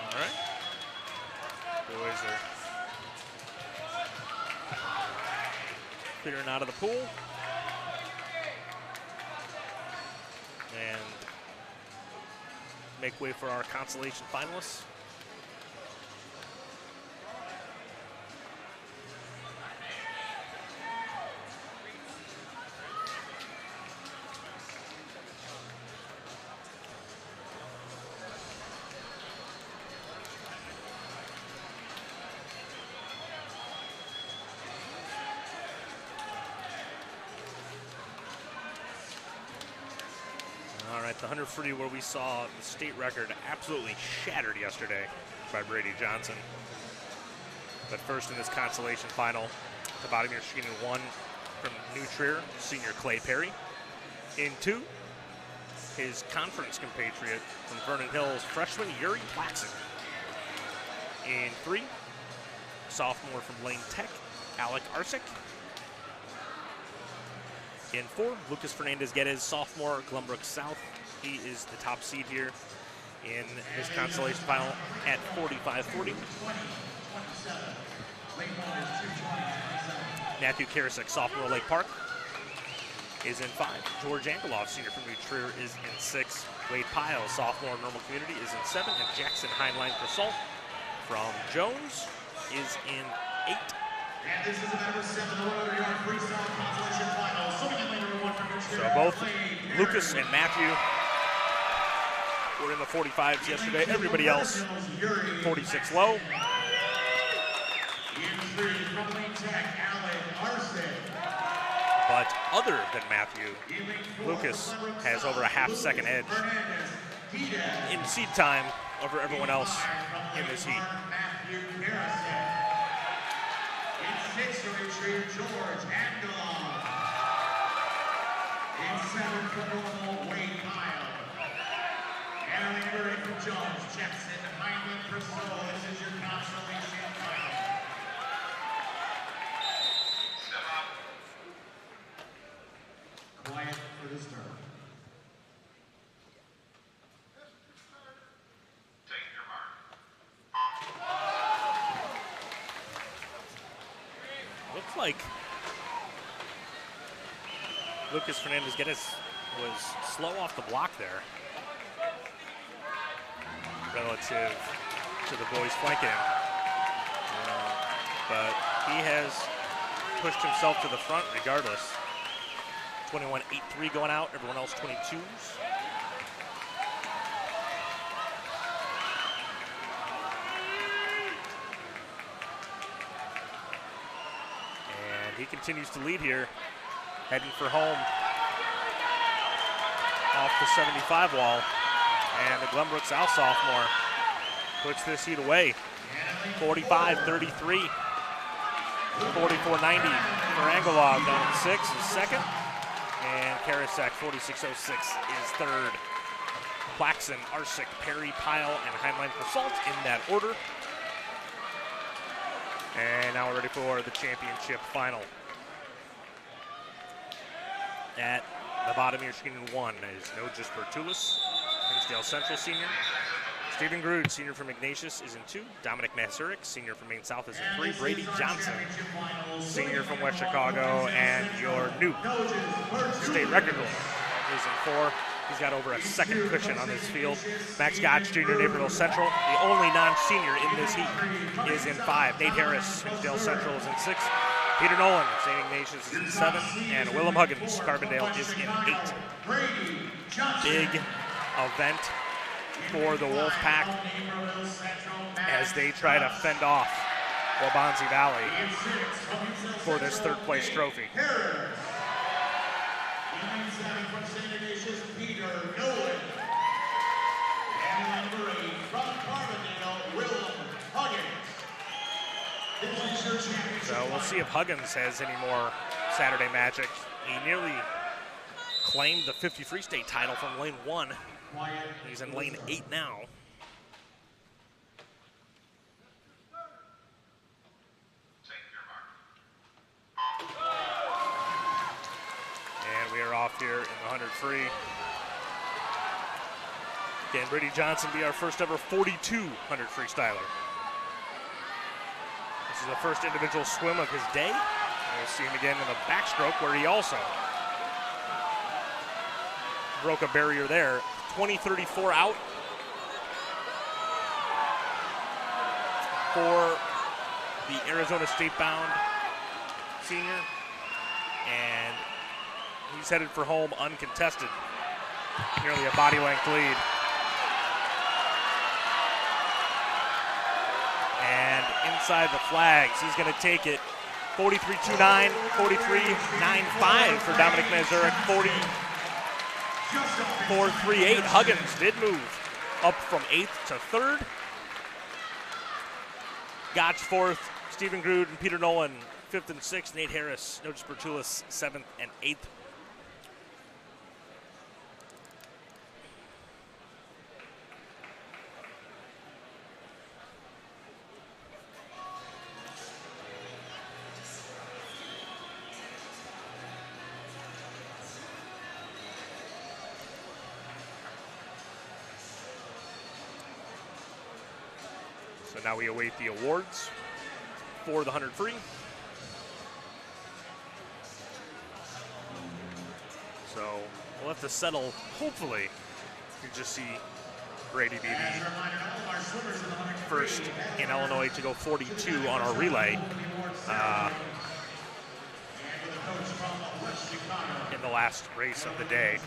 All right. Boys are clearing out of the pool. And make way for our consolation finalists. The 100 free where we saw the state record absolutely shattered yesterday by Brady Johnson. But first in this consolation final, the bottom here shooting 1 from New Trier, senior Clay Perry. In 2, his conference compatriot from Vernon Hills, freshman Yuri Plaxton. In 3, sophomore from Lane Tech, Alec Arsick. In 4, Lucas Fernandez-Geddes, sophomore, Glenbrook South. He is the top seed here in this consolation final at 45-40. Matthew Karasek, sophomore, Lake Park, is in 5. George Angeloff, senior from New Trier, is in 6. Wade Pyle, sophomore, Normal Community, is in 7. And Jackson Heinlein Crasalt from Jones is in 8. And this is the number 7 100-yard freestyle consolation final. So both Lucas and Matthew were in the 45s yesterday. Everybody else, 46 low. But other than Matthew, Lucas has over a half-second edge in seed time over everyone else in this heat. In 6, George Angeloff. In 7, for Normal, Wade Pyle. And in 30 for Jones, Jackson, Heinlein, Crystal. This is your consolation final. Step up. Quiet for this turn. Take your mark. Looks like Lucas Fernandez-Geddes was slow off the block there relative to the boys flanking him. But he has pushed himself to the front regardless. 21-8-3 going out, everyone else 22s. And he continues to lead here, heading for home off the 75 wall. And the Glenbrook South sophomore puts this heat away. 45-33. 44-90 for Angelov down in 6 is second. And Karasek 46-06 is third. Plaxton, Arsick, Perry, Pyle, and Heinlein Crasalt in that order. And now we're ready for the championship final. At the bottom of your screen in 1 is Nojas Bertulis, Hinsdale Central senior. Stephen Grude, senior from Ignatius, is in 2. Dominic Mazurik, senior from Maine South, is in 3. Brady Johnson, senior from West Chicago, and your new state record holder is in 4. He's got over a second cushion on this field. Max Gotch, junior, Naperville Central. The only non-senior in this heat is in 5. Nate Harris, Hinsdale Central, is in 6. Peter Nolan, St. Ignatius, is in 7. And Willem Huggins, Carbondale, is in 8. Big event for the Wolfpack as they try to fend off Waubonsie Valley for this 3rd place trophy. From St. Ignatius, Peter Nolan. And number 8 from Carbondale, Willem Huggins. This is your championship. So we'll see if Huggins has any more Saturday magic. He nearly claimed the 53 state title from lane 1. He's in lane 8 now. And we are off here in the 100 free. Can Brady Johnson be our first ever 4,200 freestyler? This is the first individual swim of his day. We'll see him again in the backstroke where he also broke a barrier there. 20:34 out for the Arizona State-bound senior. And he's headed for home uncontested. Nearly a body length lead. And inside the flags, he's going to take it 43.29, 43.95 for Dominic Mazurik, 44.38. Huggins did move up from 8th to 3rd. Gotch 4th, Stephen Grude and Peter Nolan 5th and 6th. Nate Harris, Nojas Bertulis 7th and 8th. So now we await the awards for the 100 free. So we'll have to settle, hopefully, you just see Brady be the first in Illinois to go 42 on our relay in the last race of the day.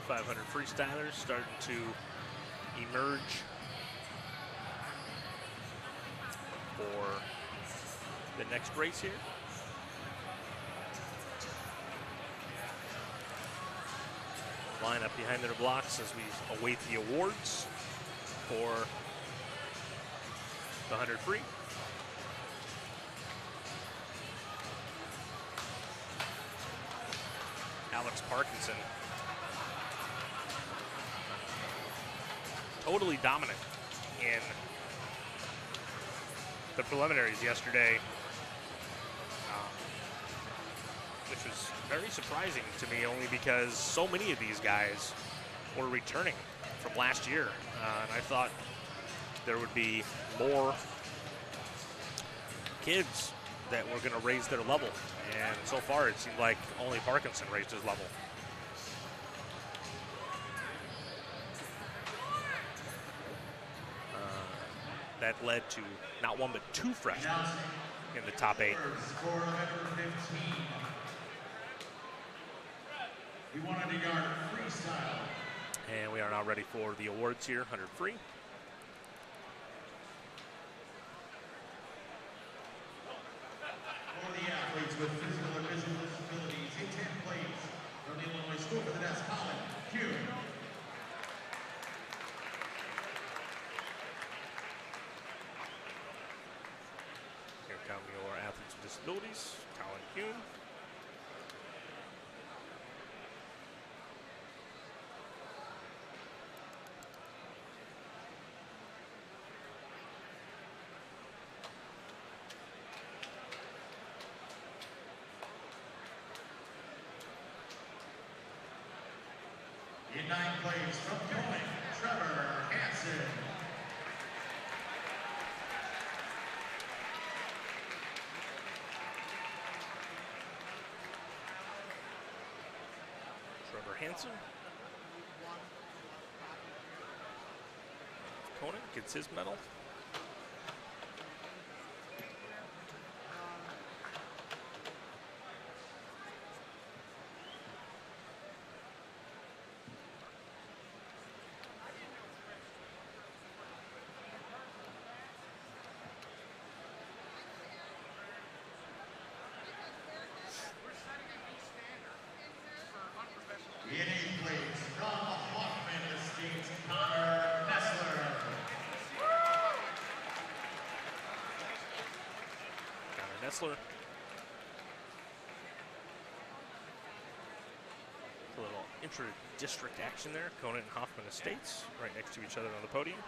.500 freestylers starting to emerge for the next race here. Line up behind their blocks as we await the awards for the 100 free. Alex Parkinson, totally dominant in the preliminaries yesterday. which was very surprising to me only because so many of these guys were returning from last year. And I thought there would be more kids that were going to raise their level. And so far it seemed like only Parkinson raised his level. That led to not one but two freshmen in the top 8. Score of number 15. He 100-yard freestyle. And we are now ready for the awards here, 100 free. For the athletes with physical or visual disabilities, in 10th place from the Illinois School for the Deaf, Colin Kuhn. Here come your athletes with disabilities, Colin Kuhn. In 9th place from Cohen, Trevor Hansen. Trevor Hansen. Conan gets his medal. In 8th place from Hoffman Estates, Connor Nessler. Connor Nessler. A little intra-district action there. Conan and Hoffman Estates right next to each other on the podium.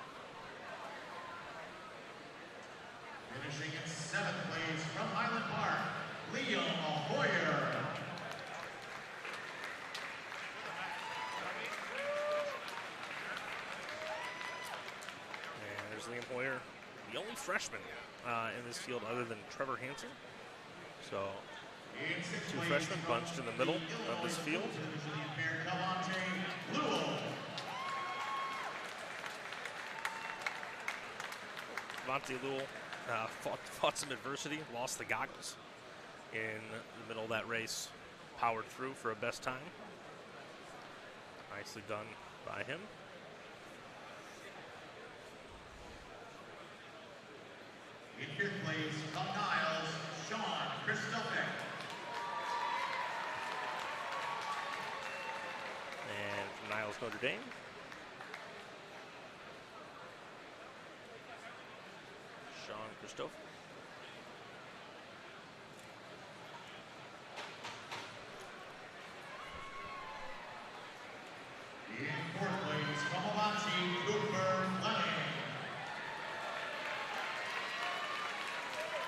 Finishing in 7th place from Highland Park, Liam Hoyer. And there's Liam Hoyer, the only freshman in this field other than Trevor Hansen. So In 6th two place freshmen from bunched in the middle Illinois of this field. School for the Visually Impaired, Cavante Lewell. Monte Lewell fought some adversity, lost the goggles in the middle of that race, powered through for a best time. Nicely done by him. In 5th place from Niles, Sean Christopher. And from Niles, Notre Dame. Sean Christophe. In 4th place from Avanti, Cooper Fleming.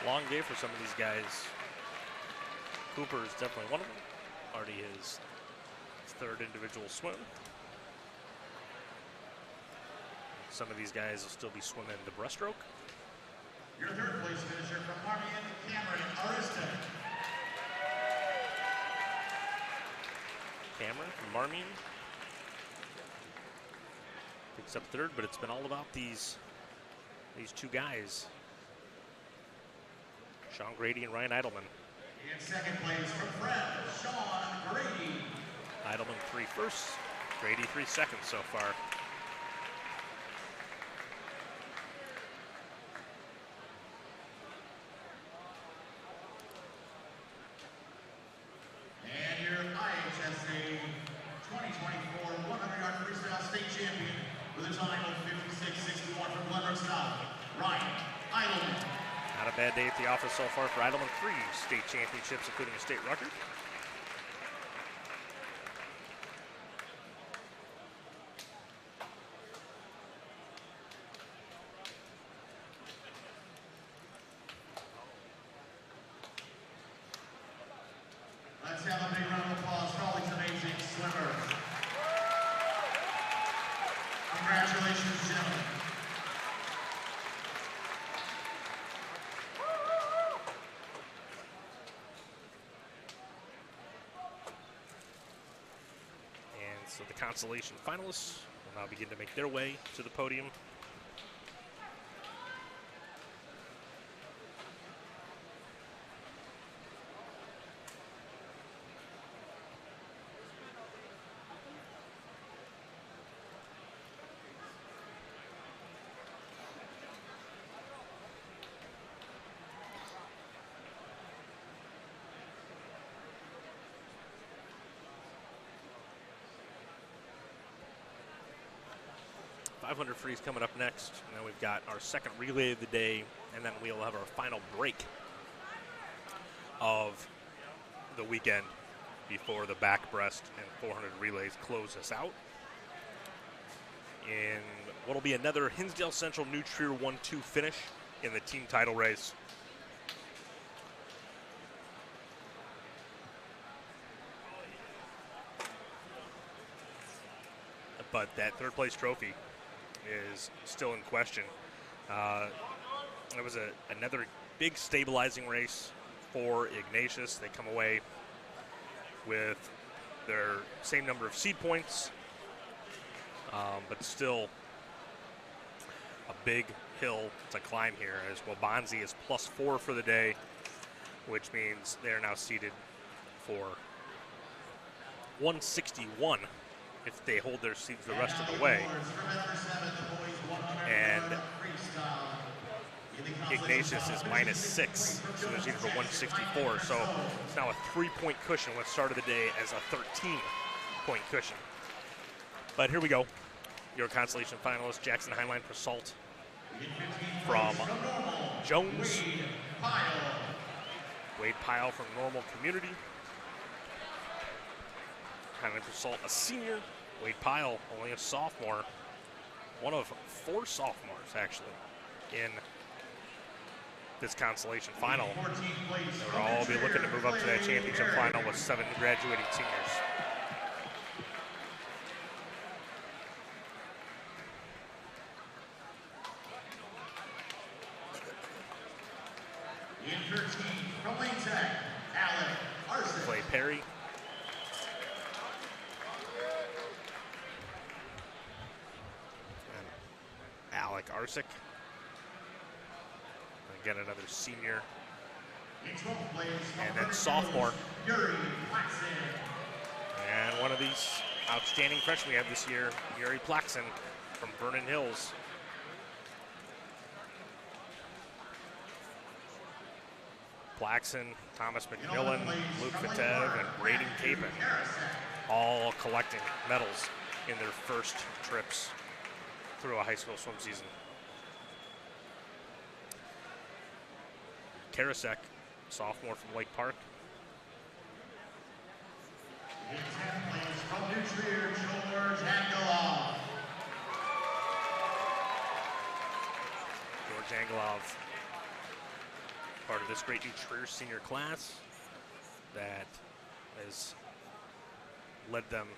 Long day for some of these guys. Cooper is definitely one of them. Already his 3rd individual swim. Some of these guys will still be swimming the breaststroke. Your 3rd place finisher from Marmion, Cameron Ariston. Cameron from Marmion picks up 3rd, but it's been all about these two guys, Sean Grady and Ryan Eidelman. In 2nd place from Fred, Sean Grady. Eidelman 3 firsts, Grady 3 seconds so far. And your IHSA 2024 100-yard freestyle state champion with a time of 56.61 from Glenbrook South, Ryan Eidelman. Not a bad day at the office so far for Eidelman. 3 state championships, including a state record. Let's Congratulations, gentlemen. And so the consolation finalists will now begin to make their way to the podium. .500 freeze coming up next, and then we've got our second relay of the day, and then we'll have our final break of the weekend before the back breast and 400 relays close us out. In what will be another Hinsdale Central New Trier 1-2 finish in the team title race. But that third place trophy is still in question. It was another big stabilizing race for Ignatius. They come away with their same number of seed points, but still a big hill to climb here, as Wabanzi is +4 for the day, which means they're now seeded for 161 if they hold their seeds the rest of the way. And Ignatius is -6, so they're seeded for 164. So it's now a 3-point cushion what started the day as a 13-point cushion. But here we go. Your consolation finalist, Jackson Heinlein for Salt from Jones. Wade Pyle from Normal Community. Heinlein for Salt, a senior. Wade Pyle, only a sophomore. One of 4 sophomores, actually, in this consolation final. They'll all be looking to move up to that championship final with 7 graduating seniors. In 13, from Lane Tech, Alec Arson. Clay Perry. Alec Arsick. Again, another senior. And then sophomore. And one of these outstanding freshmen we have this year, Yuri Plaxon from Vernon Hills. Plaxon, Thomas McMillan, Luke Vitev, and Braden Capon, all collecting medals in their first trips through a high school swim season. Karasek, sophomore from Lake Park. In 10th place from New Trier, George Angelov. George Angelov, part of this great New Trier senior class that has led them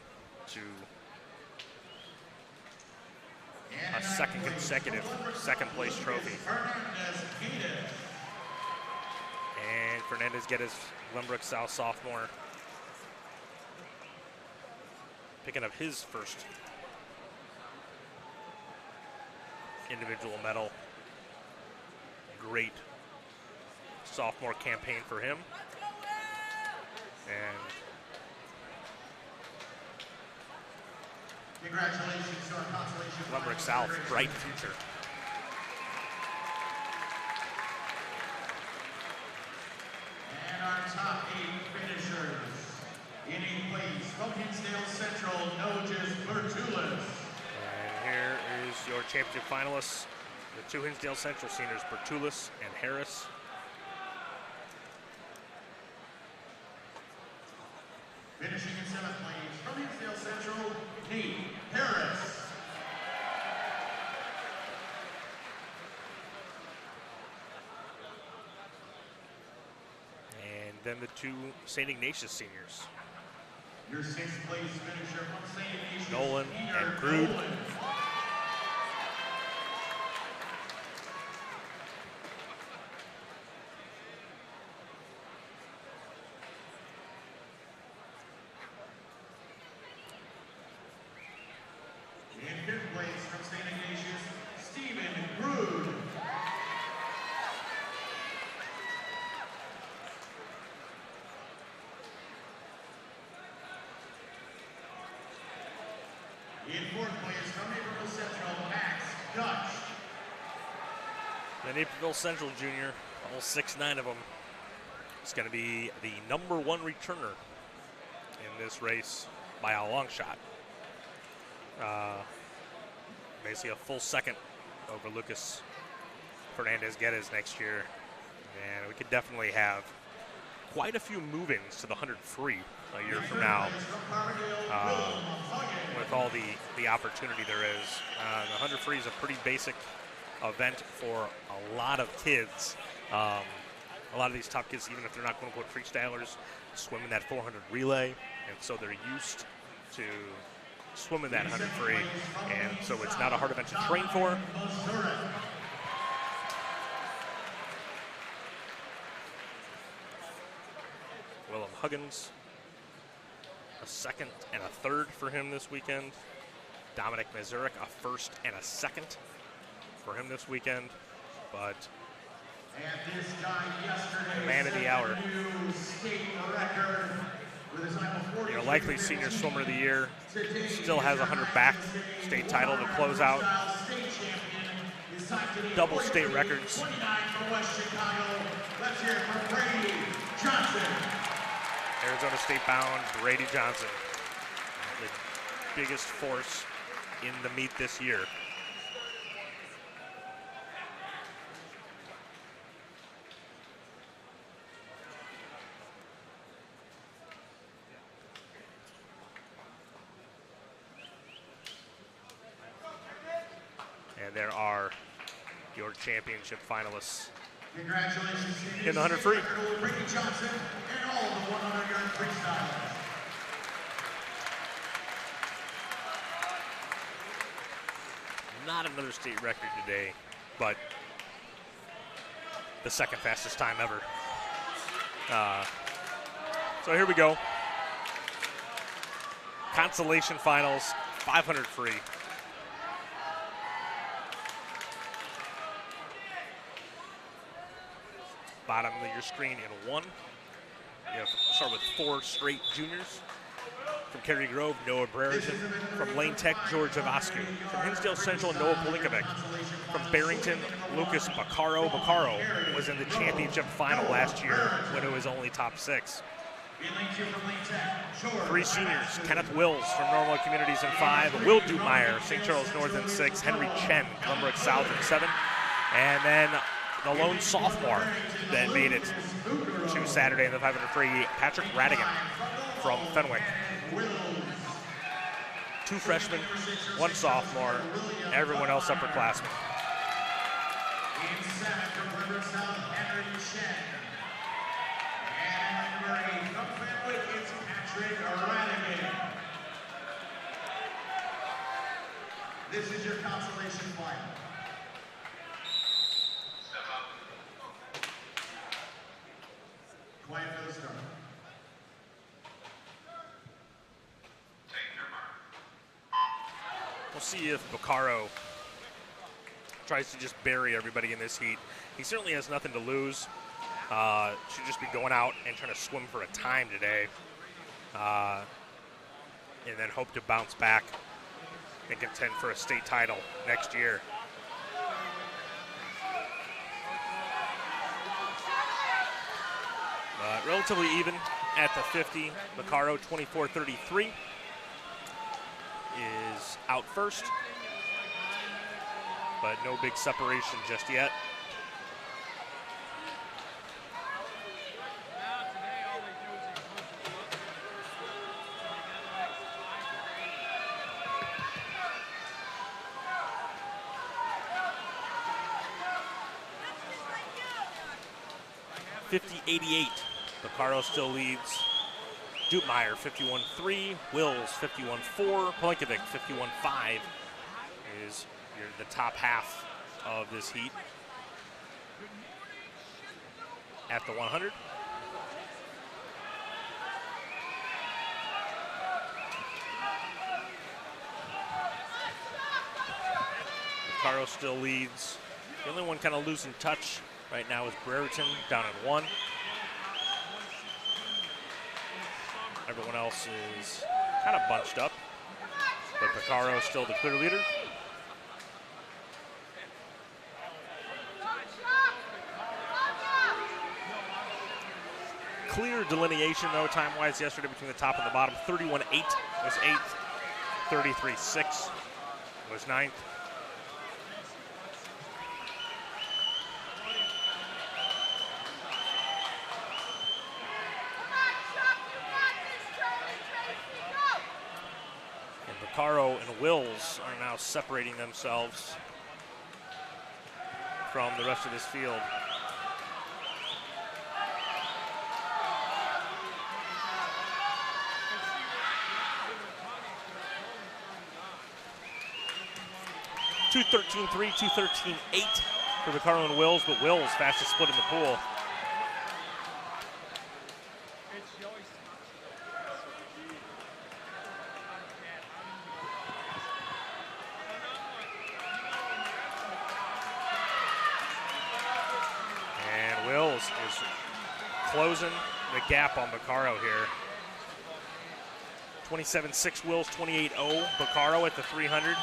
to a second consecutive second-place trophy. And Fernandez Geddes, Glenbrook South sophomore, picking up his first individual medal. Great sophomore campaign for him. And congratulations to our consolation. Glenbrook South, bright future. And our top 8 finishers. In 8th place from Hinsdale Central, Noges Bertulis. And here is your championship finalists, the 2 Hinsdale Central seniors, Bertulis and Harris. Finishing in 7th place from Hinsdale Central, Nate Harris. And then the 2 St. Ignatius seniors, Your 6th place finisher from St. Ignatius, Nolan Peter and Crude. Nolan. fifth place from St. Ignatius, Stephen Grood. In fourth place from Naperville Central, Max Dutch. The Naperville Central junior, all 6'9" of them, is going to be the #1 returner in this race by a long shot. Basically a full second over Lucas Fernandez-Guedes next year. And we could definitely have quite a few move-ins to the 100 free a year from now, with all the opportunity there is. The 100 free is a pretty basic event for a lot of kids. A lot of these top kids, even if they're not quote-unquote freestylers, swim in that 400 relay, and so they're used to swimming that 100 free, and so it's not a hard event to train for. Willem Huggins, a second and a third for him this weekend. Dominic Mazurek, a first and a second for him this weekend. But And this guy yesterday man of the hour, new state record with a time of 40. likely senior swimmer of the year, still has a 100 back state title to close out. Double state records. 29 from West Chicago. Let's hear it from Brady Johnson. Arizona State bound Brady Johnson, the biggest force in the meet this year. And there are your championship finalists. Congratulations to In the 100 free. Brady Johnson and all of the 100-yard freestylers. Not another state record today, but the second fastest time ever. So here we go. Consolation finals, 500 free. Bottom of your screen in one. You have to start with 4 straight juniors. From Cary Grove, Noah Brereton. From Lane Tech, George Avascu. From Hinsdale Central, Noah Polinkovic. From Barrington, Lucas Baccaro. Baccaro was in the championship final last year when it was only top 6. 3 seniors, Kenneth Wills from Normal Communities in 5. Will Dumeyer, St. Charles North in 6. Henry Chen, Glenbrook South in 7. And then the lone sophomore that made it to Saturday in the 500 free, Patrick Radigan from Fenwick. 2 freshmen, 1 sophomore, everyone else upperclassmen. In 7 from Glenbrook South, Henry Chen. And number 8 from Fenwick, it's Patrick Radigan. This is your consolation final. Quiet for the start. We'll see if Baccaro tries to just bury everybody in this heat. He certainly has nothing to lose. Should just be going out and trying to swim for a time today. And then hope to bounce back and contend for a state title next year. Relatively even at the 50. Baccaro 24:33 is out first, but no big separation just yet. .50.88. Baccaro still leads. Dumeyer 51.3, Wills 51.4, Polinkovic 51.5 is the top half of this heat. At the 100. Vaccaro still leads. The only one kind of losing touch right now is Brereton, down at 1. Everyone else is kind of bunched up, but Vaccaro is still the clear leader. Clear delineation, though, time-wise yesterday between the top and the bottom. 31-8 was 8th. 33-6 was 9th. And Vaccaro and Wills are now separating themselves from the rest of this field. $213.3, $213.8 for Vaccaro and Wills, but Wills fastest split in the pool. And Wills is closing the gap on Vaccaro here. 27-6 Wills, 28-0 Vaccaro at the 300.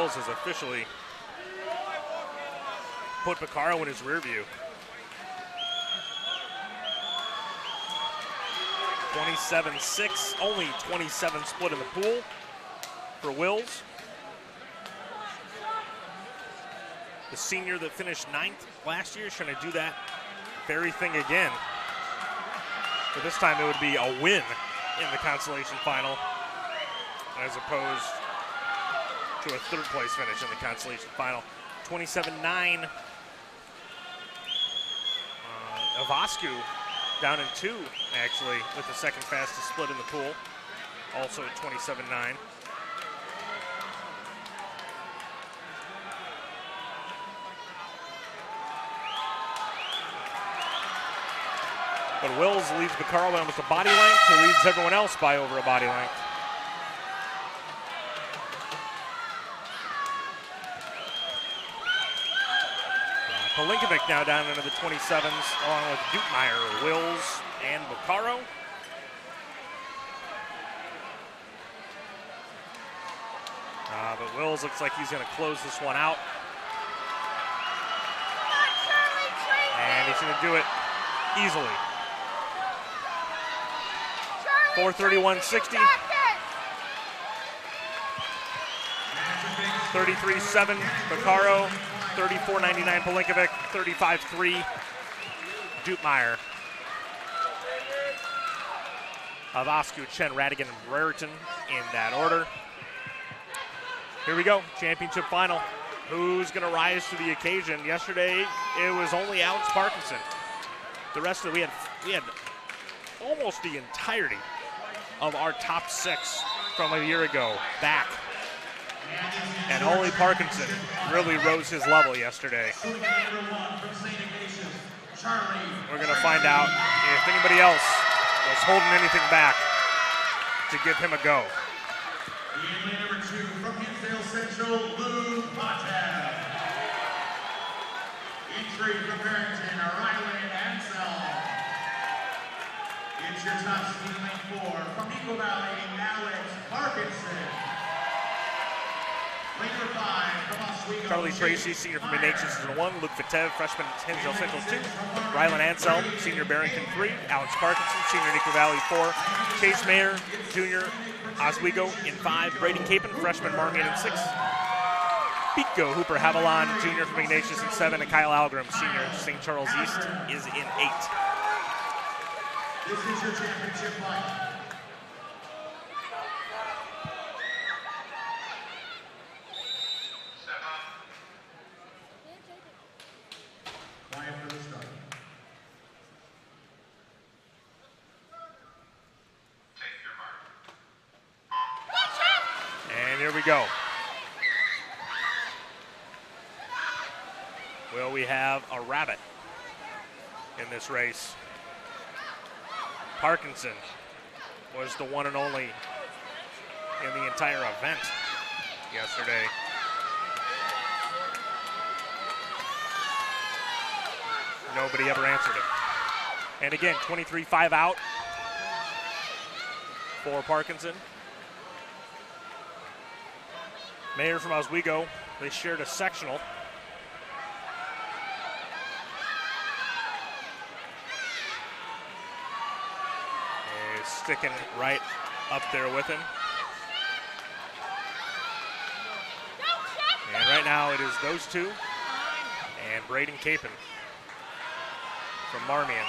Has officially put Vaccaro in his rear view. 27-6, only 27 split in the pool for Wills. The senior that finished 9th last year is trying to do that very thing again. But this time it would be a win in the consolation final as opposed to a third place finish in the consolation final. 27-9. Avascu down in 2, actually, with the second fastest split in the pool. Also at 27-9. But Wills leads Vaccaro by almost a body length, who leads everyone else by over a body length. Palinkovic now down into the 27s, along with Dukemeyer, Wills, and Vaccaro. But Wills looks like he's going to close this one out. And he's going to do it easily. 4:31.60. 33-7, Vaccaro. 34.99 Palinkovic, 35-3 Dukemeyer. Avascu, Chen, Radigan, and Brereton in that order. Here we go, championship final. Who's going to rise to the occasion? Yesterday, it was only Alex Parkinson. The rest of it, we had almost the entirety of our top 6 from a year ago back. And only Parkinson really rose his level yesterday. We're going to find out if anybody else was holding anything back to give him a go. Number 2 from Hinsdale Central, Lou Potter. Entry from Barrington, Ryland Ansel. It's your top speed lane 4 from Eagle Valley, Alex Parkinson. Charlie Tracy, senior from McNature, season 1. Luke Vitev, freshman at Hinsdale Central 2. Rylan Ansel, senior Barrington 3. Alex Parkinson, senior Eagle Valley 4. Chase Mayer, junior Oswego in 5. Braden Capon, freshman Marmion in 6. Pico Hooper Haviland, junior from Ignatius in 7. And Kyle Algram, senior St. Charles East, is in 8. This is your championship fight. here we go. Will we have a rabbit in this race? Parkinson was the one and only in the entire event yesterday. Nobody ever answered him. And again, 23-5 out for Parkinson. Mayer from Oswego, they shared a sectional. Is sticking right up there with him. And right now it is those two and Braden Capon from Marmion.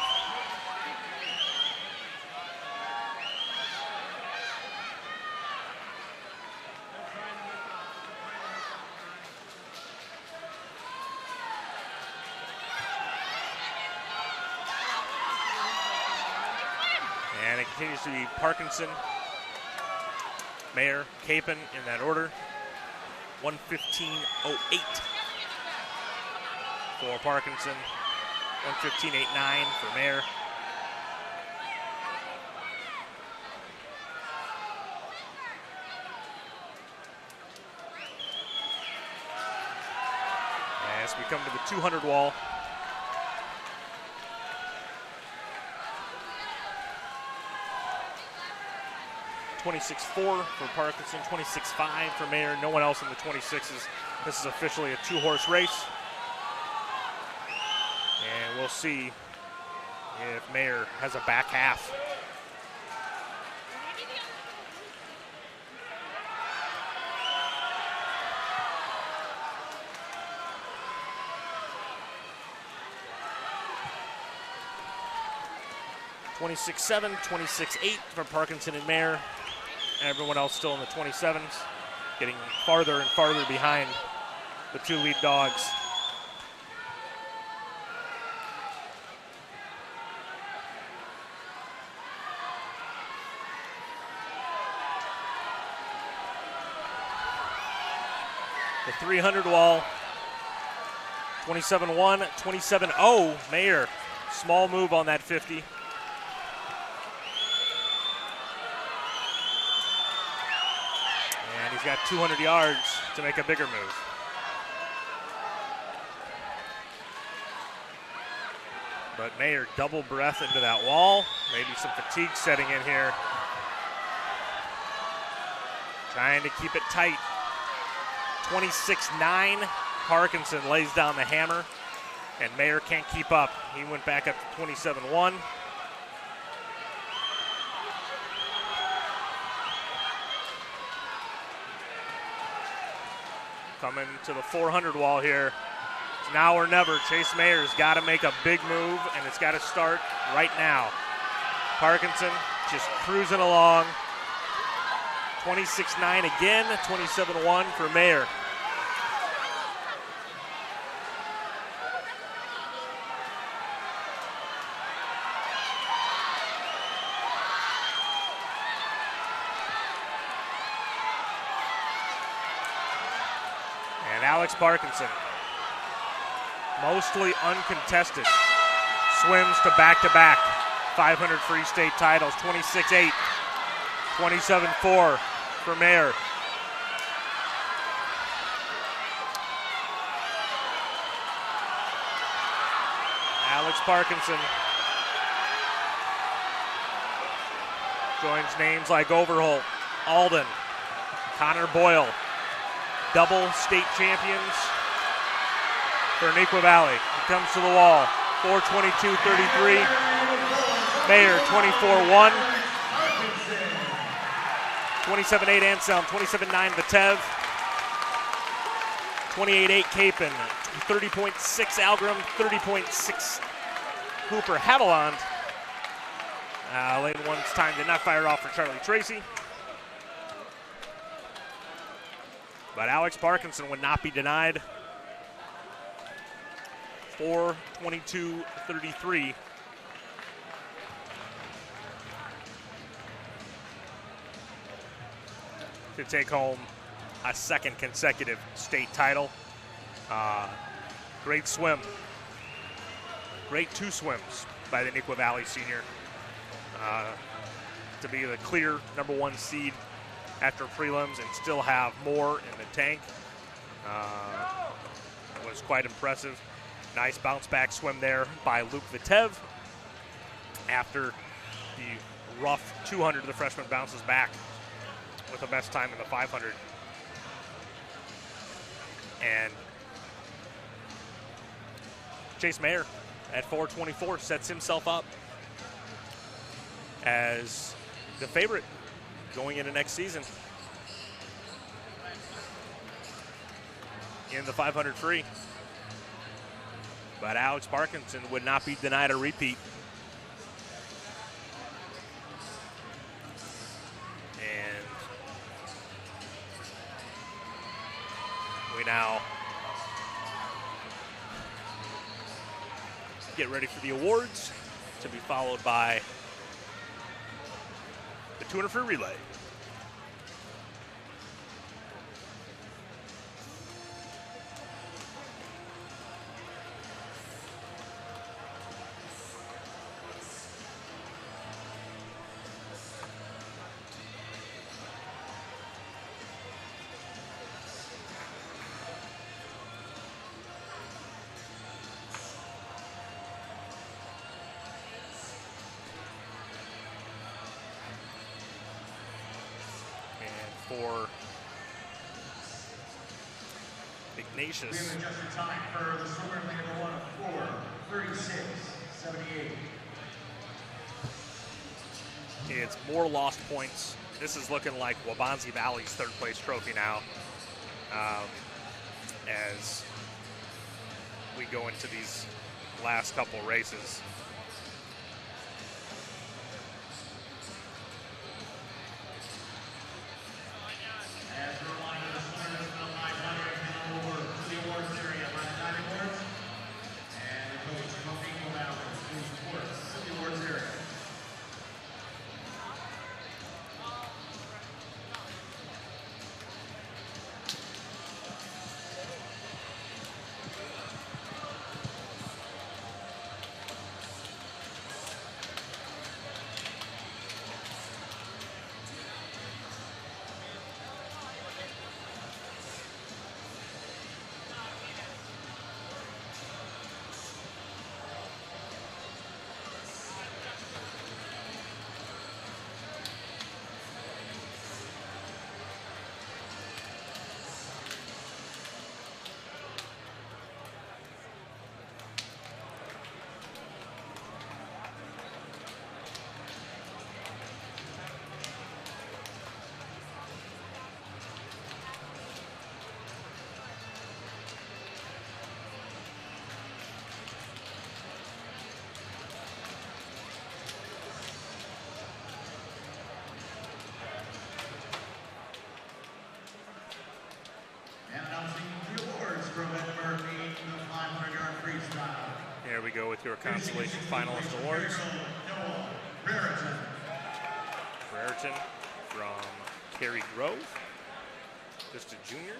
And it continues to be Parkinson, Mayer, Capon in that order. 1:15.08 for Parkinson. 1:15.89 for Mayer. As we come to the 200 wall. $26.4 for Parkinson, $26.5 for Mayer. No one else in the 26s. This is officially a two-horse race. And we'll see if Mayer has a back half. $26.7, $26.8 for Parkinson and Mayer. Everyone else still in the 27s, getting farther and farther behind the two lead dogs. The 300 wall, 27-1, 27-0, Mayer. Small move on that 50. And he's got 200 yards to make a bigger move. But Mayer double breath into that wall. Maybe some fatigue setting in here. Trying to keep it tight. 26-9, Parkinson lays down the hammer, and Mayer can't keep up. He went back up to 27-1. Coming to the 400 wall here. It's now or never. Chase Mayer's got to make a big move, and it's got to start right now. Parkinson just cruising along. 26-9 again, 27-1 for Mayer. And Alex Parkinson, mostly uncontested, swims to back-to-back 500 free state titles, 26-8, 27-4 for Mayer. Alex Parkinson joins names like Overholt, Alden, Connor Boyle, double state champions for Neuqua Valley. He comes to the wall, 4:22.33. Mayer, 24-1. 27-8 Anselm, 27-9 Vitev, 28-8 Capon, 30.6 Algram, 30.6 Hooper Haviland. Lane one's time did not fire off for Charlie Tracy. But Alex Parkinson would not be denied. 4:22.33. To take home a second consecutive state title. Great swim. Great 2 swims by the Neuqua Valley senior to be the clear #1 seed after prelims and still have more in the tank. It was quite impressive. Nice bounce back swim there by Luke Vitev after the rough 200. The freshman bounces back with the best time in the 500. And Chase Mayer at 4:24 sets himself up as the favorite going into next season in the 500 free. But Alex Parkinson would not be denied a repeat. And we now get ready for the awards, to be followed by the 200 free relay. For Ignatius. We have adjusted time for the swimmer #1 of 4:36.78. It's more lost points. This is looking like Waubonsie Valley's 3rd place trophy now, as we go into these last couple races. As a reminder, the swimmers in the 500 come over to the awards area by the diving boards. And the coach from Neuqua Valley to support the awards area. Here we go with your consolation finalist awards. Brereton from Cary Grove, just a junior.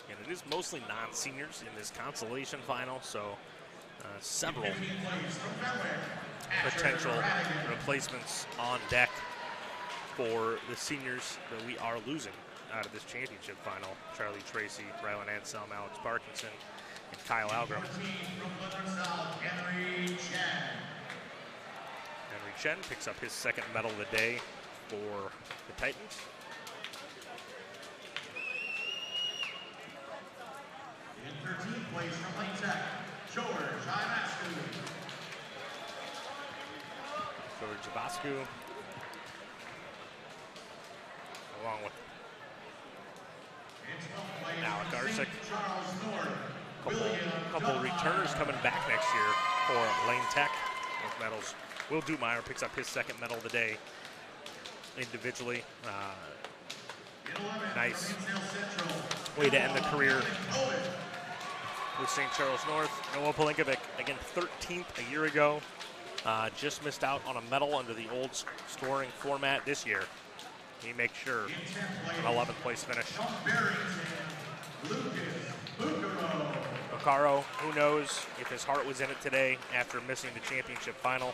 And it is mostly non-seniors in this consolation final, so several potential replacements on deck for the seniors that we are losing out of this championship final. Charlie Tracy, Rylan Anselm, Alex Parkinson, and Kyle Algram. Henry Chen picks up his 2nd medal of the day for the Titans. In 13th place from Lane Tech, George Ibascu. George Ibascu, along with Alec Arsick. Couple returners coming back next year for Lane Tech with medals. Will Dumeyer picks up his 2nd medal of the day individually. Nice way to end the career with St. Charles North. Noah Palinkovic, again 13th a year ago. Just missed out on a medal under the old scoring format this year. He makes sure an 11th place finish. Okaro, who knows if his heart was in it today after missing the championship final.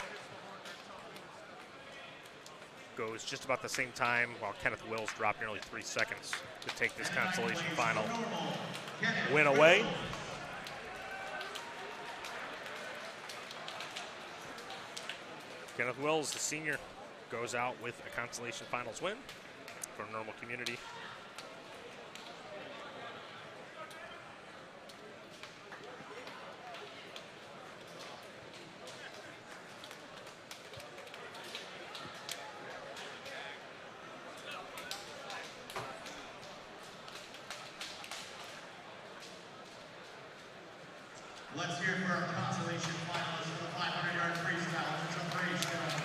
Goes just about the same time while Kenneth Wills dropped nearly 3 seconds to take this consolation final win away. Kenneth Wills, the senior, goes out with a consolation finals win for Normal Community. Let's hear it for our consolation finalists for the 500-yard freestyle. It's a freestyle.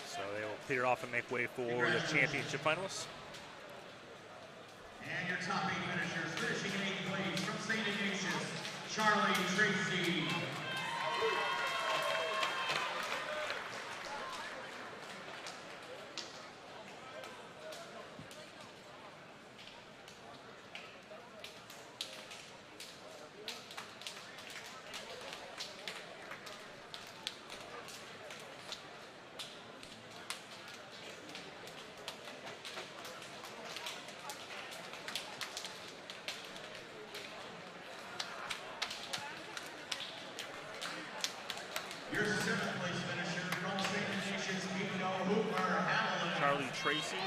So they will clear off and make way for the championship finalists. And your top 8 finishers finishing in 8th place from St. Ignatius, Charlie Tracy. Your 7th place finisher from St. Ignatius, Charlie Tracy.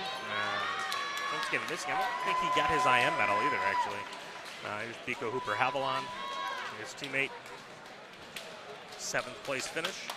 Once again, missing. I don't think he got his IM medal either, actually. Here's Pico Hooper Havilon, his teammate. 7th place finish.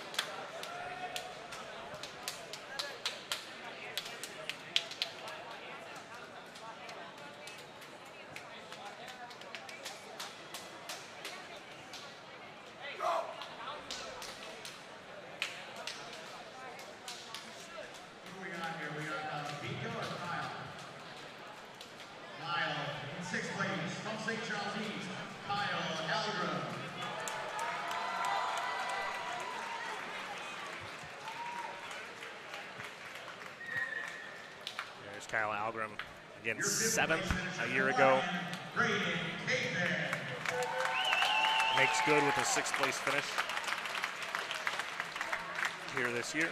Kyle Algram, again, 7th a year ago. Makes good with a 6th place finish here this year.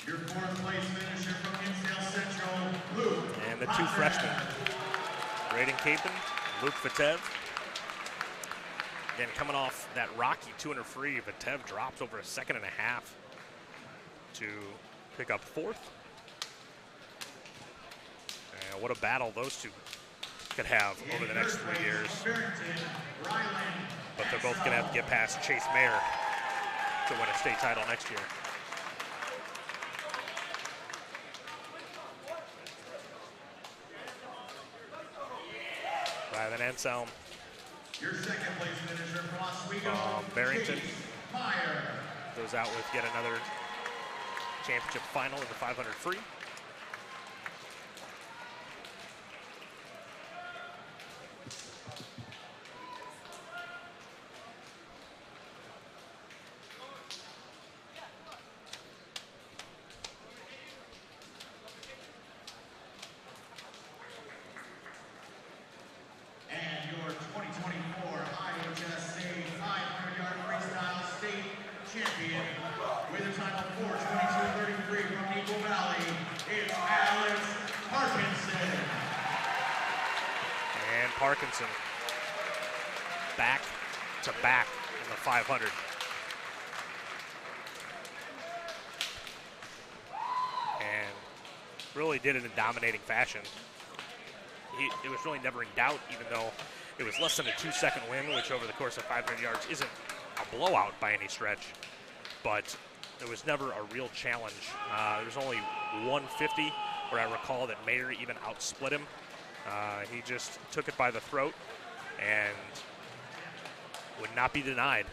Your 4th place finisher from Hinsdale Central, Luke. And the 2 freshmen, Braden Capon, Luke Vitev. Again, coming off that rocky 200 free, Vitev drops over a 1.5 seconds to pick up 4th. And what a battle those two could have over the next 3 years. But they're both going to have to get past Chase Mayer to win a state title next year. Rylan Anselm. Your 2nd place finisher from Oswego, Barrington Meyer. goes out with yet another championship final in the 500 free. And your 2024 IHSA 500-yard freestyle state champion with a time of 4:22:33 from Eagle Valley, it's Alex Parkinson. And Parkinson back to back in the 500. And really did it in dominating fashion. It was really never in doubt, even though it was less than a 2-second win, which over the course of 500 yards isn't a blowout by any stretch. But there was never a real challenge. There was only 150 where I recall that Mayer even outsplit him. He just took it by the throat and would not be denied.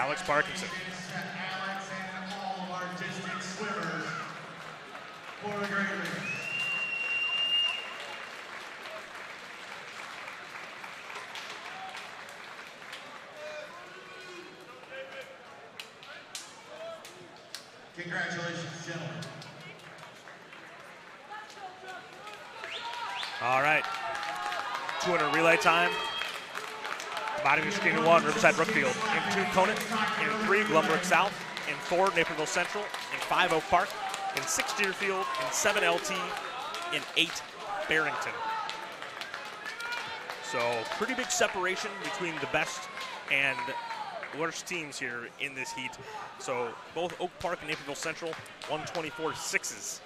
Alex Parkinson. Alex and all of our distance swimmers for the Great Lakes. Congratulations, gentlemen. All right, 200 relay time. Bottom of screen 1, Riverside Brookfield. In 2, Conant. In 3, Glenbrook South. In 4, Naperville Central. In 5, Oak Park. In 6, Deerfield. In 7, LT. In 8, Barrington. So pretty big separation between the best and worst teams here in this heat. So both Oak Park and Naperville Central, 124.6s.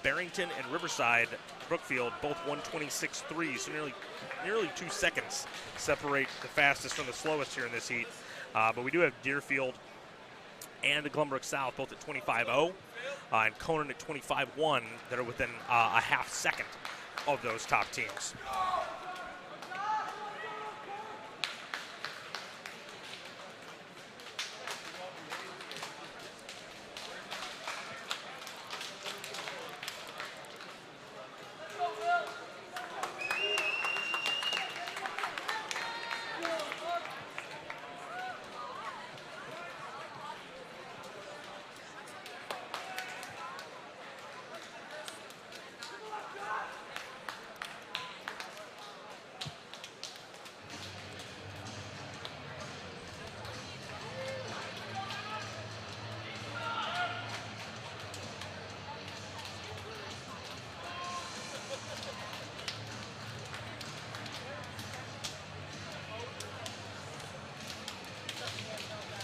Barrington and Riverside Brookfield, both 126.3s, so nearly 2 seconds separate the fastest from the slowest here in this heat. But we do have Deerfield and Glenbrook South both at 25.0, and Conant at 25.1 that are within a half second of those top teams.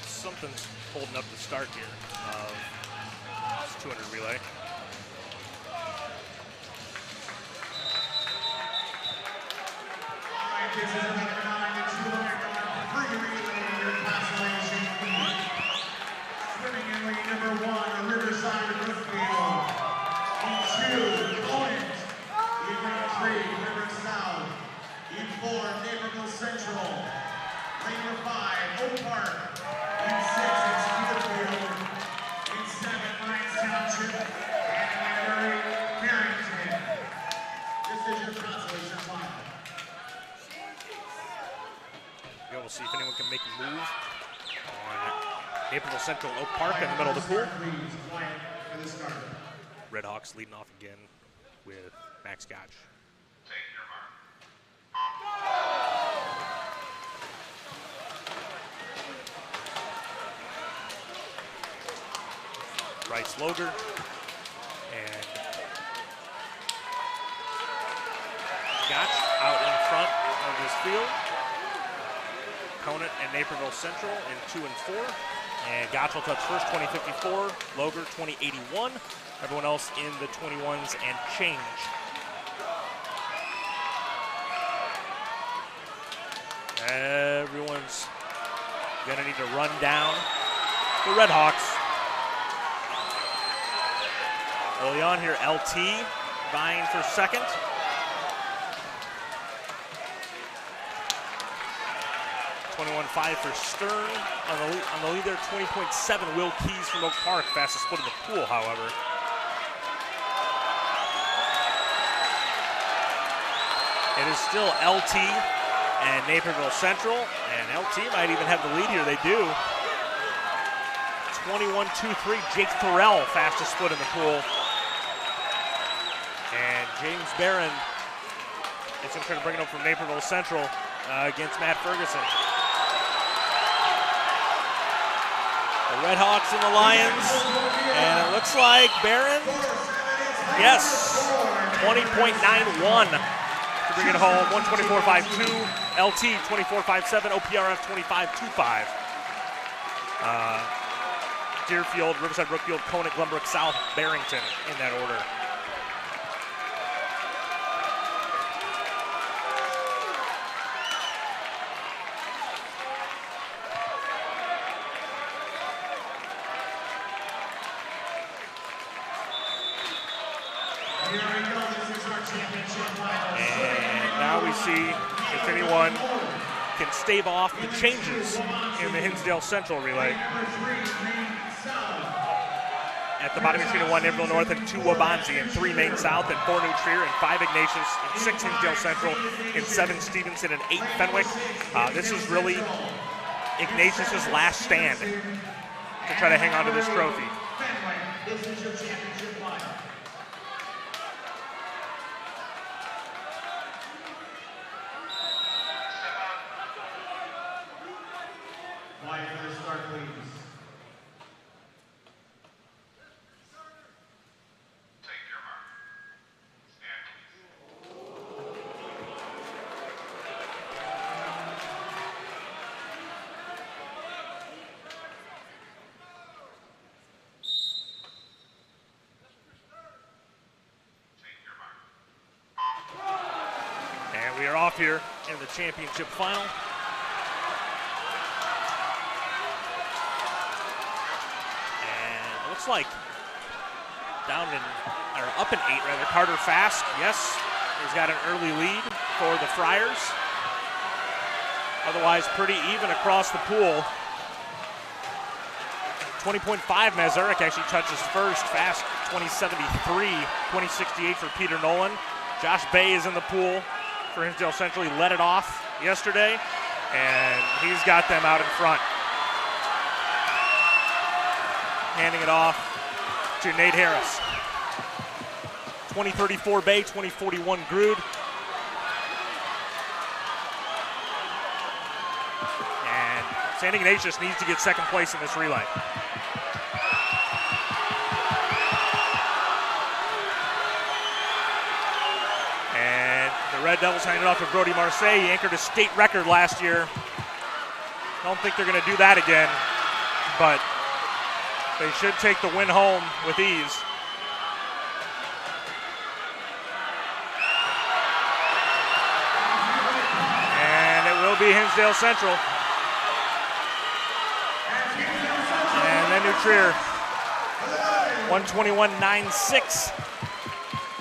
Something's holding up the start here of this 200 relay. All right, this is another 9-200 free relay in your consolation heat. Swimming in lane number 1, Riverside Brookfield. In 2, Conant. In lane 3, River South. In 4, Naperville Central. Lane number 5, Oak Park. In 6, it's Deerfield. In 7, Lyons Township. And in 8, Barrington. This is your consolation final. We'll see if anyone can make a move on Naperville Central and Oak Park in the middle of the pool. Please, quiet for the start. Redhawks leading off again with Max Gotch. Take your mark. Bryce Loger and Gotch out in front of this field. Conant and Naperville Central in 2 and 4. And Gotch will touch first, 20.54. Loger, 20.81. Everyone else in the 21s and change. Everyone's gonna need to run down the Redhawks. Early on here, LT vying for second. .21.5 for Stern on the lead there. 20.7 Will Keys from Oak Park, fastest split in the pool, however. It is still LT and Naperville Central, and LT might even have the lead here. They do. 21.23 Jake Farrell, fastest split in the pool. And James Barron is going to try to bring it up from Naperville Central against Matt Ferguson. The Redhawks and the Lions, and it looks like Barron, yes, 20.91 to bring it home. 124.52, LT 24.57, OPRF 25.25. Deerfield, Riverside Brookfield, Conant, Glenbrook South, Barrington in that order. And now we see if anyone can stave off the changes in the Hinsdale Central relay. At the bottom, you're treating 1 Naperville North and 2 Wabansie, and 3 Maine South, and 4 New Trier, and 5 Ignatius, and 6 Hinsdale Central, and 7 Stevenson, and 8 Fenwick. This is really Ignatius's last stand to try to hang on to this trophy. This is your championship final. Quiet for the start, please. Take your mark. Stand, Take your mark. And we are off here in the championship final. Looks like up in 8 rather. Carter Fast, yes, he's got an early lead for the Friars. Otherwise, pretty even across the pool. 20.5 Mazurek actually touches first. Fast 2073, 2068 for Peter Nolan. Josh Bay is in the pool for Hinsdale Central. He led it off yesterday, and he's got them out in front. Handing it off to Nate Harris. 2034 Bay, 2041 Grood. And St. Ignatius needs to get second place in this relay. And the Red Devils handing it off to Brody Marseille. He anchored a state record last year. Don't think they're going to do that again, but they should take the win home with ease. And it will be Hinsdale Central. And then New Trier. 121.96.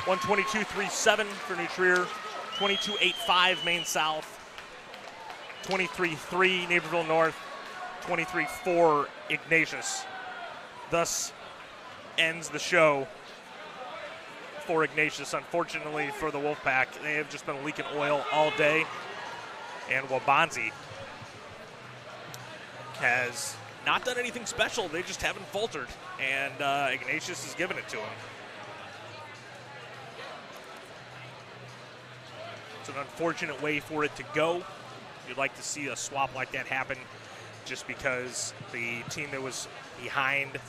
122.37 for New Trier. 22.85 Maine South. 23.3 Naperville North. 23.4 Ignatius. Thus ends the show for Ignatius. Unfortunately for the Wolfpack, they have just been leaking oil all day. And Wabansie has not done anything special. They just haven't faltered. And Ignatius has given it to them. It's an unfortunate way for it to go. You'd like to see a swap like that happen just because the team that was behind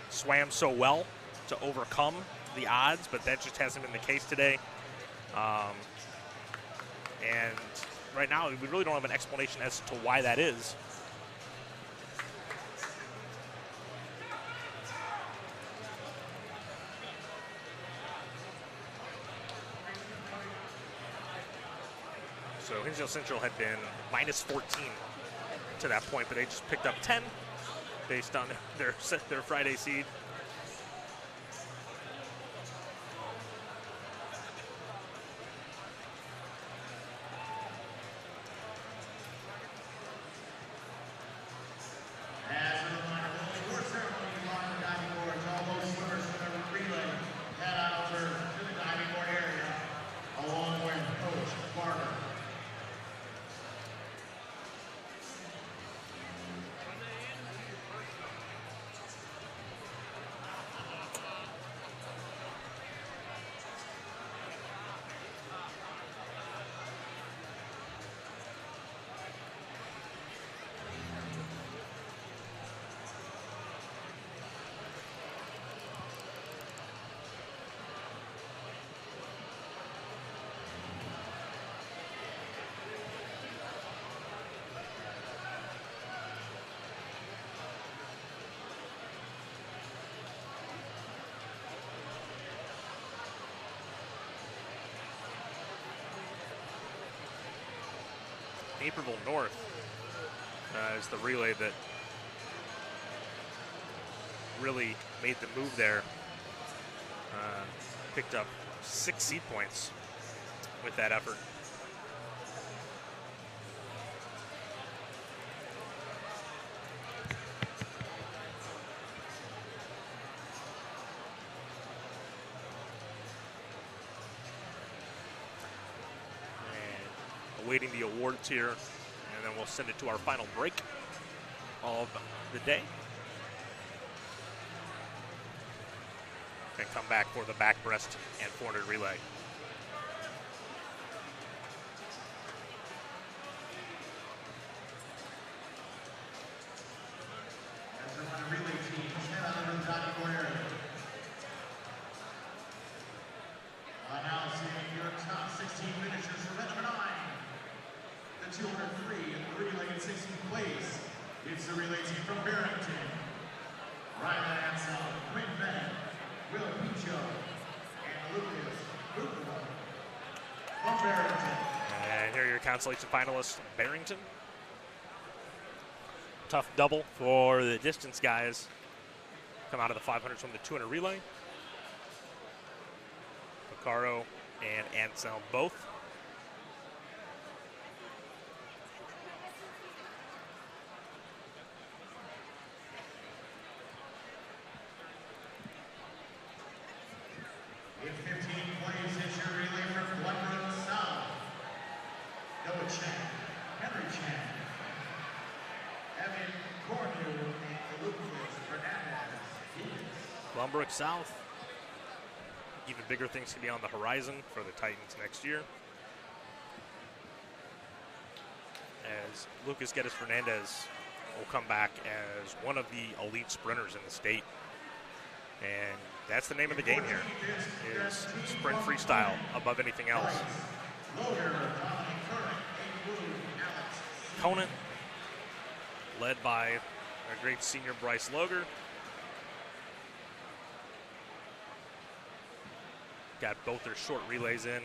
swam so well to overcome the odds, but that just hasn't been the case today. And right now, we really don't have an explanation as to why that is. So Hinsdale Central had been minus 14 to that point, but they just picked up 10 based on their Friday seed. As a reminder, only for ceremony along the diving boards, all those swimmers from the relay head out to the diving board area, along with Coach Barker. Naperville North is the relay that really made the move there. Picked up 6 seed points with that effort. tabulating the awards here, and then we'll send it to our final break of the day. And come back for the back breast and 400 relay. As a relay team, head on the Rosati corner. Now seeing your top 16 finishers for event number 9. The 200 free and the relay in 16th place. It's the relay team from Barrington. Ryan Ansel, Quinn Bennett, Will Picho, and Lucas Bucco from Barrington. And here are your consolation finalists, Barrington. Tough double for the distance guys. Come out of the 500s from the 200 relay. Picaro and Anselm both. In 15th place is your relay from Glenbrook South. Noah Chen, Henry Chen, Evan Cornu, and Lucas Fernandez. Glenbrook South. Even bigger things can be on the horizon for the Titans next year. As Lucas Geddes Fernandez will come back as one of the elite sprinters in the state. And that's the name of the game here, is sprint freestyle above anything else. Conant, led by our great senior Bryce Loger. Got both their short relays in.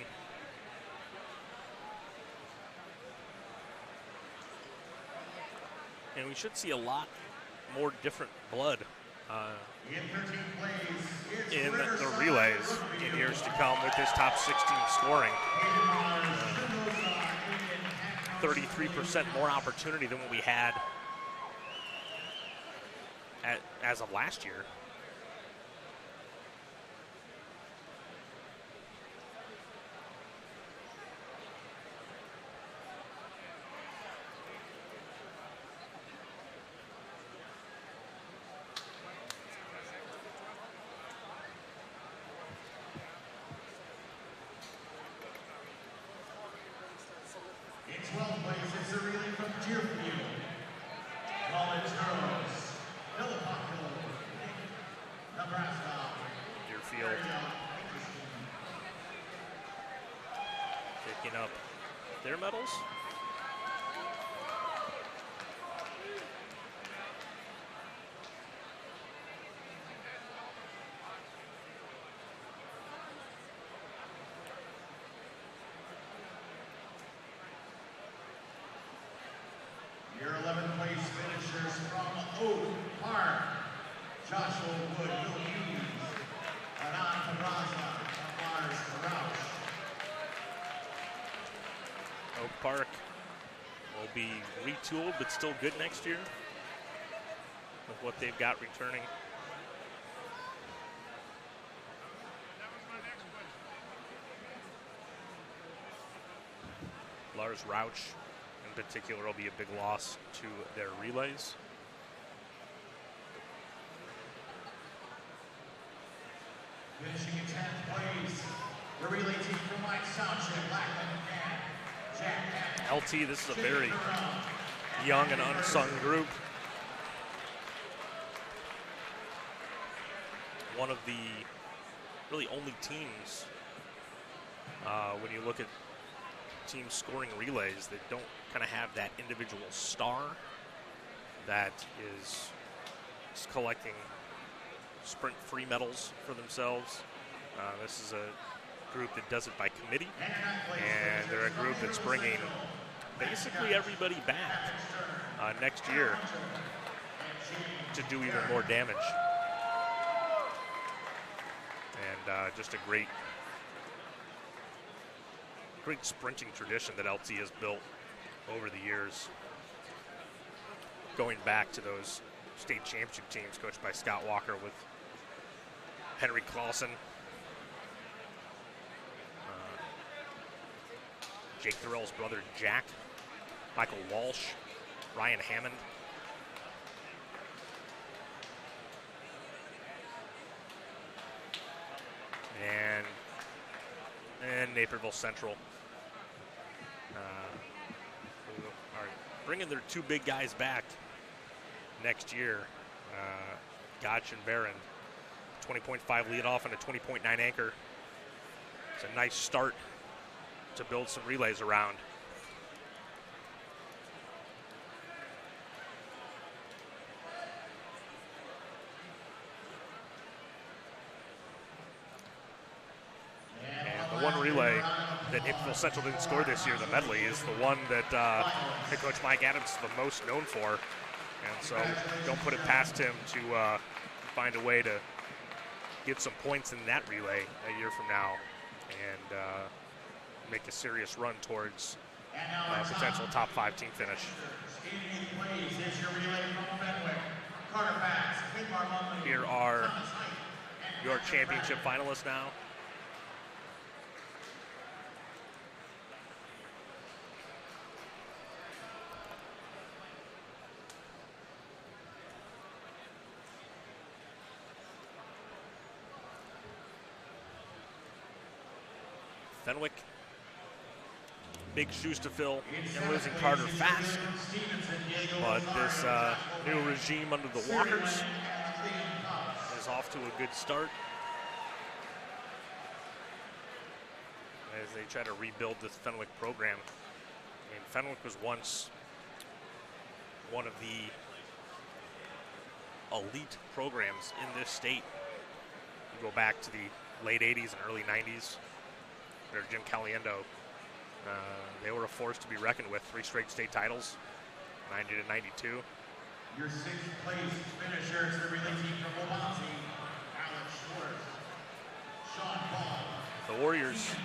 And we should see a lot more different blood in the relays in years to come with this top 16 scoring. 33% more opportunity than what we had as of last year. Picking up their medals. Your 11th place finishers from Oak Park, Joshua Wood, Will Hughes, Anand Pedraza, and Lars Roush. Oak Park will be retooled, but still good next year with what they've got returning. Lars Roush, in particular, will be a big loss to their relays. Finishing in 10th place, the relay team from Mike Soundcheck, Blackman and Jack. LT, this is a very young and unsung group. One of the really only teams, when you look at teams scoring relays, that don't kind of have that individual star that is collecting sprint free medals for themselves. This is a group that does it by committee, and they're a group that's bringing basically everybody back next year to do even more damage. And just a great sprinting tradition that LT has built over the years, going back to those state championship teams coached by Scott Walker with Henry Clausen, Jake Thurell's brother Jack, Michael Walsh, Ryan Hammond. And Naperville Central. Who are bringing their two big guys back next year. Gotch and Barron. 20.5 leadoff and a 20.9 anchor. It's a nice start to build some relays around. And the one relay that Naperville Central didn't score this year, the medley, is the one that head coach Mike Adams is the most known for. And so don't put it past him to find a way to get some points in that relay a year from now and make a serious run towards a potential top 5 team finish. Here are your championship finalists now. Fenwick, big shoes to fill, and losing Carter fast. But this new regime under the Walkers is off to a good start as they try to rebuild this Fenwick program. And Fenwick was once one of the elite programs in this state. You go back to the late 80s and early 90s. Under Jim Caliendo, they were a force to be reckoned with. 3 straight state titles, 90 to 92. Your 6th place finisher is the relay team from Waubonsee, Alex Schwartz, Sean Paul. The Warriors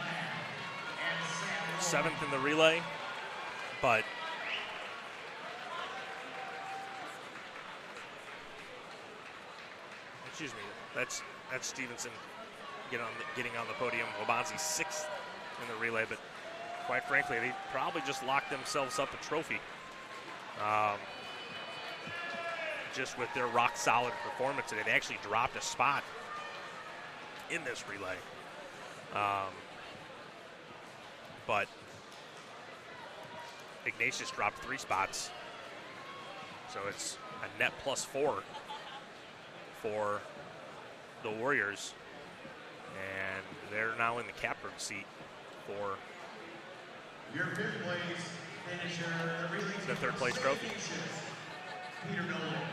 7th in the relay, but excuse me, that's Stevenson getting on the podium. Waubonsee 6th in the relay, but quite frankly, they probably just locked themselves up a trophy. Just with their rock solid performance today. They actually dropped a spot in this relay. But Ignatius dropped 3 spots. So it's a net +4 for the Warriors. And they're now in the captain seat for your 5th place finisher, the 3rd place trophy. Peter Nolan,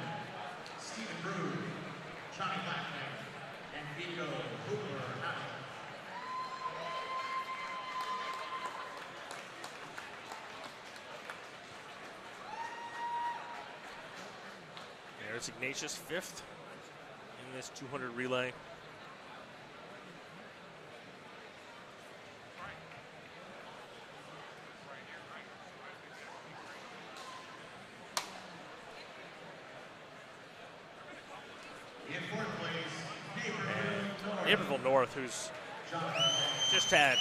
Stephen Brood, Johnny Blackman, and Vico Hooper. There's Ignatius 5th in this 200 relay. Naperville North, who's just had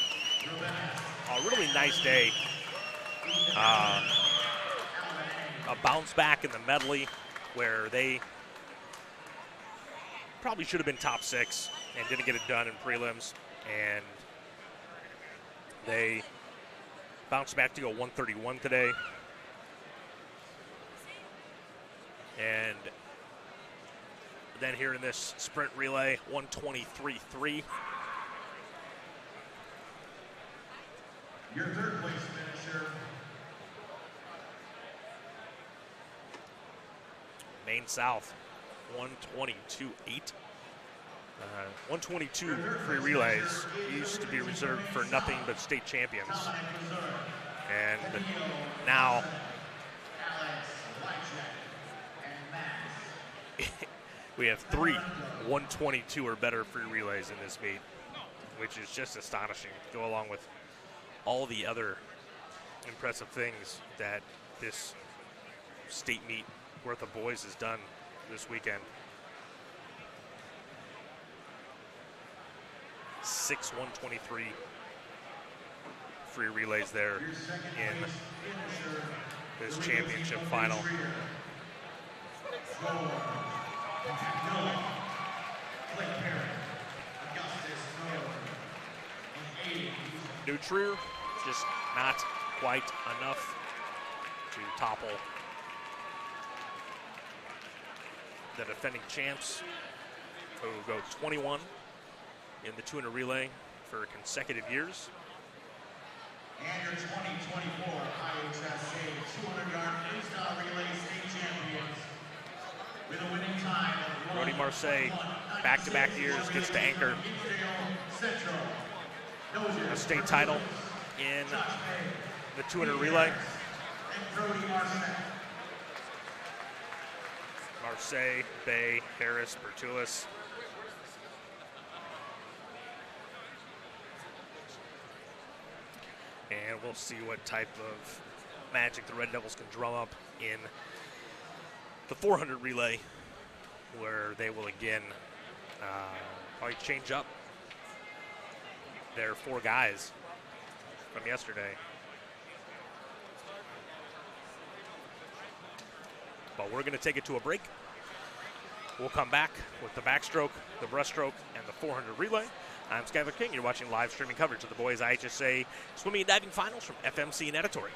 a really nice day. A bounce back in the medley where they probably should have been top 6 and didn't get it done in prelims. And they bounced back to go 131 today. And then here in this sprint relay, 123.3. Your 3rd place finisher, Maine South, 122.8. 122 free relays used to be reserved for nothing but state champions. And now we have 3 122 or better free relays in this meet, which is just astonishing. Go along with all the other impressive things that this state meet worth of boys has done this weekend. 6 123, free relays there in this championship final. New Trier, just not quite enough to topple the defending champs, who go 21 in the 200 relay for consecutive years. And your 2024 IHSA 200-yard freestyle relay state champions with a winning time of Brody Marseille, back-to-back years, gets to anchor a state title in the 200 relay. And Brody Marseille. Marseille, Bay, Harris, Bertulis. And we'll see what type of magic the Red Devils can drum up in the 400 relay, where they will again probably change up their 4 guys from yesterday. But we're going to take it to a break. We'll come back with the backstroke, the breaststroke, and the 400 relay. I'm Skylar King. You're watching live streaming coverage of the boys IHSA swimming and diving finals from FMC and Editory.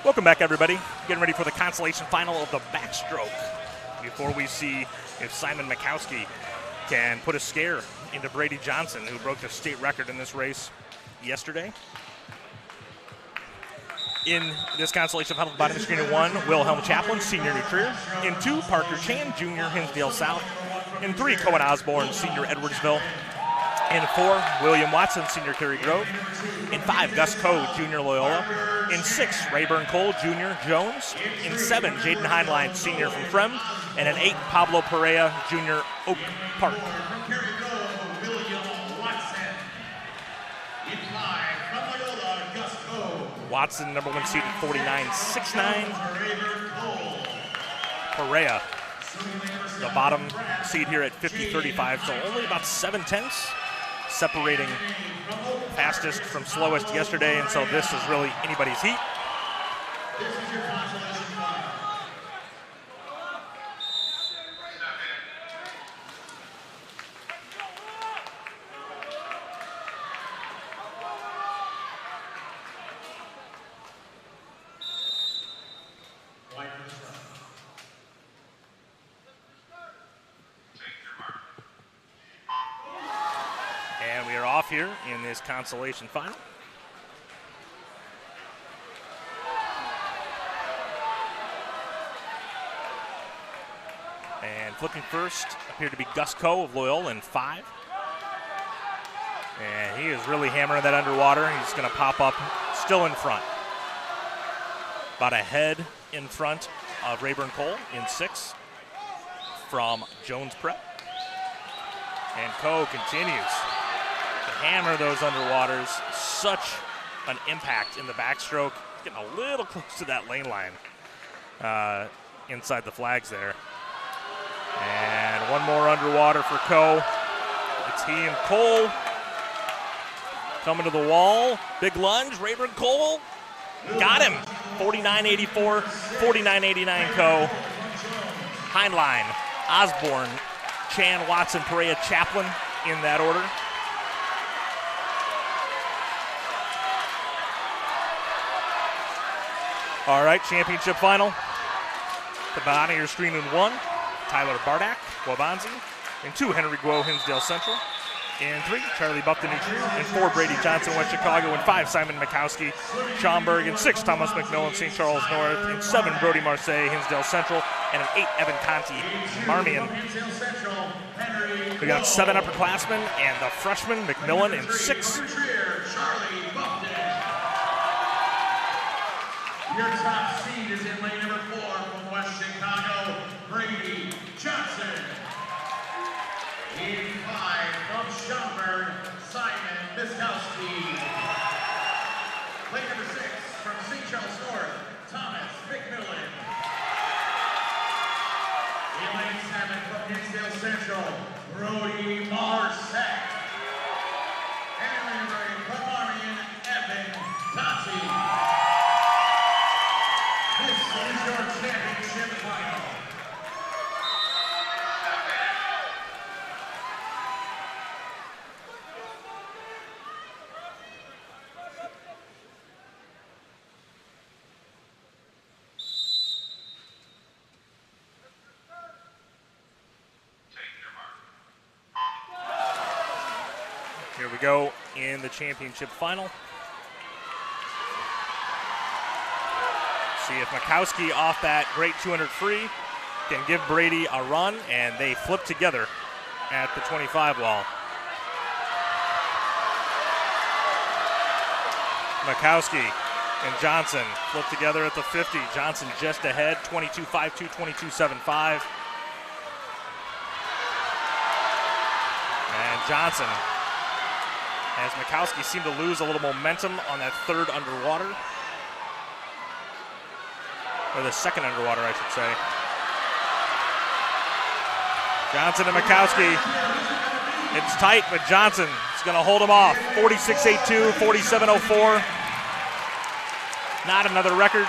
Welcome back, everybody. Getting ready for the consolation final of the backstroke. Before we see if Simon Mikowski can put a scare into Brady Johnson, who broke the state record in this race yesterday. In this consolation final, bottom of the screen in 1, Wilhelm Chaplin, senior New Trier. In 2, Parker Chan, junior, Hinsdale South. In 3, Cohen Osborne, senior, Edwardsville. In 4, William Watson, senior, Cary Grove. In 5, Gus Coe, junior, Loyola. In 6, Rayburn Cole, junior, Jones. In 7, Jaden Heinlein, senior, from Frem. And in 8, Pablo Perea, junior, Oak Park. Watson, number 1 seed at 49.69. Perea, the bottom seed here at 50.35, so only about 7/10 separating fastest from slowest yesterday, and so this is really anybody's heat. And we are off here in this consolation final. And flipping first appeared to be Gus Coe of Loyola in 5. And he is really hammering that underwater. He's going to pop up still in front. About a head in front of Rayburn Cole in 6 from Jones Prep. And Coe continues to hammer those underwaters. Such an impact in the backstroke. Getting a little close to that lane line inside the flags there. And one more underwater for Coe. It's he and Cole coming to the wall. Big lunge. Rayburn Cole got him. 49.84, 49.89 Coe. Heinlein, Osborne, Chan, Watson, Perea, Chaplin in that order. All right, championship final. The bottom of your screen in 1, Tyler Bardak, Wabanzi. In 2, Henry Guo, Hinsdale Central. In 3, Charlie Buffton, New Trier. In 4, Brady Johnson, West Chicago. In 5, Simon Mikowski, Schaumburg. In 6, Thomas McMillan, St. Charles North. In 7, Brody Marseille, Hinsdale Central. And in 8, Evan Conti, Marmion. We got 7 upperclassmen and the freshman, McMillan, in 6. Your top seed is in lane number 4 from West Chicago, Brady Johnson. In 5 from Schaumburg, Simon Miskowski. Lane number 6 from St. Charles North, Thomas McMillan. In lane 7 from Hinsdale Central, Brody Marsack. And in lane number 8 from Marmion, Evan Conti. This is your championship final. Here we go in the championship final. See if Mikowski off that great 200 free can give Brady a run, and they flip together at the 25 wall. Mikowski and Johnson flip together at the 50. Johnson just ahead, 22.52, 22.75. And Johnson, as Mikowski seemed to lose a little momentum on that 3rd underwater. Or the 2nd underwater, I should say. Johnson and Mikowski. It's tight, but Johnson is going to hold him off. 46.82, 47.04. Not another record.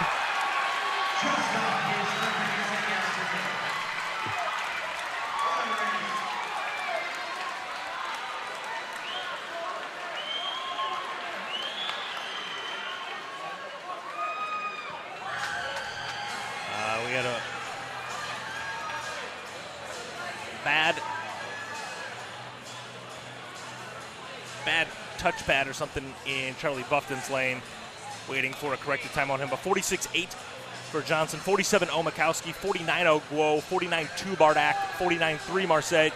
bad touchpad or something in Charlie Buffton's lane. Waiting for a corrected time on him, but 46-8 for Johnson, 47-0 Mikowski, 49-0 Guo, 49-2 Bardak, 49-3 Marseille,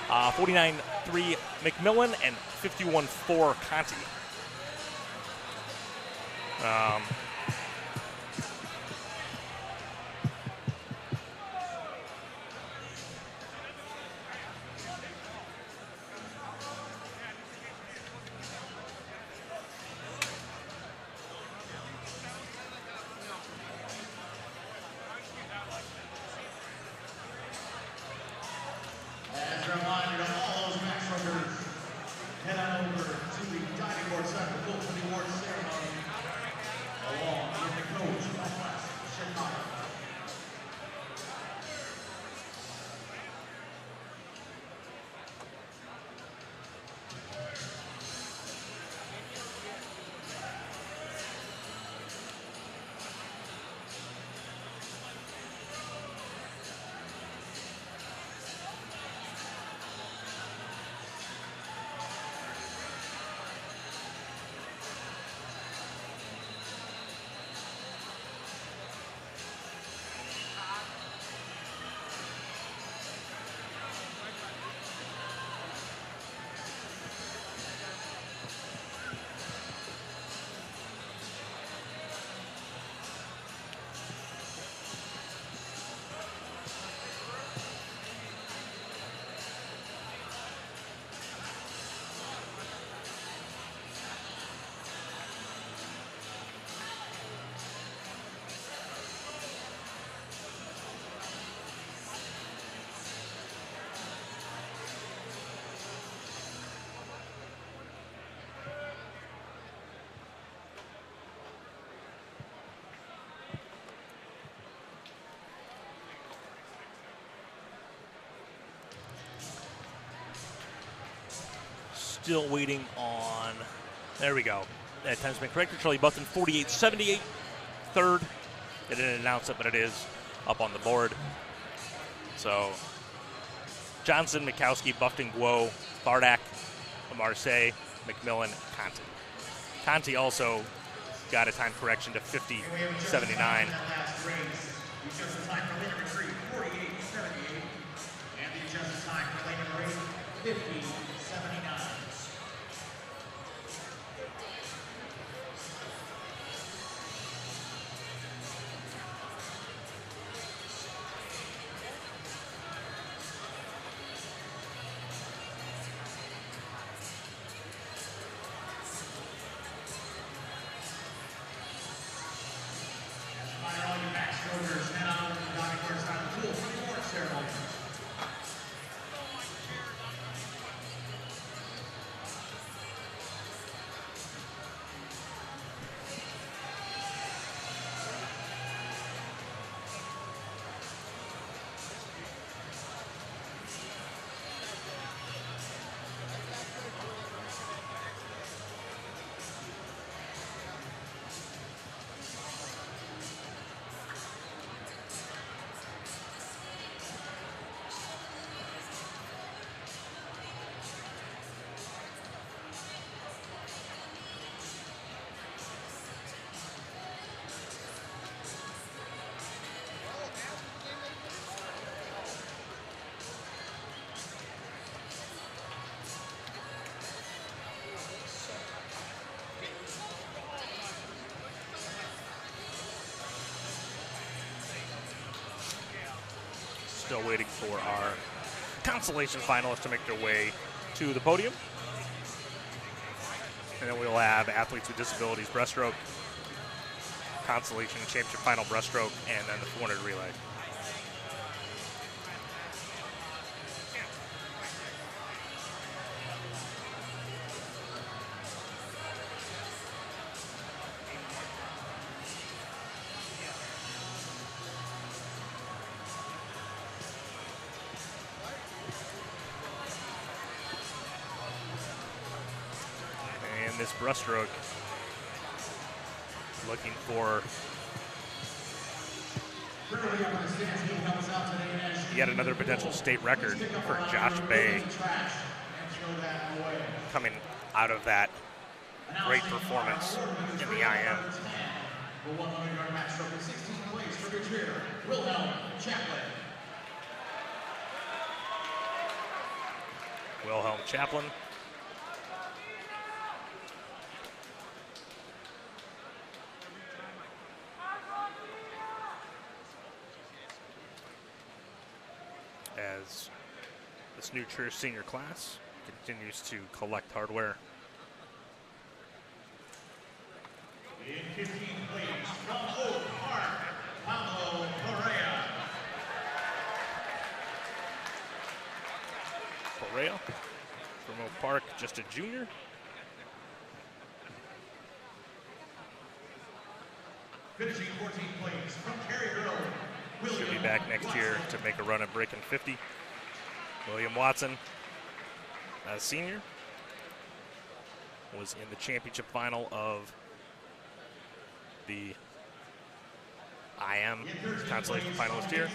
49-3 McMillan, and 51-4 Conti. As a reminder to all those match runners, head on over to the diving board side of the full for the award ceremony, along with the coach of West Chicago. Still waiting on, there we go. That time's been corrected. Charlie Buffton, 48-78, third. They didn't announce it, but it is up on the board. So, Johnson, Mikowski, Buffton, Guo, Bardak, Marseille, McMillan, Conti. Conti also got a time correction to 50-79. That last race, we chose the time for lane number 3, 48-78, and the adjusted time for lane number 8, 50-79. All you max strokers, head on over to the diving board side of the pool for the award ceremony. Still waiting for our consolation finalists to make their way to the podium. And then we'll have athletes with disabilities breaststroke, consolation championship final breaststroke, and then the 400 relay. And this breaststroke, looking for Currently up in the stands, he helps out today as Yet another potential state record for Josh Bay trash and throw that away. coming out of that great performance in the IM. The 100-yard match stroke in 16th place for Gutierrez, Wilhelm Chaplin. Wilhelm Chaplin. As this new Trier senior class continues to collect hardware. In 15th place from Oak Park, Pablo Correa. Correa from Oak Park, just a junior. Finishing 14th place from Cary Grove, Should be William back next year Watson. to make a run at breaking 50. William Watson, a senior, was in the championship final of the IM consolation finalist here.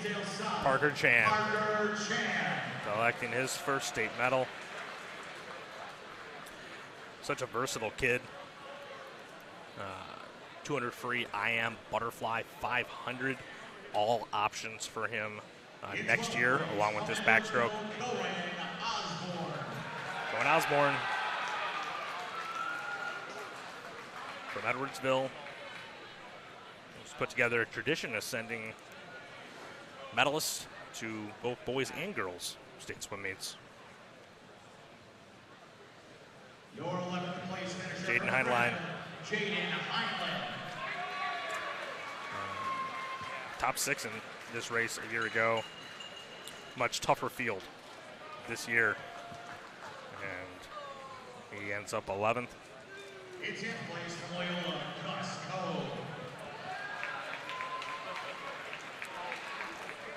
Parker Chan Parker Chan. collecting his first state medal. Such a versatile kid. 200 free IM butterfly 500, all options for him next year, along with this backstroke. Cohen Osborne from Edwardsville has put together a tradition of sending medalists to both boys and girls state swim meets. Your 11th place finisher Jaden from Heinlein. Jaden Heinlein. Top 6 in this race a year ago. Much tougher field this year. And he ends up 11th. It's in place from Loyola, Cusco.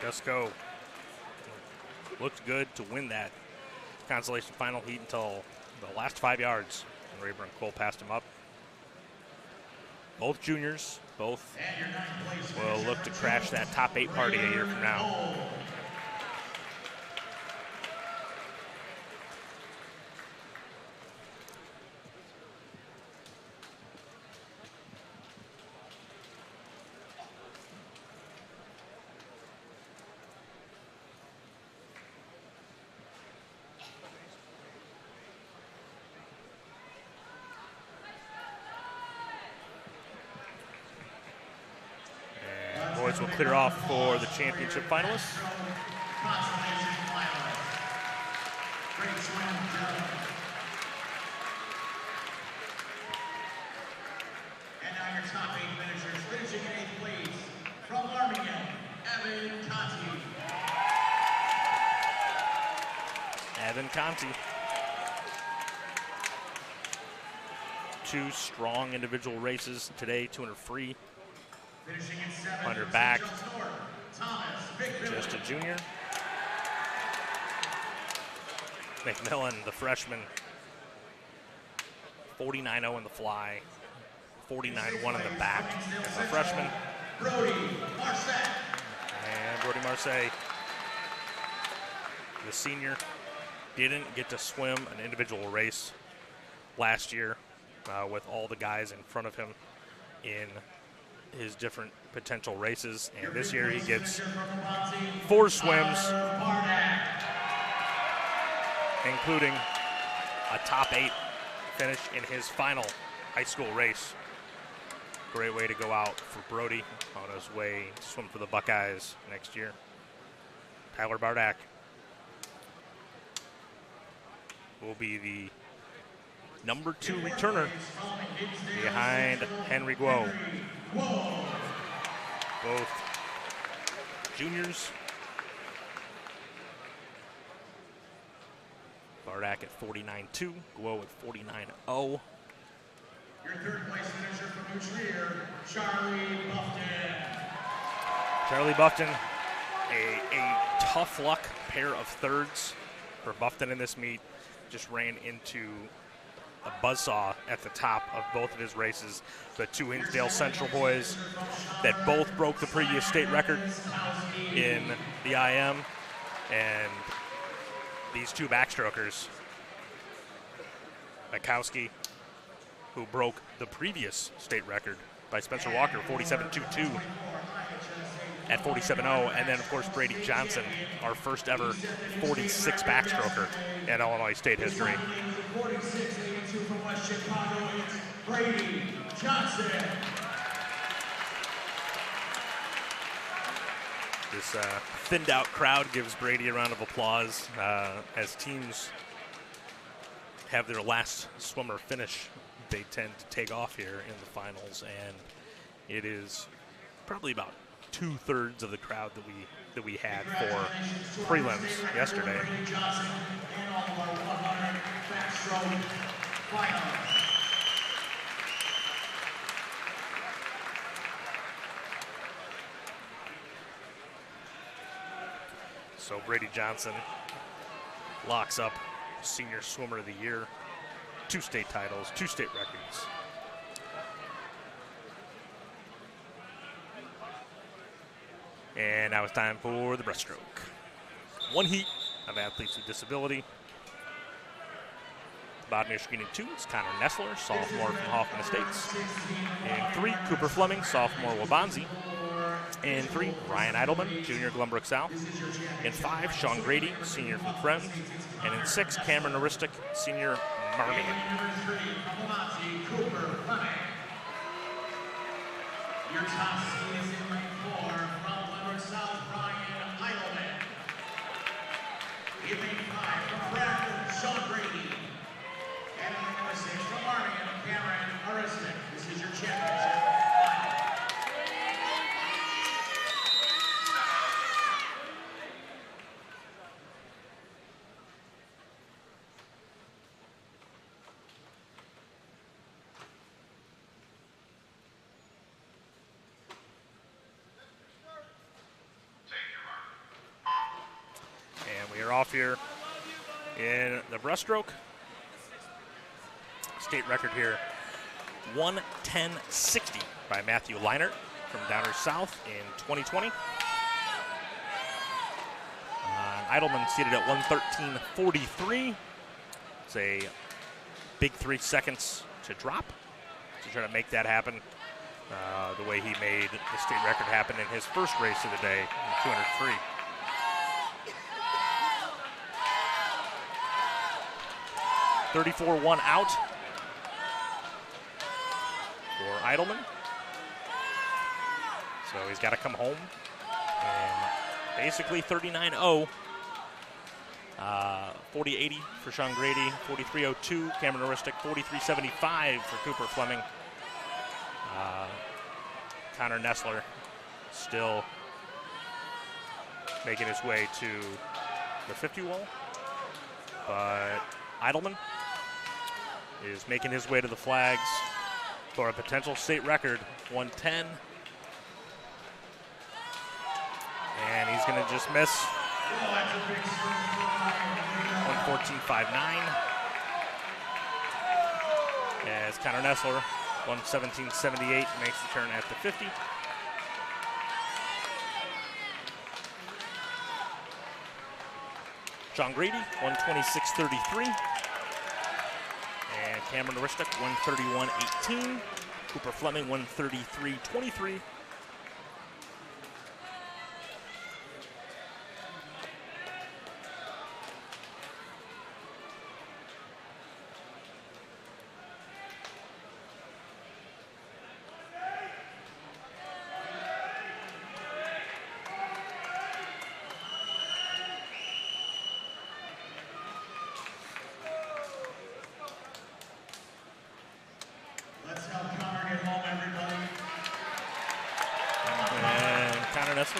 Cusco looked good to win that consolation final heat until the last 5 yards. And Rayburn Cole passed him up. Both juniors, both And your 9th place will finisher look to from crash that top 8 party a year from now. Cole. And boys will clear off for the championship finalists. Consolation finalist. Great swim, gentlemen. And now your top 8 finishers, finishing in 8th place from Birmingham, Evan Conti. Evan Conti. 2 strong individual races today, 200 free. Finishing in 7th, 100 back. St. John's North, Thomas McMillan. Just a junior. McMillan, the freshman, 49-0 in the fly, 49-1 in the back as a freshman. Brody Marset. And Brody Marseille, the senior, didn't get to swim an individual race last year with all the guys in front of him in his different potential races. And this year he gets 4 swims, including a top 8 finish in his final high school race. Great way to go out for Brody on his way to swim for the Buckeyes next year. Tyler Bardak will be the number 2 returner behind Henry Guo. Both juniors. Bardak at 49-2, Guo at 49-0. Your 3rd place finisher from New Trier, Charlie Buffton. Charlie Buffton, a tough luck pair of thirds for Buffton in this meet. Just ran into a buzzsaw at the top of both of his races. The two Hinsdale Central boys that both broke the previous state record in the IM, and these two backstrokers, Mikowski, who broke the previous state record by Spencer Walker, 47.22 at 47.0, and then of course Brady Johnson, our first ever 46 backstroker in Illinois state history. 46.82 from West Chicago, it's Brady Johnson. This thinned out crowd gives Brady a round of applause as teams have their last swimmer finish. They tend to take off here in the finals, and it is probably about 2/3 of the crowd that we had for prelims yesterday. Brady Johnson in all of our 100 backstroke finals. So Brady Johnson locks up Senior Swimmer of the Year, 2 state titles, 2 state records. And now it's time for the breaststroke. 1 heat of athletes with disability. Bottom screening 2 is Connor Nessler, sophomore from Hoffman Estates. In 3, Cooper Fleming, sophomore, Wabanzi. In 3, Ryan Eidelman, junior, Glenbrook South. In 5, Sean Grady, senior from Friend. And in 6, Cameron Aristic, senior, Marmion. Your top seed is in lane 4 from Glenbrook South, Ryan Eidelman. In lane 5 from Bradford, Sean Grady. And in lane number 6 from Marmion, Cameron Aristic. This is your championship. Off here in the breaststroke. State record here, 1:10.60 by Matthew Leinert from Downers South in 2020. Eidelman seated at 1:13.43. It's a big 3 seconds to drop to try to make that happen the way he made the state record happen in his first race of the day in 203. 34-1 out for Eidelman. So he's got to come home. And basically 39-0. 40-80 for Sean Grady. 43-02 Cameron Aristic. 43-75 for Cooper Fleming. Connor Nessler still making his way to the 50 wall. But Eidelman is making his way to the flags for a potential state record, 1:10. And he's going to just miss. 1:14.59. As Connor Nessler, 1:17.78, makes the turn at the 50. Sean Grady, 1:26.33. And Cameron Aristic, 1:31.18. Cooper Fleming, 1:33.23.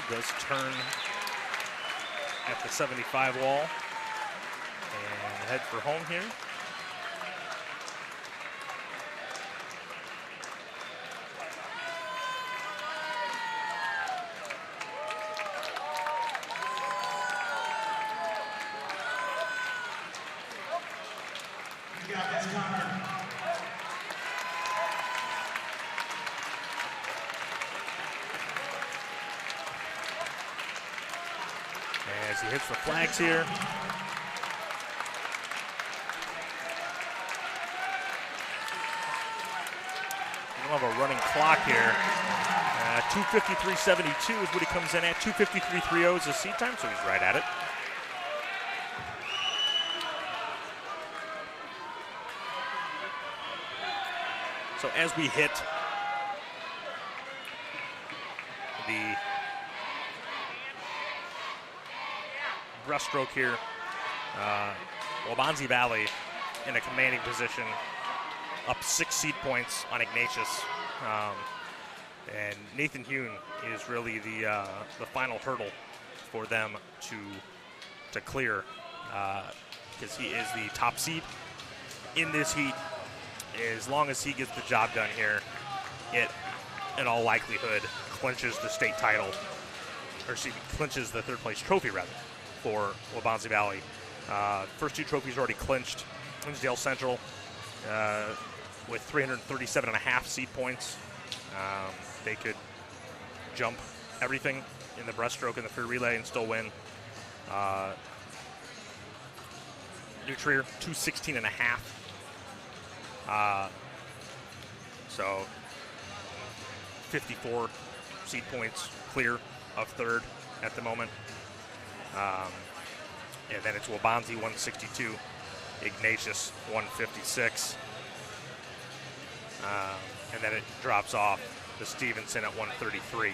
Does turn at the 75 wall and head for home here. You got this, Connor. As he hits the flags here. We don't have a running clock here. 2:53.72 is what he comes in at. 2:53.30 is the seat time, so he's right at it. So as we hit the breaststroke here, Waubonsie Valley in a commanding position, up 6 seed points on Ignatius. And Nathan Hune is really the final hurdle for them to clear, because he is the top seed in this heat. As long as he gets the job done here, it, in all likelihood, clinches the state title, or excuse me, clinches the third place trophy, rather, for Waubonsie Valley. First 2 trophies already clinched. Hinsdale Central with 337.5 seed points. They could jump everything in the breaststroke and the free relay and still win. New Trier, 216.5. So 54 seed points clear of third at the moment. And then it's Waubonsie 162, Ignatius 156. And then it drops off to Stevenson at 133.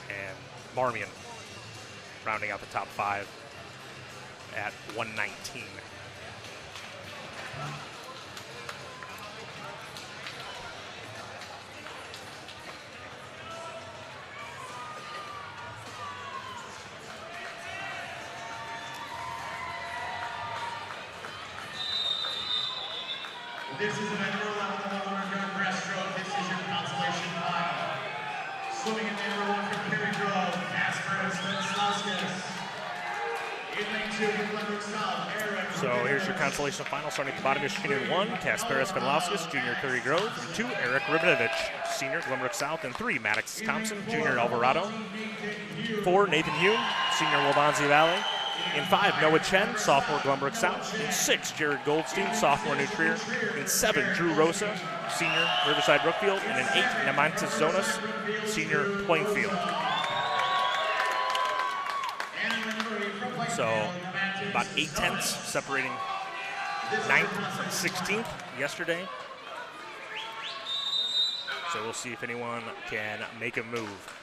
And Marmion rounding out the top 5 at 119. This is event number 11, the 100-yard breaststroke. This is your consolation final. Swimming in number 1 from Perry Grove, Casper Spenslauskas. In lane 2, from Glenbrook South, Eric. So here's your consolation final, starting at the bottom. Michigan in 1, Kasparis Fedlauskas, junior, Perry Grove. In 2, Eric Ribinovich, senior, Glenbrook South. And 3, Maddox Thompson, junior, Alvarado. 4, Nathan Hune, senior, Waubonsie Valley. In 5, Noah Chen, sophomore, Glenbrook South. In 6, Jared Goldstein, sophomore, New Trier. In 7, Drew Rosa, senior, Riverside Brookfield. And in 8, Nemantis Zonas, senior, Plainfield. So about 8/10 separating 9th from 16th yesterday. So we'll see if anyone can make a move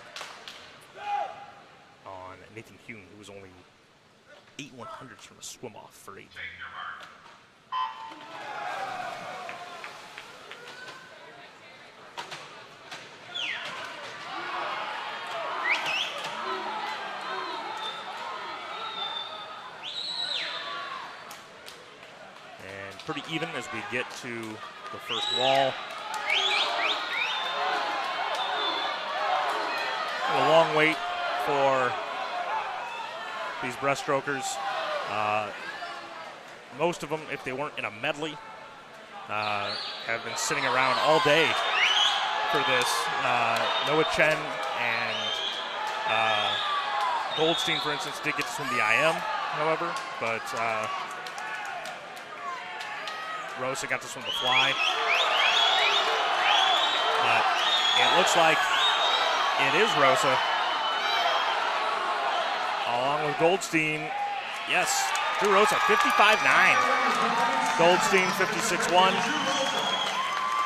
on Nathan Hune, who was only 8 100s from a swim off for 8th. Pretty even as we get to the first wall. A long wait for these breaststrokers. Most of them, if they weren't in a medley, have been sitting around all day for this. Noah Chen and Goldstein, for instance, did get to swim the IM, however, but Rosa got to swim the fly. But it looks like it is Rosa, along with Goldstein. Yes, Drew Rosa, 55.9. Goldstein, 56.1.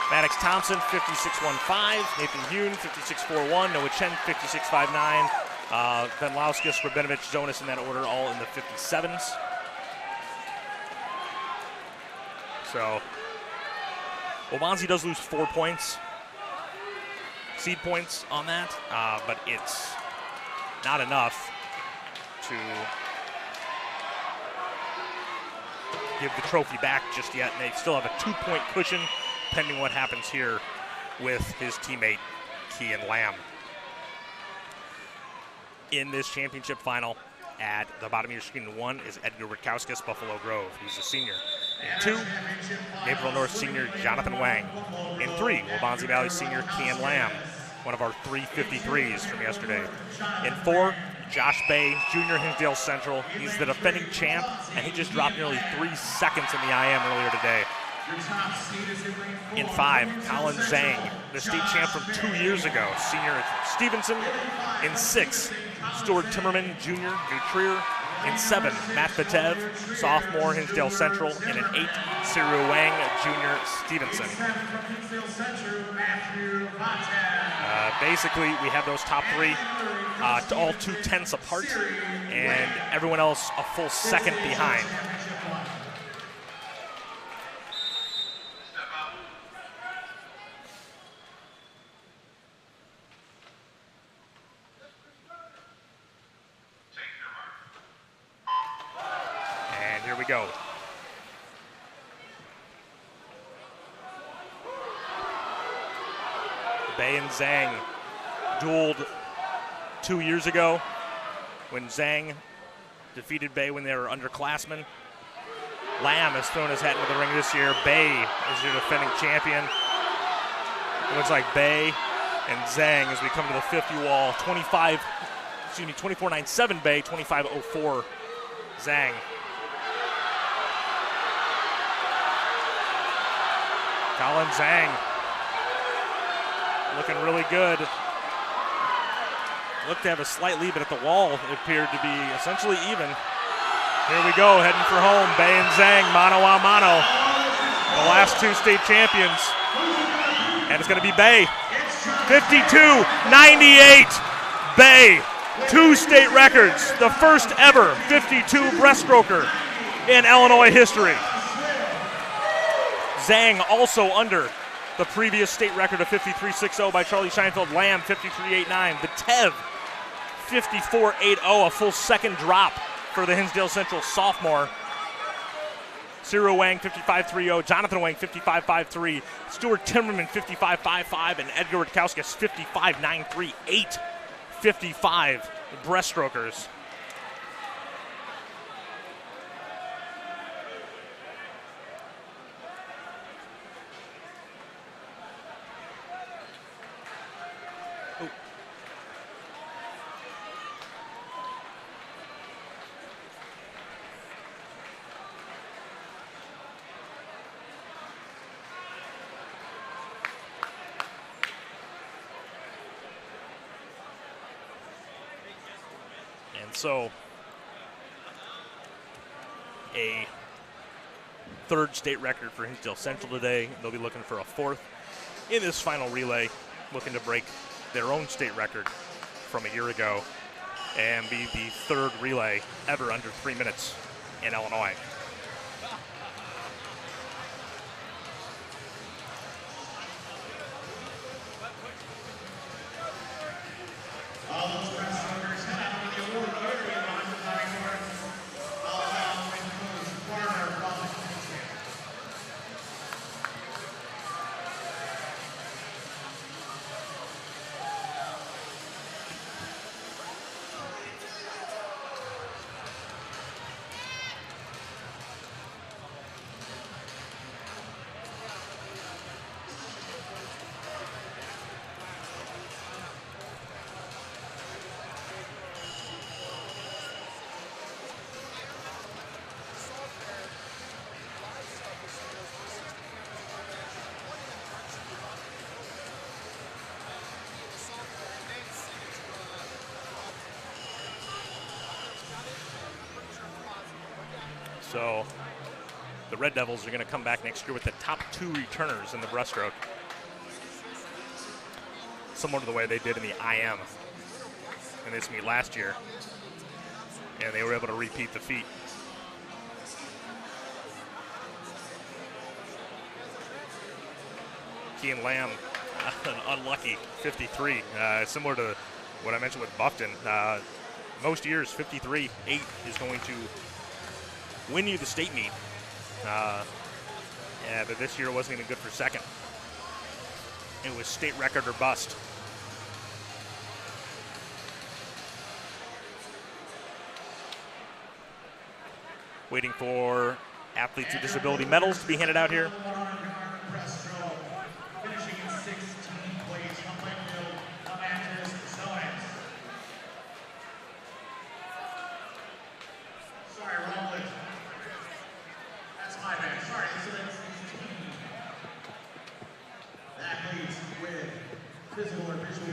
Maddox Thompson, 56.15. Nathan Hune, 56.41. Noah Chen, 56.59. Fedlauskas, Rabinovich, Zonas in that order, all in the 57s. So, Waubonsie does lose 4 points, seed points on that, but it's not enough to give the trophy back just yet. And they still have a 2-point cushion pending what happens here with his teammate, Kean Lamb. in this championship final. At the bottom of your screen, 1 is Edgar Witkowskis, Buffalo Grove. He's a senior. In 2, Naperville North senior Jonathan Wang. In 3, Waubonsie Valley senior Kian Lamb, one of our 3 53s from yesterday. In 4, Josh Bay, junior Hinsdale Central. He's the defending champ, and he just dropped nearly 3 seconds in the IM earlier today. In 5, Colin Zhang, the state champ from 2 years ago, senior at Stevenson. In 6, Stuart Timmerman, junior, New Trier. In 7, Matt Vitev, sophomore, Hinsdale Central. And in 8, Cyril Wang, junior, Stevenson. Basically, we have those top 3 all 2/10 apart, and everyone else a full second behind. Here we go. Bay and Zhang dueled 2 years ago when Zhang defeated Bay when they were underclassmen. Lamb has thrown his hat into the ring this year. Bay is your defending champion. It looks like Bay and Zhang as we come to the 50 wall. 24-9-7 Bay, 25-04 Zhang. Colin Zhang looking really good. Looked to have a slight lead, but at the wall it appeared to be essentially even. Here we go, heading for home. Bay and Zhang, mano a mano. The last 2 state champions. And it's going to be Bay. 52-98. Bay, 2 state records. The first ever 52 breaststroker in Illinois history. Zhang also under the previous state record of 53-6-0 by Charlie Scheinfeld. Lamb 53-8-9. Vitev 54-8-0, a full second drop for the Hinsdale Central sophomore. Cyril Wang 55-3-0. Jonathan Wang 55-5-3. Stuart Timmerman 55-5-5. And Edgar Witkowskis 55-9-3. 8-55 breaststrokers. So, a 3rd state record for Hinsdale Central today. They'll be looking for a 4th in this final relay, looking to break their own state record from a year ago and be the 3rd relay ever under 3 minutes in Illinois. So the Red Devils are going to come back next year with the top 2 returners in the breaststroke, similar to the way they did in the IM in this meet last year, and they were able to repeat the feat. Kian Lamb, an unlucky 53, similar to what I mentioned with Buffton. Most years, 53-8 is going to win you the state meet. But this year wasn't even good for second. It was state record or bust. Waiting for athletes with disability medals to be handed out here. Finishing in 16th place from Lakeville, Amanda's Zones. Sorry, wrong list. That's my bad. Sorry, so that's 16. Athletes with physical or visual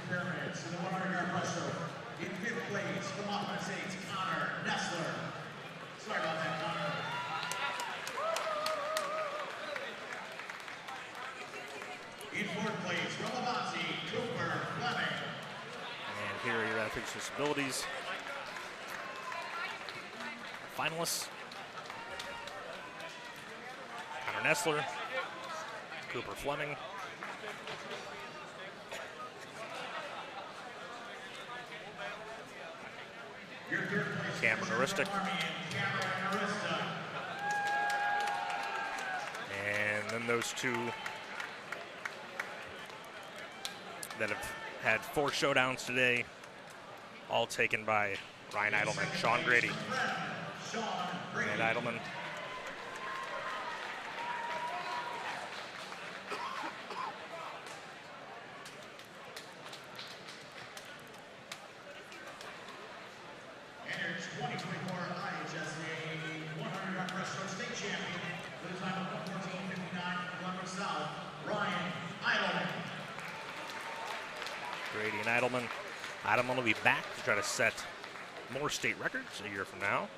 impairments in the 100-yard breaststroke. In 5th place from Hoffman State's Connor Nessler. Sorry about that, Connor. In 4th place from Avanti, Cooper Fleming. And here are your athletes with disabilities. Finalists. Connor Nessler, Cooper Fleming. Your 3rd place Cameron Aristic. And then those two that have had 4 showdowns today, all taken by Ryan Eidelman, Sean Grady. And Eidelman. And your 2024 IHSA 100-yard breaststroke state champion with a time of 1:14.59 Columbus South, Ryan Eidelman. Grady and Eidelman. Eidelman will be back to try to set more state records a year from now.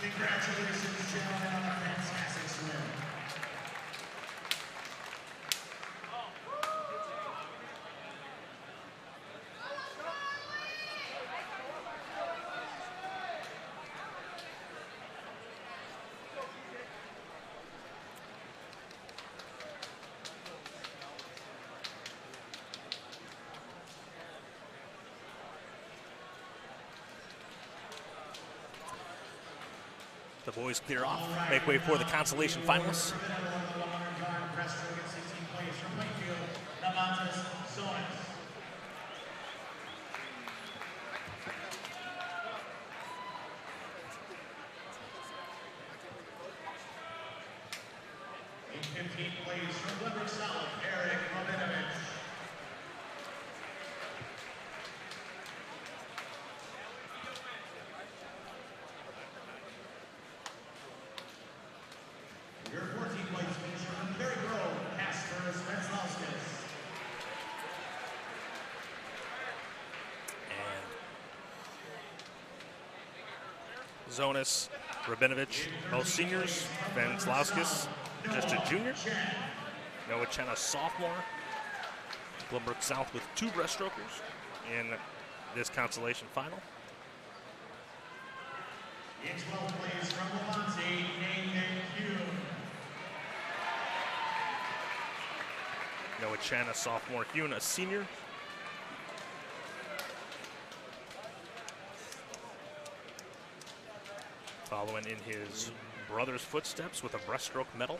Congratulations, gentlemen, on a fantastic swim. The boys clear off, make way for the consolation finalists. In 15th place from Glenbrook South, Eric Rabinovich. Your 14th place finisher from Berry Grove, Casper Spenslauskas. And Zonas, Rabinovich, both seniors. Spenslauskas, just a junior. Noah Chen, a sophomore. Glenbrook South with 2 breaststrokers in this consolation final. In 12th place from Levante, Nathan Hume. Noah Chen, a sophomore. Hune, a senior. Following in his brother's footsteps with a breaststroke medal.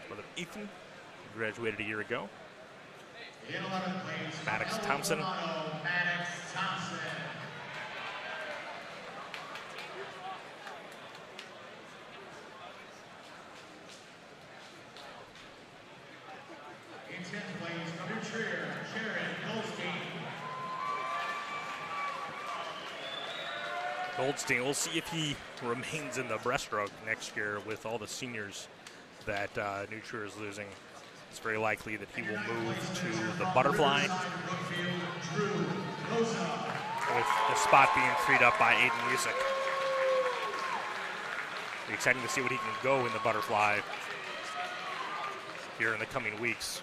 Brother Ethan, who graduated a year ago. In 11th place, Maddox Thompson. Maddox Thompson. In 10th place, from New Trier, Jared Goldstein. Goldstein, we'll see if he remains in the breaststroke next year with all the seniors that New Trier is losing. It's very likely that he will move to the butterfly, with the spot being freed up by Aiden Music. It'll be exciting to see what he can go in the butterfly here in the coming weeks,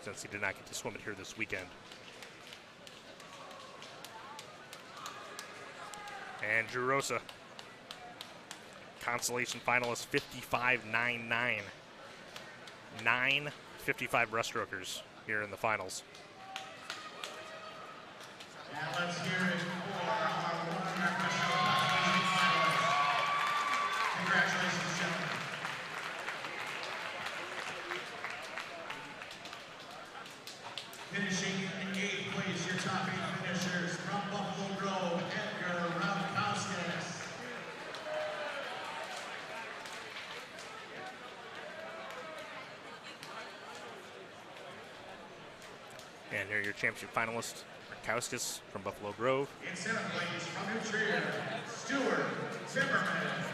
since he did not get to swim it here this weekend. And Drew Rosa, consolation finalist, 55.99. 9 55 breaststrokers here in the finals. Now let's hear it for Finishing in 8th place, your top 8 finishers from Buffalo Grove, Edgar Ramkowskis. And here are your championship finalists. Ramkowskis from Buffalo Grove. In 7th place, from New Trier, Stuart Zimmerman.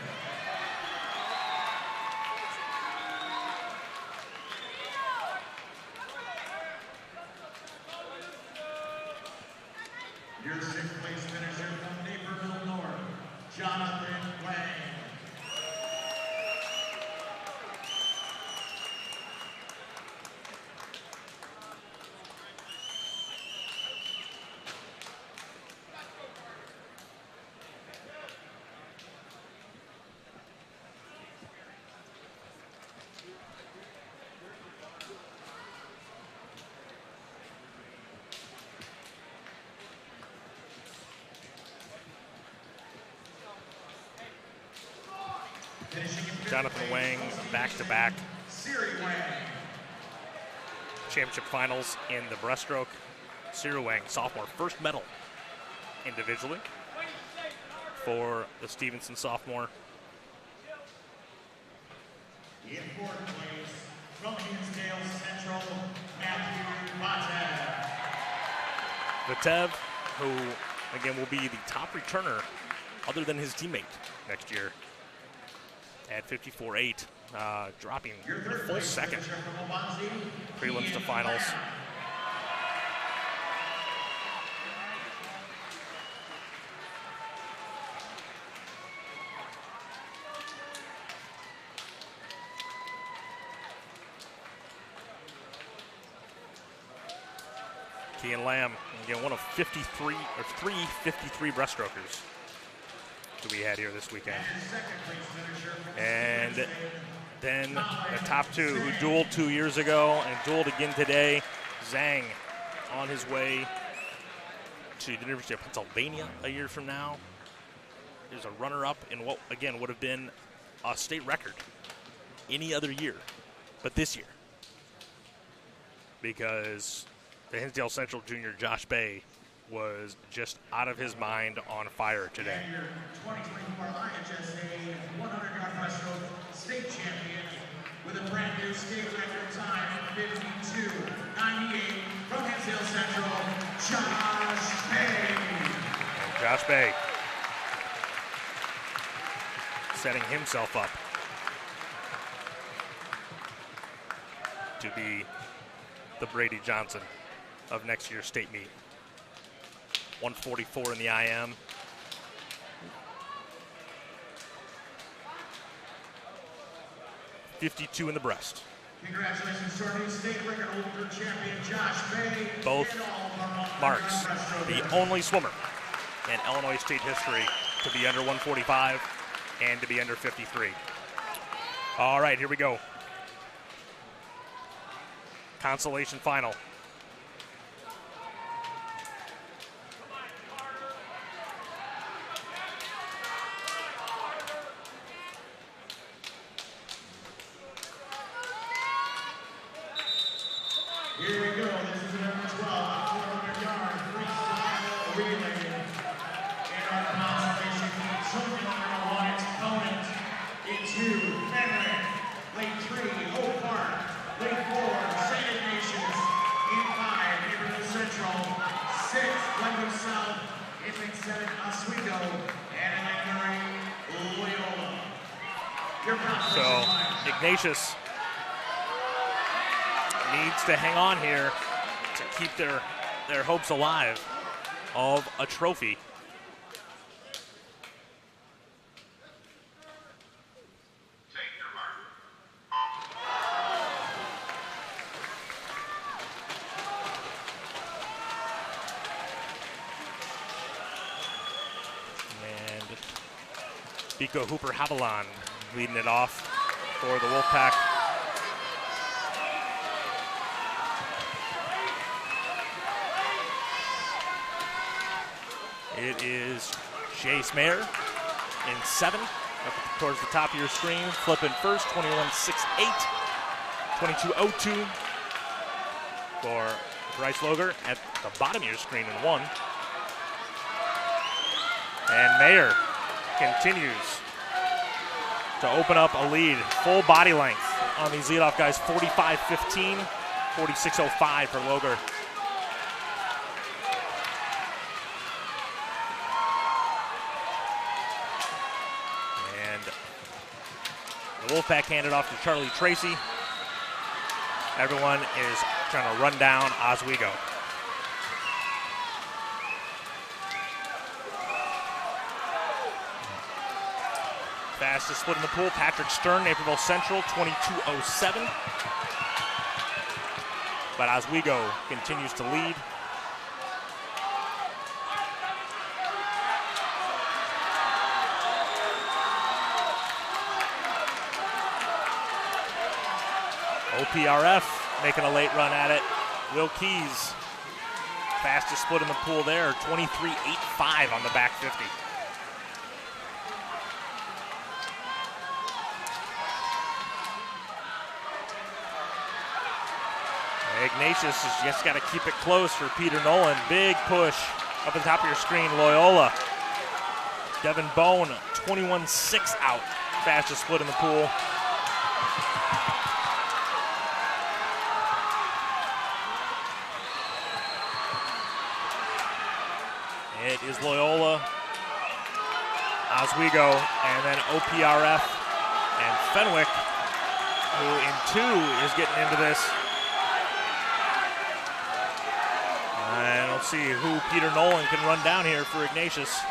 Your 6th place finisher from Naperville North, Jonathan Wang. Jonathan Wang back-to-back championship finals in the breaststroke. Siri Wang, sophomore, first medal individually for the Stevenson sophomore. In 4th place, from Hinsdale Central, Matthew Vatev. Vatev, who again will be the top returner other than his teammate next year at 54.8, dropping a full second prelims to finals. Kian Lamb, again, one of 53 or 353 breaststrokers that we had here this weekend. And then the top 2 who dueled 2 years ago and dueled again today. Zhang on his way to the University of Pennsylvania a year from now. There's a runner-up in what, again, would have been a state record any other year, but this year. Because the Hinsdale Central junior Josh Bay was just out of his mind on fire today. And your 2024 IHSA 100-yard breaststroke state champion with a brand new state record time of 52.98 from Hinsdale Central, Josh Bay. And Josh Bay setting himself up to be the Brady Johnson of next year's state meet. 144 in the IM. .52 in the breast. Congratulations to our new state record holder champion, Josh Bay. Both marks, the only swimmer in Illinois state history to be under 145 and to be under 53. All right, here we go. Consolation final. Here we go. This is number 12, 400-yard freestyle relay. In our consolation heat, choking number 1 exponent in 2, Fenwick. Lane 3, Oak Park. Lane 4, St. Ignatius. In 5, Naperville Central. 6, Glenwood South. In lane 7, Oswego. And in lane 9, Loyola. Your consolation So Ignatius needs to hang on here to keep their hopes alive of a trophy. Take your mark. And Biko Hooper Haviland leading it off for the Wolfpack. It is Chase Mayer in 7, up towards the top of your screen, flipping first, 21.68, 22.02 for Bryce Loger at the bottom of your screen in 1. And Mayer continues to open up a lead. Full body length on these leadoff guys, 45-15, 46-05 for Loger. And the Wolfpack handed off to Charlie Tracy. Everyone is trying to run down Oswego. Fastest split in the pool, Patrick Stern, Naperville Central, 22:07. But Oswego continues to lead. OPRF making a late run at it. Will Keys, fastest split in the pool there, 23:85 on the back 50. Ignatius has just got to keep it close for Peter Nolan. Big push up at the top of your screen, Loyola. Devin Bone, 21-6 out. Fastest split in the pool. It is Loyola, Oswego, and then OPRF and Fenwick, who in 2 is getting into this. And we'll see who Peter Nolan can run down here for Ignatius.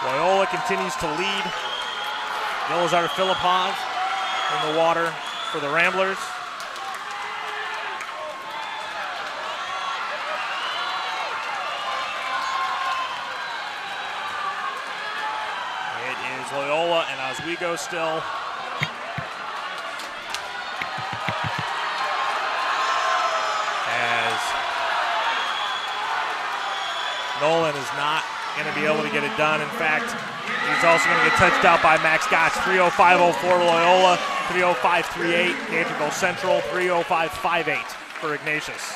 Loyola continues to lead. Yelazar Filipov in the water for the Ramblers. Loyola and Oswego still. As Nolan is not going to be able to get it done. In fact, he's also going to get touched out by Max Gotch. 3:05.04 Loyola, 3:05.38 Naperville Central, 3:05.58 for Ignatius.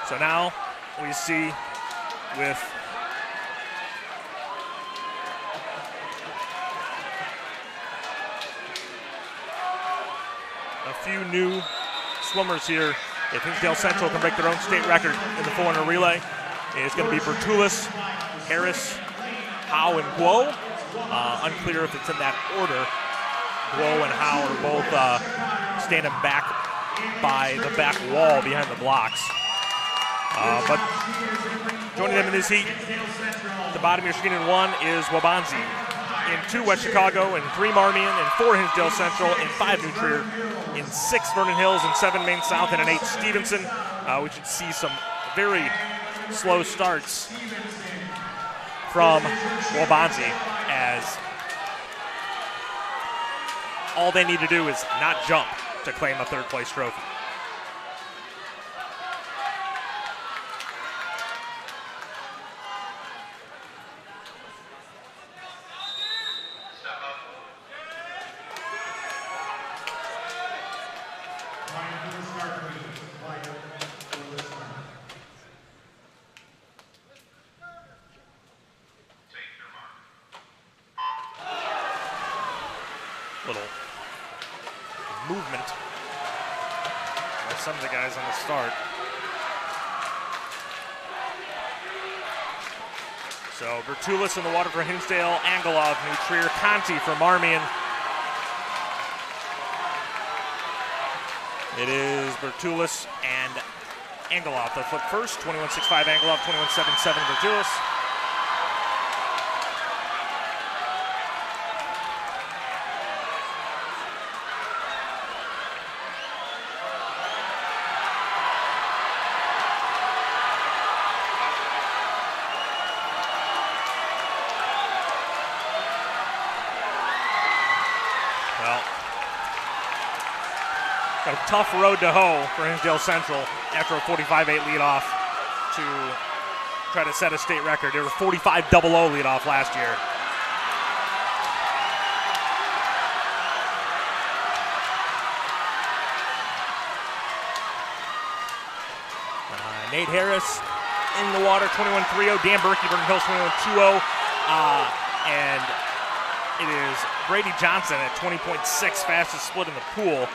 So now we see with a few new swimmers here. If Hinsdale Central can break their own state record in the 400 relay, it's going to be Bertulis, Harris, Howe, and Guo. Unclear if it's in that order. Guo and Howe are both standing back by the back wall behind the blocks. But joining them in this heat, at the bottom of your screen in 1 is Wabanzi. In 2, West Chicago. In 3, Marmion. In 4, Hinsdale Central. In 5, New Trier. In 6, Vernon Hills. In 7, Maine South. And in 8, Stevenson. We should see some very slow starts from Wabanzi, as all they need to do is not jump to claim a 3rd place trophy. Little movement by some of the guys on the start. So Bertulis in the water for Hinsdale, Angelov, New Trier, Conti for Marmion. It is Bertulis and Angelov that flip first. 21.65 Angelov, 21.77 Bertulis. A tough road to hoe for Hinsdale Central after a 45-8 leadoff to try to set a state record. They were 45-0 leadoff last year. Nate Harris in the water, 21-3-0. Dan Berkey, Vernon Hills, 21-2-0. And it is Brady Johnson at 20.6, fastest split in the pool.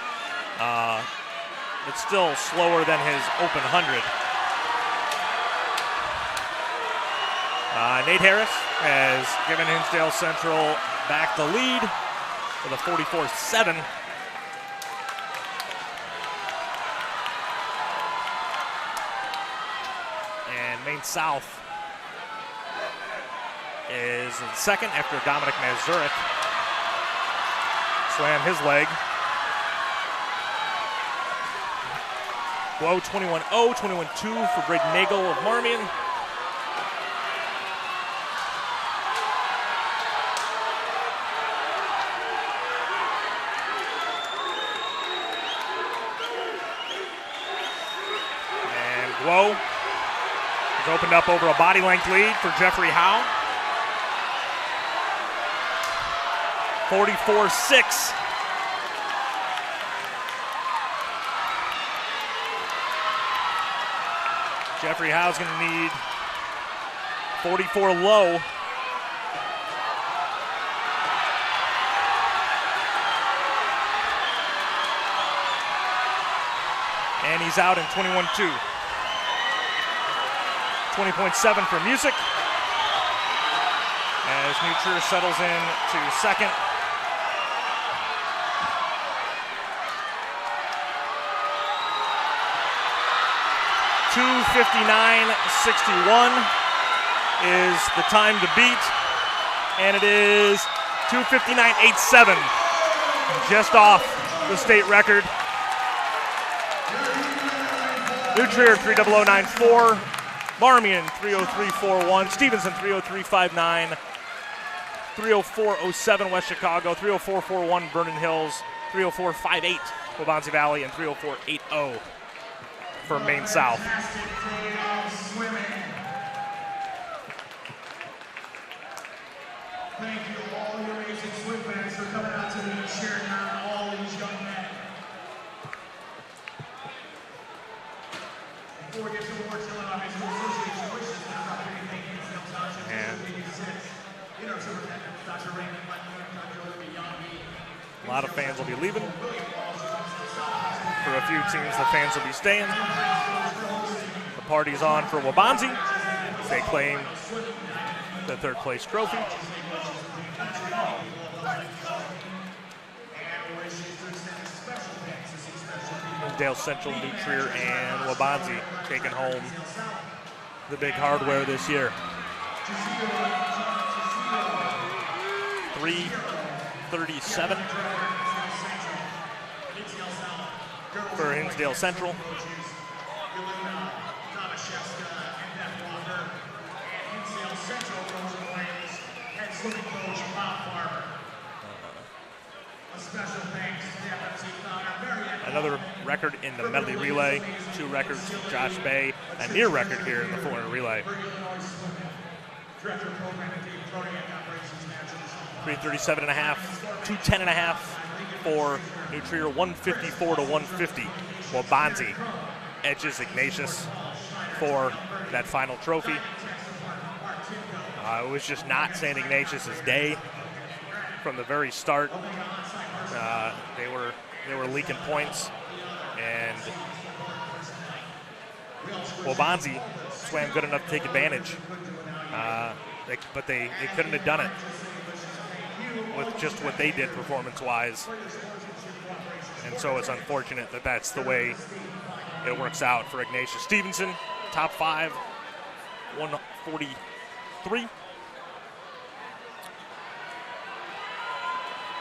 But still slower than his open 100. Nate Harris has given Hinsdale Central back the lead with a 44-7. And Maine South is in second after Dominic Mazurek slammed his leg. Glow 21-0, 21-2 for Braden Nagel of Marmion. And Glow has opened up over a body length lead for Jeffrey Howe. 44-6. Jeffrey Howe's going to need 44 low. And he's out in 21-2. 20.7 for Music. As New Trier settles in to second. .259.61 is the time to beat, and it is 259.87, just off the state record. New Trier 30094, Marmion 30341, Stevenson 30359, 30407 West Chicago, 30441 Vernon Hills, 30458 Waubonsee Valley, and 30480 for Maine South. Thank you to all your amazing swim fans for coming out today and cheering on all these young men. Before we get to awards, obviously, Association wishes to opportunity to thank Hinsdale Township, Dr. Raymond Lechner, Dr. Olivia Youngie. A lot of fans will be leaving. For a few teams, the fans will be staying. The party's on for Waubonsee. They claim the third place trophy. Dale Central, New Trier, and Waubonsee taking home the big hardware this year. 337 for Hinsdale Central. Another record in the medley relay, 2 records for Josh Bay, a near record here in the 400 relay. 337.5, 210.5 for New Trier, 154 to 150. Waubonsee edges Ignatius for that final trophy. It was just not St. Ignatius's day from the very start. They were leaking points, and Waubonsee swam good enough to take advantage, but they couldn't have done it with just what they did performance-wise. And so it's unfortunate that that's the way it works out for Ignatius. Stevenson, top 5, 143.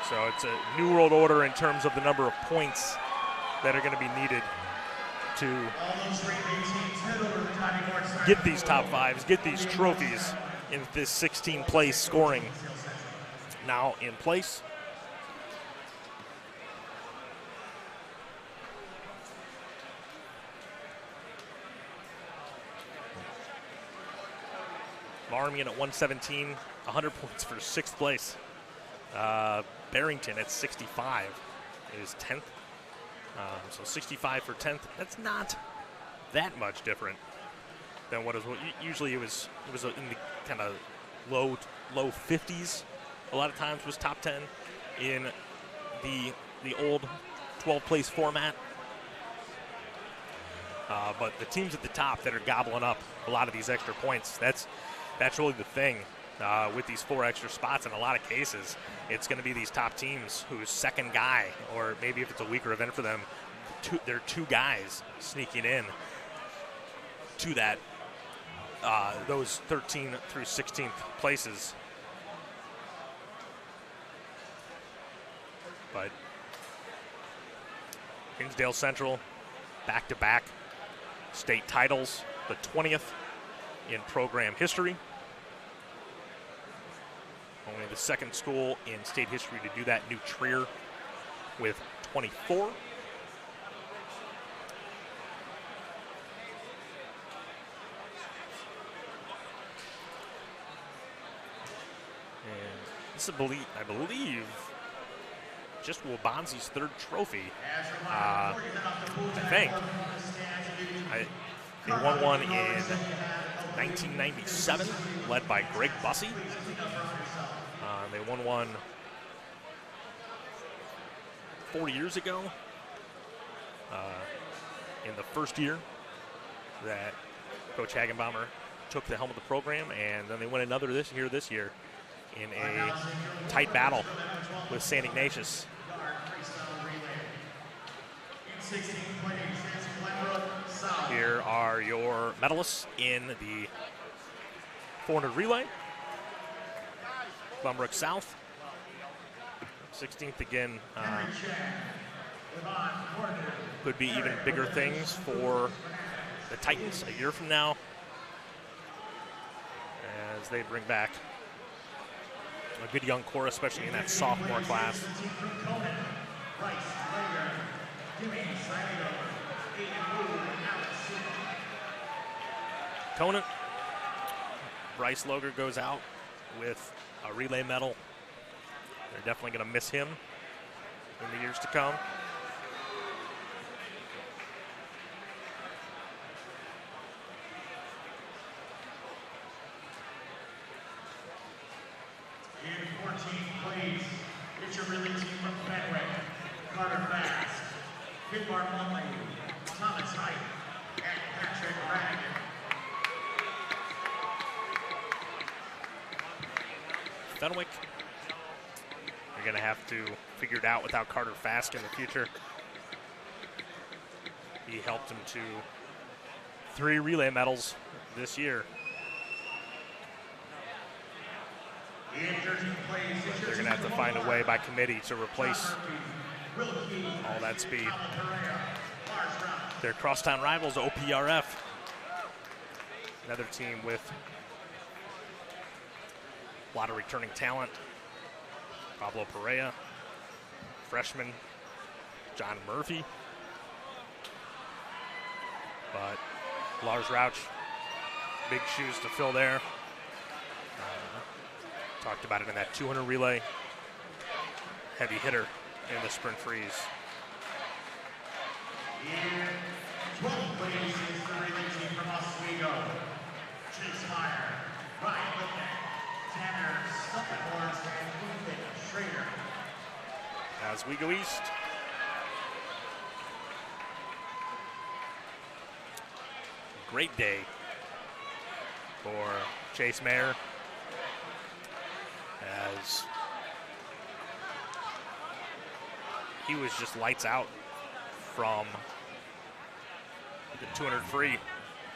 So it's a new world order in terms of the number of points that are going to be needed to get these top 5s, get these trophies in this 16th place scoring now in place. Marmion at 117, 100 points for 6th place. Barrington at 65 is 10th. So 65 for 10th. That's not that much different than what is usually it was in the kind of low 50s. A lot of times was top 10 in the old 12-place format. But the teams at the top that are gobbling up a lot of these extra points, that's really the thing with these 4 extra spots. In a lot of cases, it's going to be these top teams whose second guy, or maybe if it's a weaker event for them, there are 2 guys sneaking in to that those 13th through 16th places. But Hinsdale Central, back-to-back state titles, the 20th in program history. Only the second school in state history to do that, New Trier with 24. And this is, I believe, just Waubonsee's 3rd trophy. I think. They won one in 1997, led by Greg Bussey. They won one 4 years ago, in the first year that Coach Hagenbaumer took the helm of the program, and then they won another this year in a tight battle with St. Ignatius. Here are your medalists in the 400 relay. Glenbrook South, 16th again. Could be even bigger things for the Titans a year from now, as they bring back a good young core, especially in that sophomore class. Conant, Bryce Loger goes out with a relay medal. They're definitely going to miss him in the years to come. In 14th place, it's your relay team from Fenwick, Carter Fast, Finbar Munley, Thomas Height, and Patrick Radigan. Fenwick, you're going to have to figure it out without Carter Fask in the future. He helped him to 3 relay medals this year. They're going to have to find a way by committee to replace all that speed. Their crosstown rivals, OPRF, another team with a lot of returning talent. Pablo Perea, freshman John Murphy. But Lars Rauch, big shoes to fill there. Talked about it in that 200 relay. Heavy hitter in the sprint freeze. In 12th place is the relay team from Oswego. Chase Meyer, Ryan Lipnick, Tanner Stuckenhorst, and Ethan Schrader. As we go east, great day for Chase Mayer, as he was just lights out from the 200 free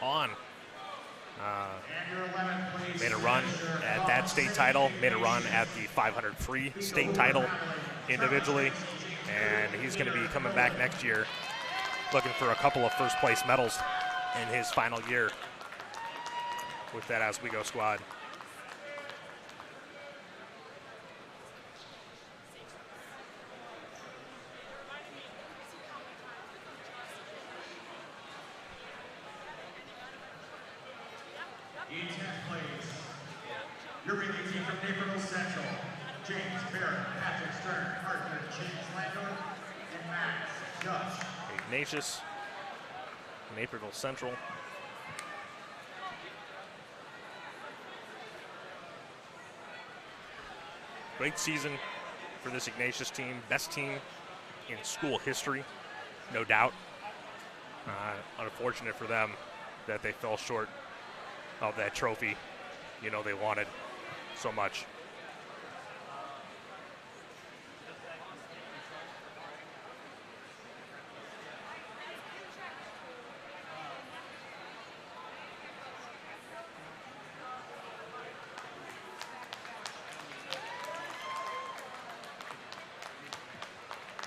on. Made a run at that state title, made a run at the 500 free state title individually, and he's going to be coming back next year looking for a couple of first place medals in his final year with that Oswego squad. In 10th place team from Naperville Central, James Barrett, Patrick Stern, Arthur James Landor, and Max Judge. Ignatius, Naperville Central. Great season for this Ignatius team. Best team in school history, no doubt. Unfortunate for them that they fell short of that trophy, you know, they wanted so much.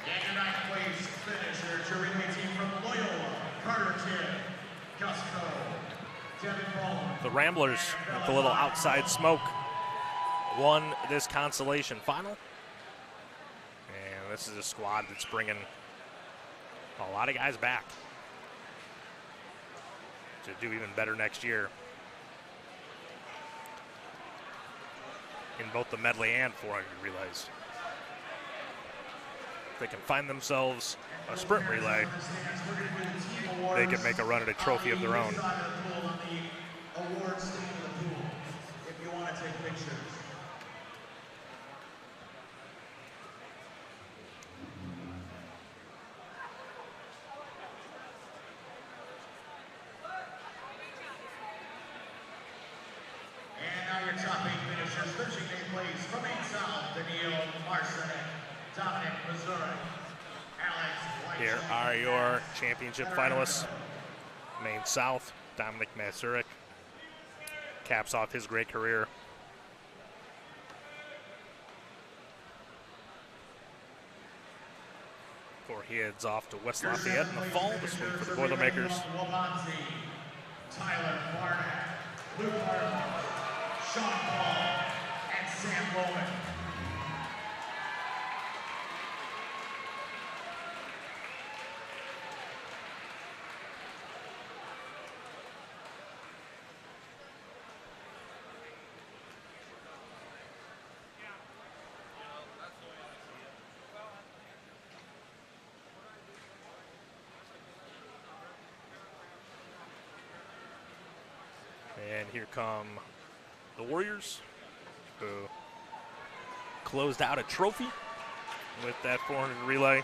And your ninth place finisher, your relay team from Loyola, Carter Kidd, Cusco, Devin Bowman. The Ramblers, with a little outside smoke, won this consolation final. And this is a squad that's bringing a lot of guys back to do even better next year in both the medley and 400 relays. If they can find themselves a sprint relay, they can make a run at a trophy of their own. Awards state of the pool, if you want to take pictures. And now your top 8 finishers, finishing 8th place from 8 South, Daniil Marcinek, Dominic Missouri, Alex White. Here are your championship finalists. Maine South, Dominic Mazurek caps off his great career. Before he heads off to West Lafayette in the fall this week for the Boilermakers. Tyler Barnett, Luke Hartman, Sean Paul, and Sam Bowman. And here come the Warriors, who closed out a trophy with that 400 relay.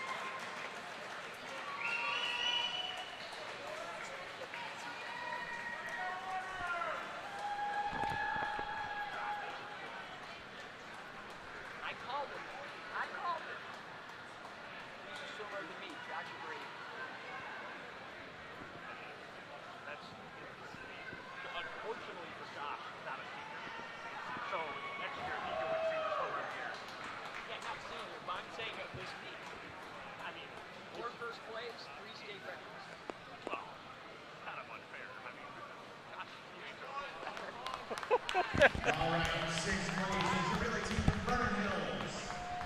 All right, 6th place is the relay team from Vernon Hills.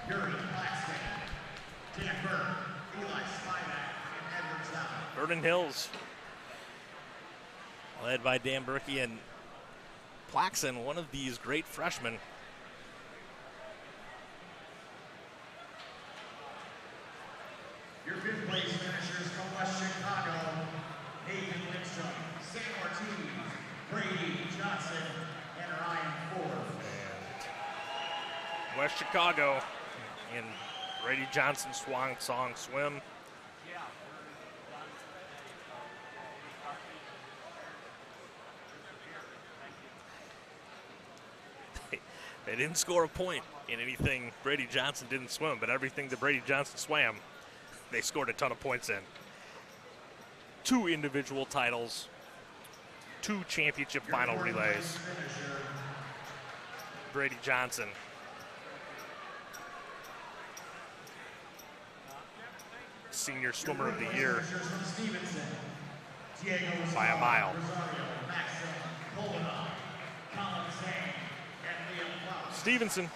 Yuri Claxton, Dan Burke, Eli Spivak, and Edward South. Vernon Hills, led by Dan Berkey and Plaxton, one of these great freshmen. Your 5th place finishers from West Chicago, Nathan Lindstrom, Sam Ortiz, Brady Johnson, and Ryan Ford. West Chicago in Brady Johnson Swan Song Swim. They didn't score a point in anything Brady Johnson didn't swim, but everything that Brady Johnson swam, they scored a ton of points in. 2 individual titles, 2 championship final relays. Brady Johnson. Senior Swimmer of the Year by a mile. Stevenson.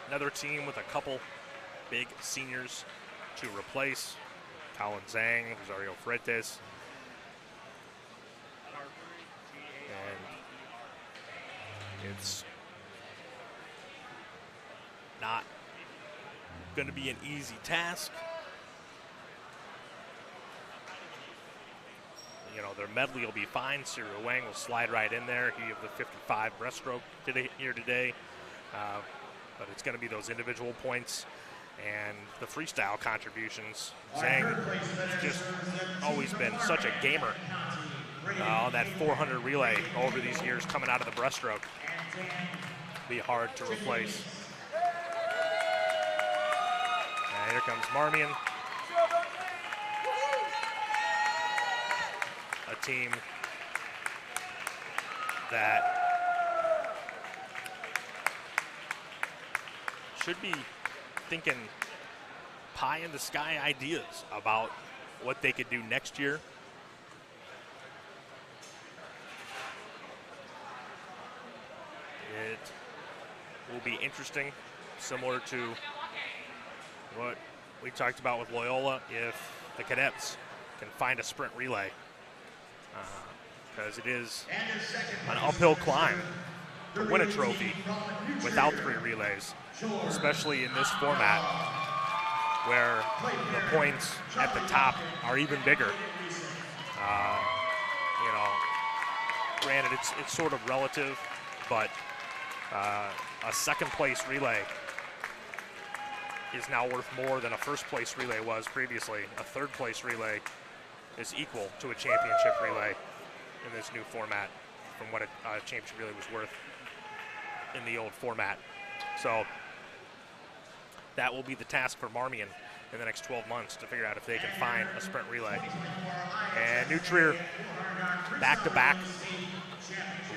Another team with a couple big seniors to replace. Colin Zhang, Rosario Freites, and It's not going to be an easy task. You know, their medley will be fine. Cyril Wang will slide right in there. He have the 55 breaststroke today. But it's going to be those individual points and the freestyle contributions. Zhang has just always been such a gamer on that 400 relay over these years coming out of the breaststroke. Be hard to replace. And here comes Marmion. A team that should be thinking pie in the sky ideas about what they could do next year. It will be interesting, similar to what we talked about with Loyola, if the cadets can find a sprint relay. Because it is an uphill climb to win a trophy without 3 relays, especially in this format where the points at the top are even bigger. You know, granted, it's sort of relative, but a second place relay is now worth more than a first place relay was previously. A third place relay is equal to a championship relay in this new format from what a championship relay was worth in the old format. So that will be the task for Marmion in the next 12 months to figure out if they can find a sprint relay. And New Trier back-to-back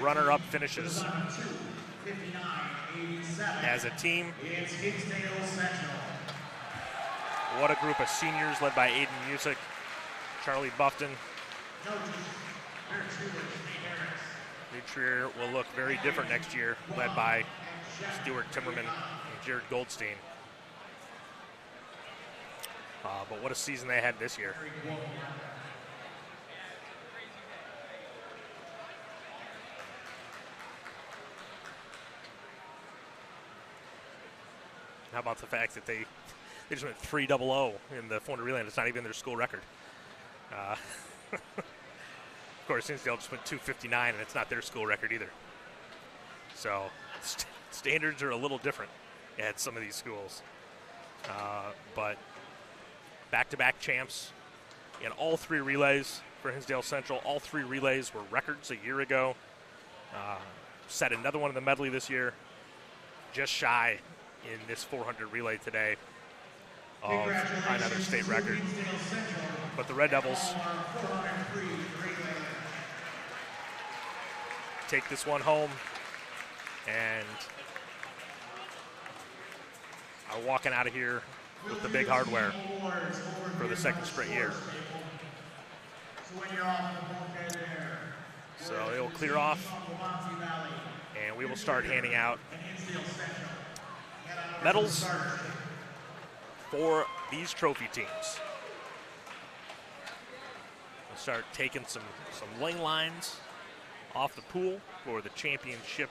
runner-up finishes as a team. What a group of seniors led by Aiden Music, Charlie Buffton. New Trier will look very different next year, led by Stuart Timmerman and Jared Goldstein. But what a season they had this year. How about the fact that they just went 3-0-0 in the 400 relay, and it's not even their school record. Of course, Hinsdale just went 2:59, and it's not their school record either. So standards are a little different at some of these schools. But back-to-back champs in all 3 relays for Hinsdale Central. All 3 relays were records a year ago. Set another one in the medley this year. Just shy in this 400 relay today of another state record. But the Red Devils take this one home and are walking out of here with the big hardware for the 2nd straight year. So they will clear off, and we will start handing out medals for these trophy teams. We'll start taking some lane lines off the pool for the championship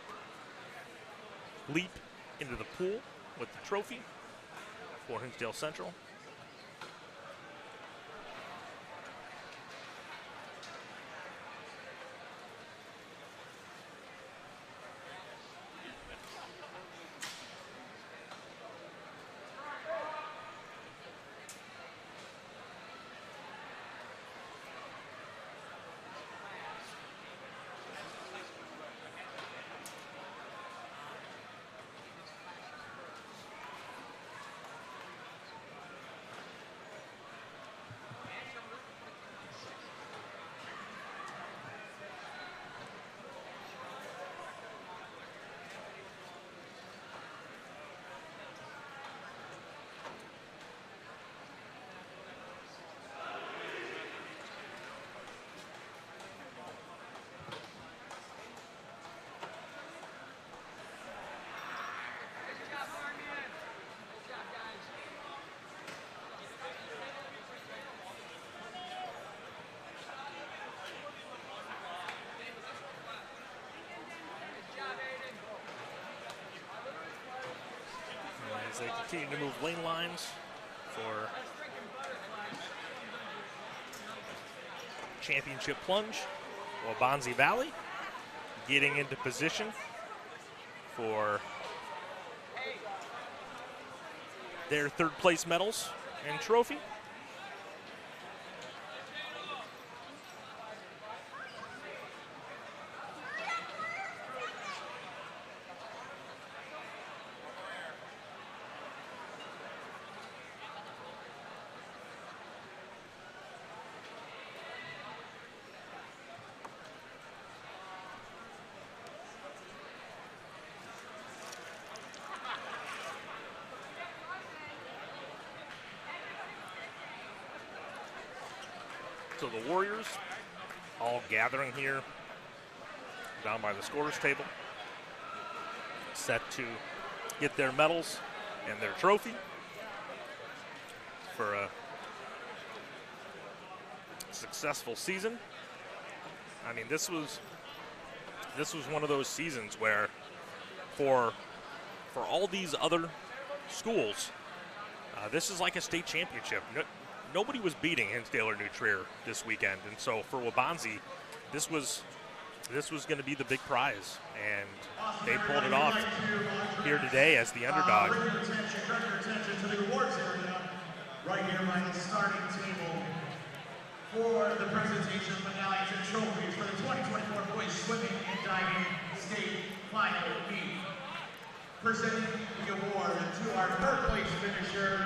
leap into the pool with the trophy for Hinsdale Central. as they continue to move lane lines for championship plunge. Waubonsie Valley getting into position for their third place medals and trophy. So the Warriors all gathering here down by the scorer's table, set to get their medals and their trophy for a successful season. I mean, this was one of those seasons where for all these other schools, this is like a state championship. Nobody was beating Hinsdale or New Trier this weekend, and so for Waubonsie, this was going to be the big prize, and they pulled it off here today as the underdog. Bring your attention to the awards area, right here by the starting table for the presentation of medallions and trophies for the 2024 boys swimming and diving state final meet. Presenting the award to our third place finisher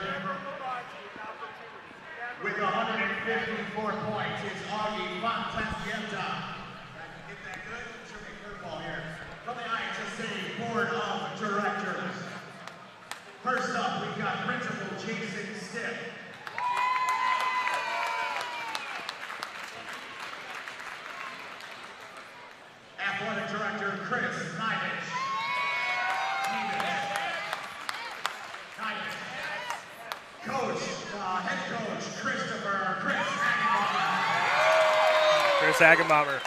with 154 points is Augie Fontaine-Giemta. Get that good? Show me a curveball here. From the IHSA Board of Directors. First up, we've got Principal Jason Stiff. Athletic Director Chris Nivich. Head coach Chris Hagenbaumer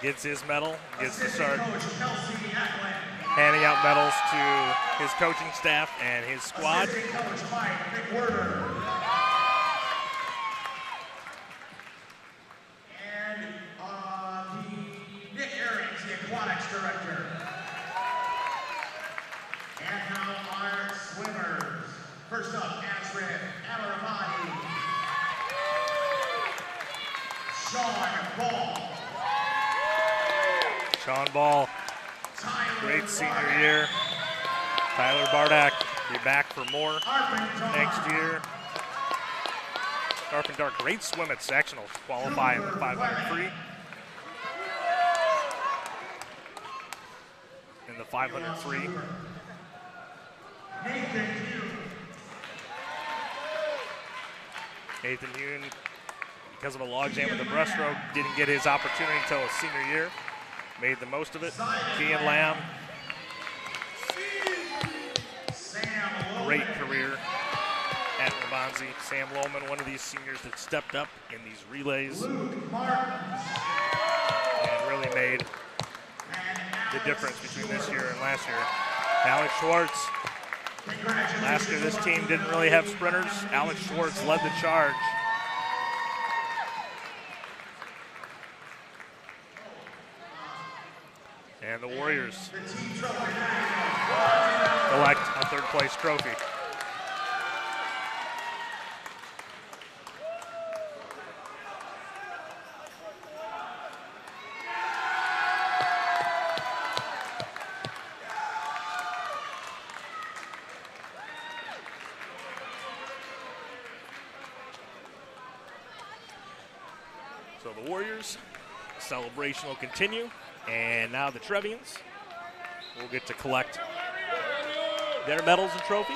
gets his medal, gets to start handing out medals to his coaching staff and his squad. And Nick Aarons, the aquatics director. And now our swimmers. First up, Ashraf Alaramani. Sean Ball, great senior year. Tyler Bardak be back for more next year. Carpenter, great swim at sectionals, qualify in the 500 free. In the 500 free. Nathan Hune, because of a logjam with the breaststroke, didn't get his opportunity until his senior year. Made the most of it. Kian Lamb, great career at Waubonsie. Sam Lohman, one of these seniors that stepped up in these relays and really made the difference between this year and last year. Alex Schwartz. Last year, this team didn't really have sprinters. Alex Schwartz led the charge. And the Warriors collect a third place trophy. So the Warriors celebration will continue, and now the Trevians will get to collect their medals and trophy.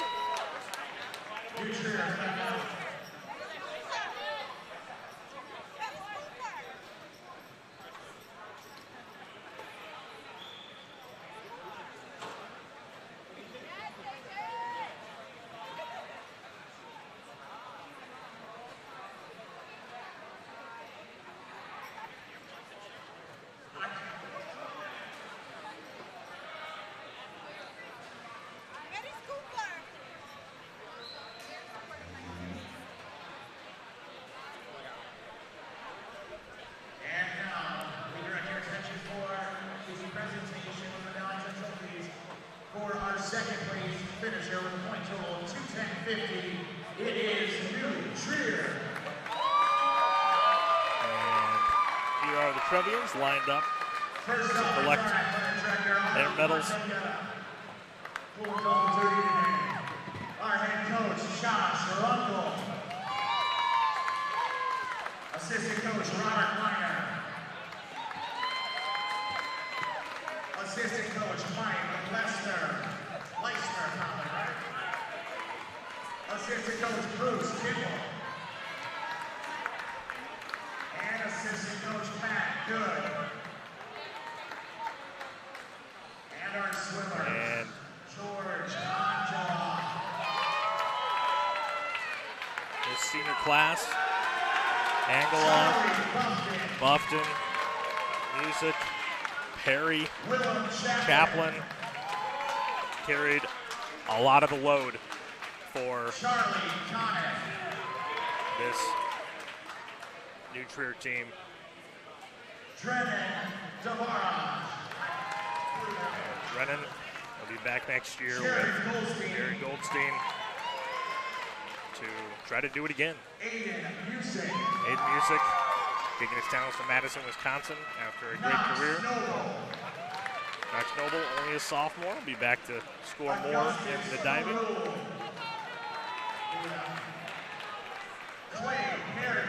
here with a point total of 210.50. It is New Trier. And here are the Trevians lined up First to up, collect their medals. Our head coach, Josh Runkel. Assistant coach, Robert Kleiner. Assistant coach, Mike Leicester, probably, right? Assistant coach, Bruce Kimball. And assistant coach, Matt Good. And our swimmer, And George Angela. this senior class, Angela, Buffton, Music, Perry, Chaplin, carried a lot of the load for this New Trier team. Brennan will be back next year with Gary Goldstein to try to do it again. Aiden Music, taking his talents to Madison, Wisconsin after a great career. Knox Noble, only a sophomore, will be back to score more in the diving. Clay Perry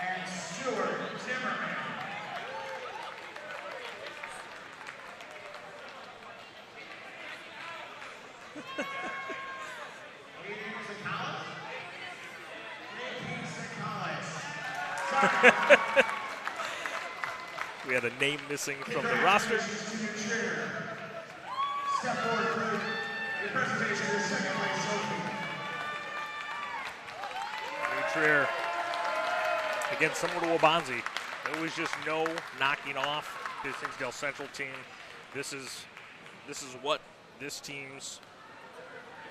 and Stuart Zimmerman. We had a name missing from the roster. Step forward for the presentation of the second place trophy. New Trier, again, similar to Wabanzi, there was just no knocking off this Hinsdale Central team. This is what this team's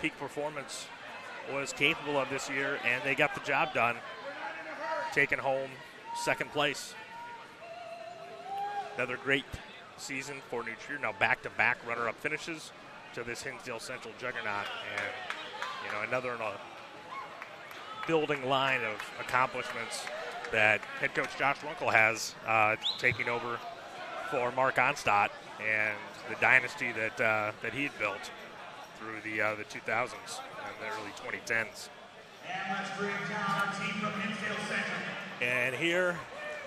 peak performance was capable of this year, and they got the job done, taking home second place. Another great season for New Trier. Now back-to-back runner-up finishes to this Hinsdale Central juggernaut, and another in a building line of accomplishments that head coach Josh Runkle has taking over for Mark Onstadt and the dynasty that he had built through the 2000s and the early 2010s. And let's bring down our team from Hinsdale Central. And here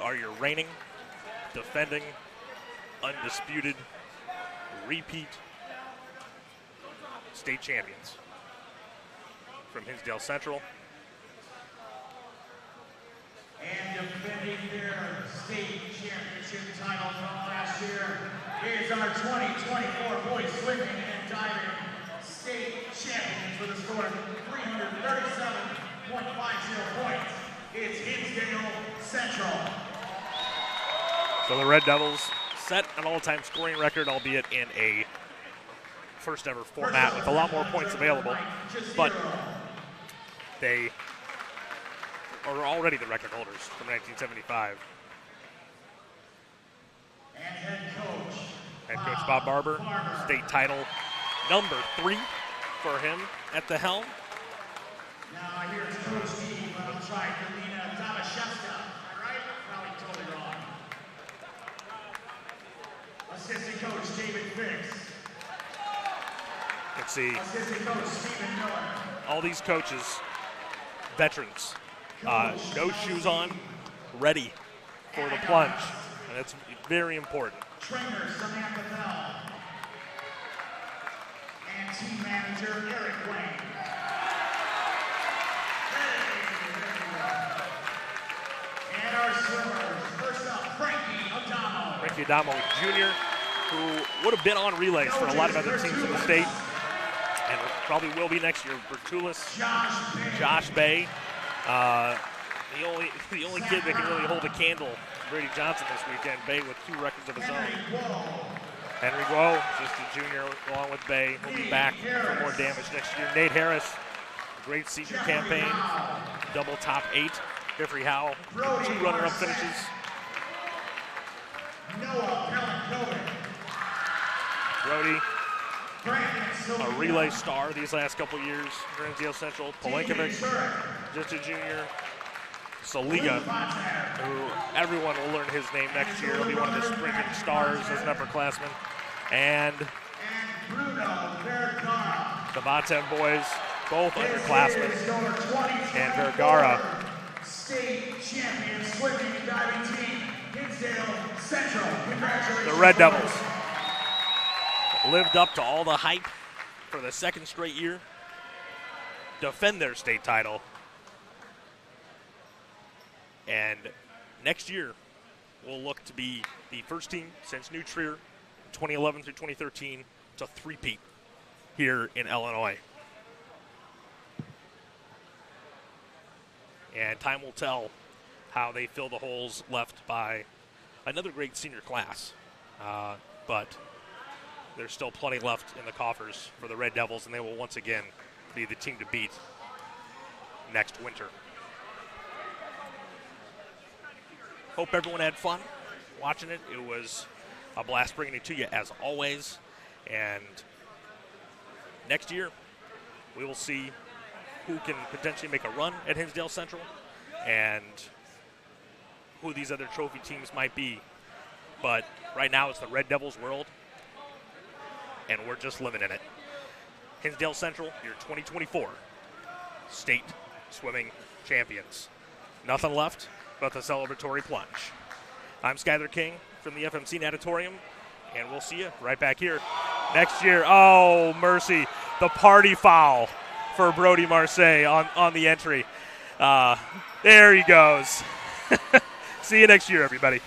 are your reigning, defending, undisputed, repeat state champions from Hinsdale Central. And defending their state championship title from last year is our 2024 boys swimming and diving state champions with a score of 337.50 points. It's Hinsdale Central. So the Red Devils set an all-time scoring record, albeit in a first-ever format with a lot more points available, but they are already the record holders from 1975. And head coach Bob Barber, state title number 3 for him at the helm. Now here's Coach Steve, but I'll try Galina Damashevska. Am I right? Probably totally wrong. Assistant coach David Fix. You can see Assistant coach Stephen Miller. all these coaches, veterans, no shoes on, ready for the plunge, and that's very important. Trainer Samantha Bell. And team manager Eric Wayne. And our swimmers, first up, Frankie Adamo. Frankie Adamo Jr., who would have been on relays for a lot of other teams in the state, and probably will be next year. Bertulis, Josh Bay, the only kid that can really hold a candle, Brady Johnson this weekend. Bay with 2 records of his own. Henry Guo, just a junior, along with Bay, will be back for more damage next year. Nate Harris, great senior campaign, double top 8. Jeffrey Howe, 2 runner-up finishes. Noah Pelinkovic. Brody, a relay star these last couple years here in Hinsdale Central. Polankovic, just a junior. Soliga, who everyone will learn his name next year. He'll be one of the sprinting stars as an upperclassman. And the Vatem boys, both underclassmen. And Vergara, state champion swimming and diving team, Hinsdale Central. Congratulations. the Red Devils, lived up to all the hype for the second straight year, defend their state title, and next year will look to be the first team since New Trier 2011 through 2013 to three-peat here in Illinois. And time will tell how they fill the holes left by another great senior class. But there's still plenty left in the coffers for the Red Devils, and they will once again be the team to beat next winter. Hope everyone had fun watching it. It was a blast bringing it to you as always. And next year, we will see who can potentially make a run at Hinsdale Central and who these other trophy teams might be. But right now it's the Red Devils world, and we're just living in it. Hinsdale Central, your 2024 state swimming champions. Nothing left but the celebratory plunge. I'm Skyler King from the FMC Natatorium, and we'll see you right back here next year. Oh, mercy. The party foul for Brody Marseille on the entry. There he goes. See you next year, everybody.